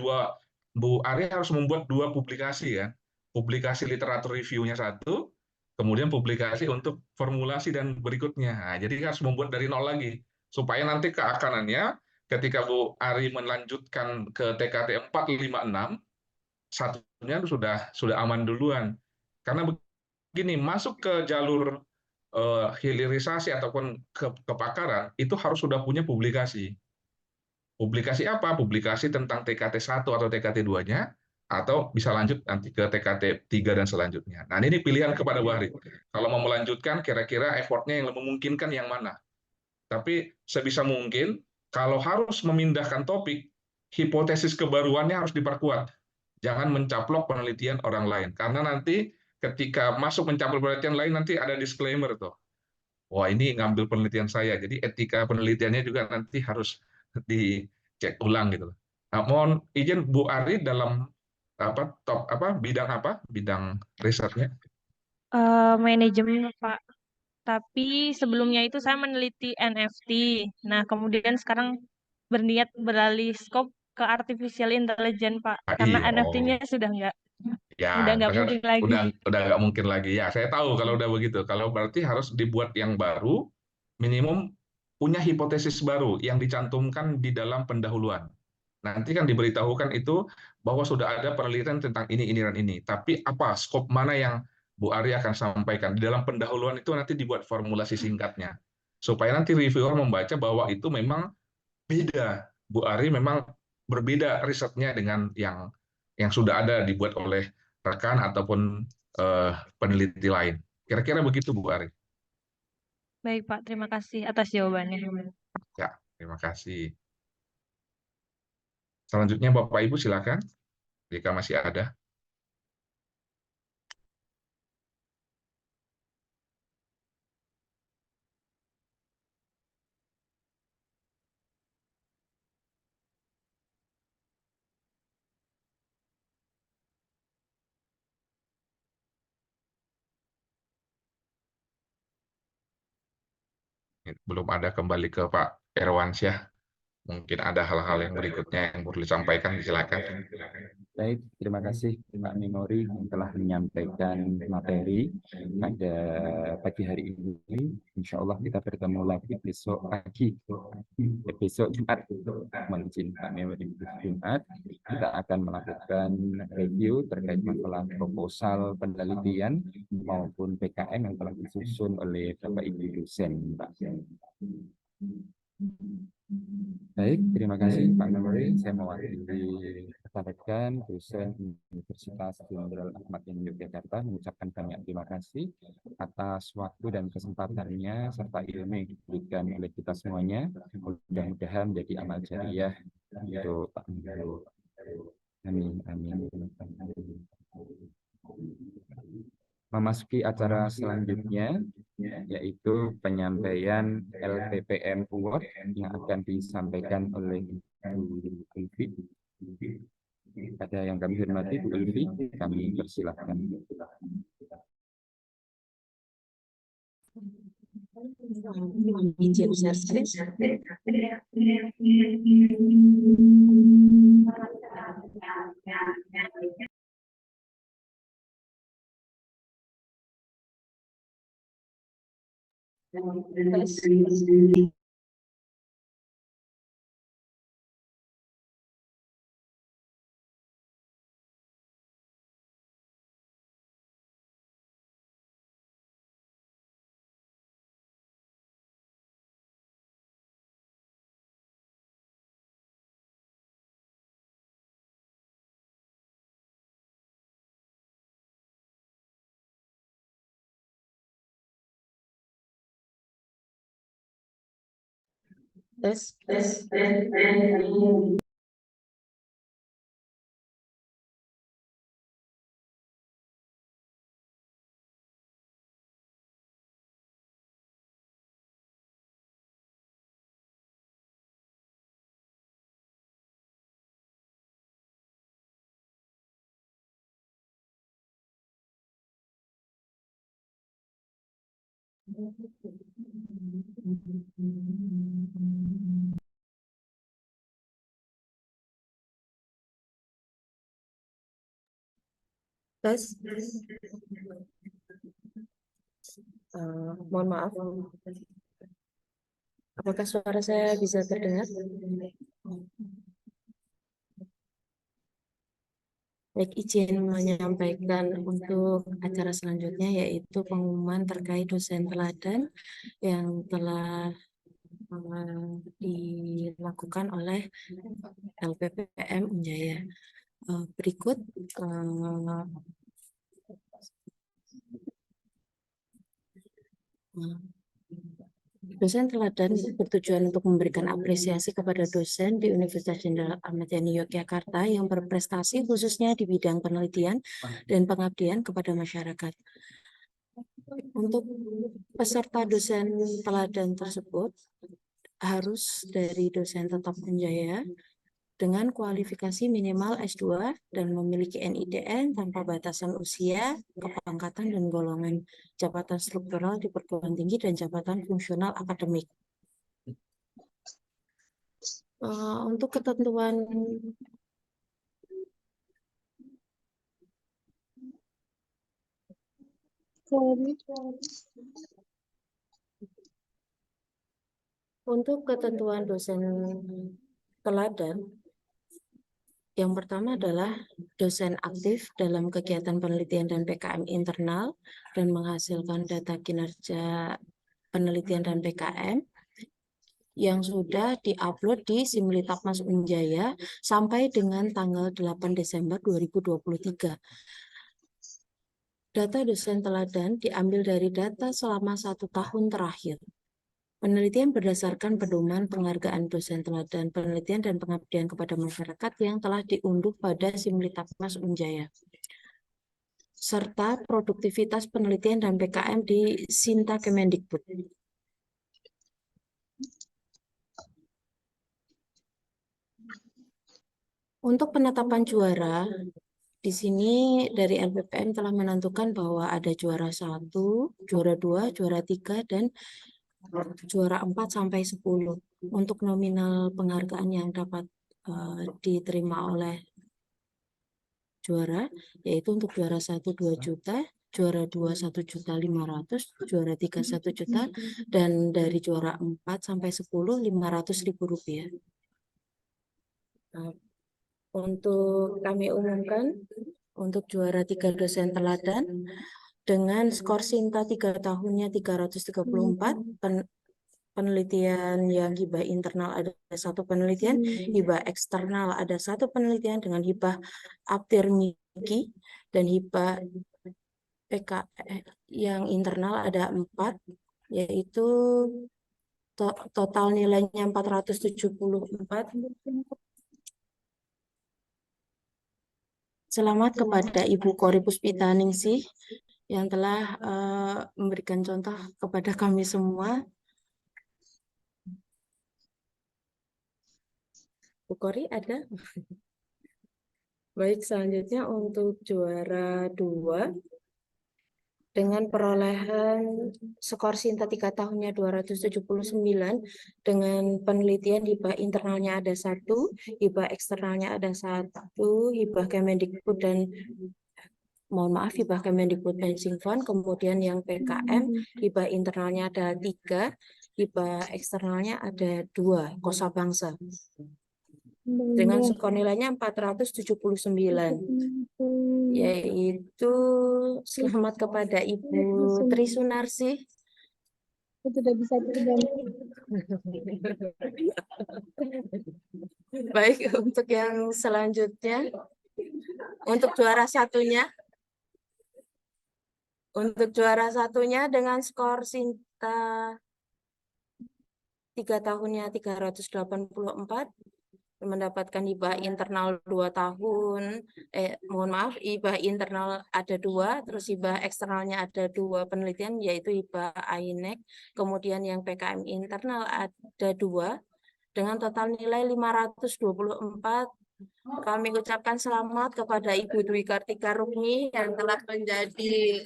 Bu Ari harus membuat 2 publikasi ya. Publikasi literatur review-nya 1, kemudian publikasi untuk formulasi dan berikutnya. Nah, jadi harus membuat dari nol lagi. Supaya nanti keakanannya, ketika Bu Ari melanjutkan ke TKT 4, 5, 6, satunya sudah aman duluan. Karena begini, masuk ke jalur hilirisasi ataupun kepakaran itu harus sudah punya publikasi. Publikasi apa? Publikasi tentang TKT 1 atau TKT 2-nya, atau bisa lanjut nanti ke TKT 3 dan selanjutnya. Nah, ini pilihan kepada Bu Ari. Kalau mau melanjutkan, kira-kira effortnya yang memungkinkan yang mana. Tapi sebisa mungkin, kalau harus memindahkan topik, hipotesis kebaruannya harus diperkuat. Jangan mencaplok penelitian orang lain. Karena nanti ketika masuk mencaplok penelitian lain, nanti ada disclaimer tuh. Wah, ini ngambil penelitian saya. Jadi etika penelitiannya juga nanti harus dicek ulang gitu. Nah, mohon izin Bu Ari dalam bidang apa? Bidang risetnya? Manajemen Pak. Tapi sebelumnya itu saya meneliti NFT. Nah, kemudian sekarang berniat beralih skop ke artificial intelligence, Pak. Karena Iya, NFT-nya sudah nggak ya, nggak mungkin lagi. udah nggak mungkin lagi. Ya, saya tahu kalau udah begitu. Kalau berarti harus dibuat yang baru, minimum punya hipotesis baru yang dicantumkan di dalam pendahuluan. Nanti kan diberitahukan itu bahwa sudah ada penelitian tentang ini dan ini. Tapi apa skop mana yang Bu Ari akan sampaikan. Di dalam pendahuluan itu nanti dibuat formulasi singkatnya. Supaya nanti reviewer membaca bahwa itu memang beda. Bu Ari memang berbeda risetnya dengan yang sudah ada dibuat oleh rekan ataupun peneliti lain. Kira-kira begitu, Bu Ari. Baik, Pak. Terima kasih atas jawabannya. Ya, terima kasih. Selanjutnya Bapak Ibu silakan jika masih ada. Belum ada, kembali ke Pak Erwansyah. Mungkin ada hal-hal yang berikutnya yang perlu disampaikan, silakan. Baik, terima kasih Pak Memori yang telah menyampaikan materi pada pagi hari ini. Insya Allah kita bertemu lagi besok pagi, besok Jumat. Mohon izin Pak Memori, Jumat kita akan melakukan review terkait masalah proposal penelitian maupun PKM yang telah disusun oleh Bapak Ibu dosen, Pak. Baik, terima kasih Pak Memori. Saya mewakili rekan-rekan dosen Universitas Jenderal Ahmad Yani Yogyakarta mengucapkan banyak terima kasih atas waktu dan kesempatannya serta ilmu yang diberikan oleh kita semuanya. Mudah-mudahan menjadi amal jariah untuk Pak Memori. Amin, amin. Memasuki acara selanjutnya, yaitu penyampaian LPPM Award yang akan disampaikan oleh Bu Ulfi. Pada yang kami hormati Bu Ulfi, kami persilahkan. Izin share screen. Tes. Tes. Mohon maaf. Apakah suara saya bisa terdengar? Baik, izin menyampaikan untuk acara selanjutnya yaitu pengumuman terkait dosen teladan yang telah dilakukan oleh LPPM Unjaya. Berikut dosen teladan bertujuan untuk memberikan apresiasi kepada dosen di Universitas Jenderal Ahmad Yani Yogyakarta yang berprestasi khususnya di bidang penelitian dan pengabdian kepada masyarakat. Untuk peserta dosen teladan tersebut harus dari dosen tetap Unjaya dengan kualifikasi minimal S2 dan memiliki NIDN tanpa batasan usia, kepangkatan dan golongan, jabatan struktural di perguruan tinggi dan jabatan fungsional akademik. Untuk ketentuan dosen teladan Yang pertama adalah dosen aktif dalam kegiatan penelitian dan PKM internal dan menghasilkan data kinerja penelitian dan PKM yang sudah diupload di Simlitab Mas Unjaya sampai dengan tanggal 8 Desember 2023. Data dosen teladan diambil dari data selama 1 tahun terakhir. Penelitian berdasarkan pedoman penghargaan dosen teladan penelitian dan pengabdian kepada masyarakat yang telah diunduh pada Simlitab Mas Unjaya, serta produktivitas penelitian dan PKM di Sinta Kemendikbud. Untuk penetapan juara, di sini dari LPPM telah menentukan bahwa ada juara 1, juara 2, juara 3, dan juara 4 sampai 10. Untuk nominal penghargaan yang dapat diterima oleh juara, yaitu untuk juara 1 2 juta, juara 2 1.500.000, juara 3 1 juta, dan dari juara 4 sampai 10 500.000 rupiah. Nah, untuk kami umumkan untuk juara 3 dosen teladan dengan skor Sinta 3 tahunnya 334, penelitian yang hibah internal ada 1 penelitian, hibah eksternal ada 1 penelitian dengan hibah Aptirmiki, dan hibah PK yang internal ada 4, yaitu total nilainya 474. Selamat kepada Ibu Kori Puspitaningsih yang telah memberikan contoh kepada kami semua. Bu Kori ada? Baik, selanjutnya untuk juara 2 dengan perolehan skor Sinta 3 tahunnya 279 dengan penelitian hibah internalnya ada 1, hibah eksternalnya ada 1, hibah Kemendikbud dan hibah Kemendikbud Pension Fund, kemudian yang PKM hibah internalnya ada 3, hibah eksternalnya ada 2, Kosa Bangsa. Dengan skor nilainya 479, yaitu selamat kepada Ibu Tri Sunarsih. Tidak bisa Baik, untuk yang selanjutnya, untuk juara satunya dengan skor Sinta 3 tahunnya 384, mendapatkan hibah internal 2 tahun, hibah internal ada 2, terus hibah eksternalnya ada 2 penelitian, yaitu hibah INEC, kemudian yang PKM internal ada 2, dengan total nilai 524. Kami ucapkan selamat kepada Ibu Dwi Kartika Rukmi yang telah menjadi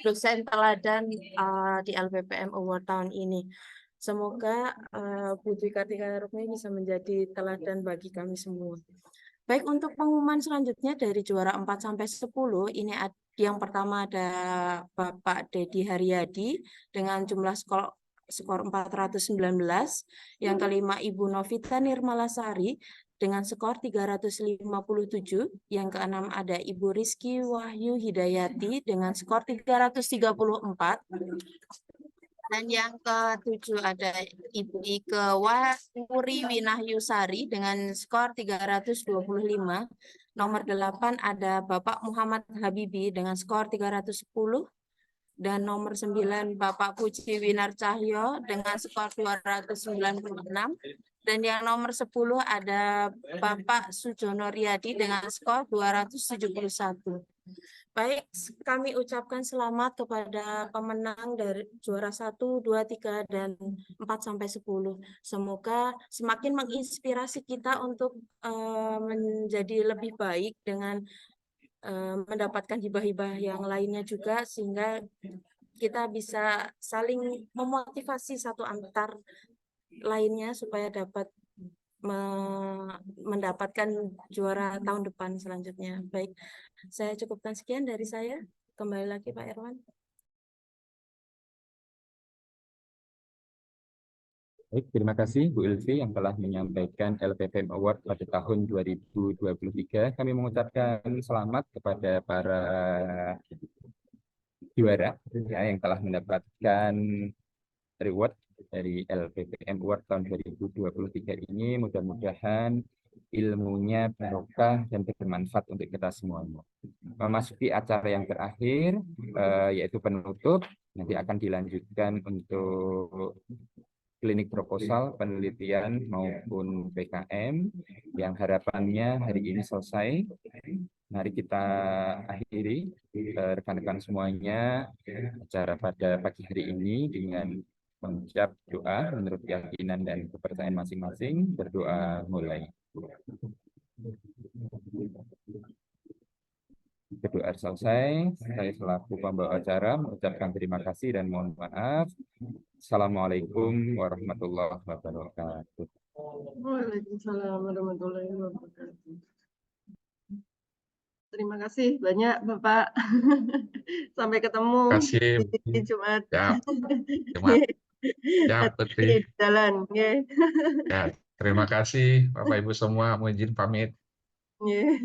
dosen teladan di LPPM Award tahun ini. Semoga Bu Dwi Kartika Rukmi bisa menjadi teladan bagi kami semua. Baik, untuk pengumuman selanjutnya dari juara 4 sampai 10, ini yang pertama ada Bapak Dedi Haryadi dengan jumlah skor 419, yang kelima Ibu Novita Nirmalasari dengan skor 357, yang keenam ada Ibu Rizky Wahyu Hidayati dengan skor 334, dan yang ke-7 ada Ibu Ike Wuri Winahyusari dengan skor 325. Nomor 8 ada Bapak Muhammad Habibi dengan skor 310. Dan nomor 9 Bapak Puji Winar Cahyo dengan skor 296. Dan yang nomor 10 ada Bapak Sujono Riyadi dengan skor 271. Baik, kami ucapkan selamat kepada pemenang dari juara 1, 2, 3, dan 4 sampai 10. Semoga semakin menginspirasi kita untuk menjadi lebih baik dengan mendapatkan hibah-hibah yang lainnya juga, sehingga kita bisa saling memotivasi satu antar lainnya supaya dapat mendapatkan juara tahun depan selanjutnya. Baik, saya cukupkan sekian dari saya. Kembali lagi Pak Erwan. Baik, terima kasih Bu Ilvi yang telah menyampaikan LPPM Award pada tahun 2023. Kami mengucapkan selamat kepada para juara ya, yang telah mendapatkan reward dari LPPM Award tahun 2023 ini. Mudah-mudahan ilmunya barokah dan bermanfaat untuk kita semuanya. Memasuki acara yang terakhir, yaitu penutup, nanti akan dilanjutkan untuk klinik proposal, penelitian maupun PKM yang harapannya hari ini selesai. Mari kita akhiri rekan-rekan semuanya acara pada pagi hari ini dengan mengucap doa menurut keyakinan dan kepercayaan masing-masing. Berdoa mulai. Berdoa selesai, saya selaku pembawa acara mengucapkan terima kasih dan mohon maaf. Assalamualaikum warahmatullahi wabarakatuh. Waalaikumsalam warahmatullahi wabarakatuh. Terima kasih banyak Bapak. Sampai ketemu Kasih. di Jumat. Ya, Jumat. Ya, Putri. Di jalan. Ya, terima kasih Bapak Ibu semua. Mau izin pamit. Yeah.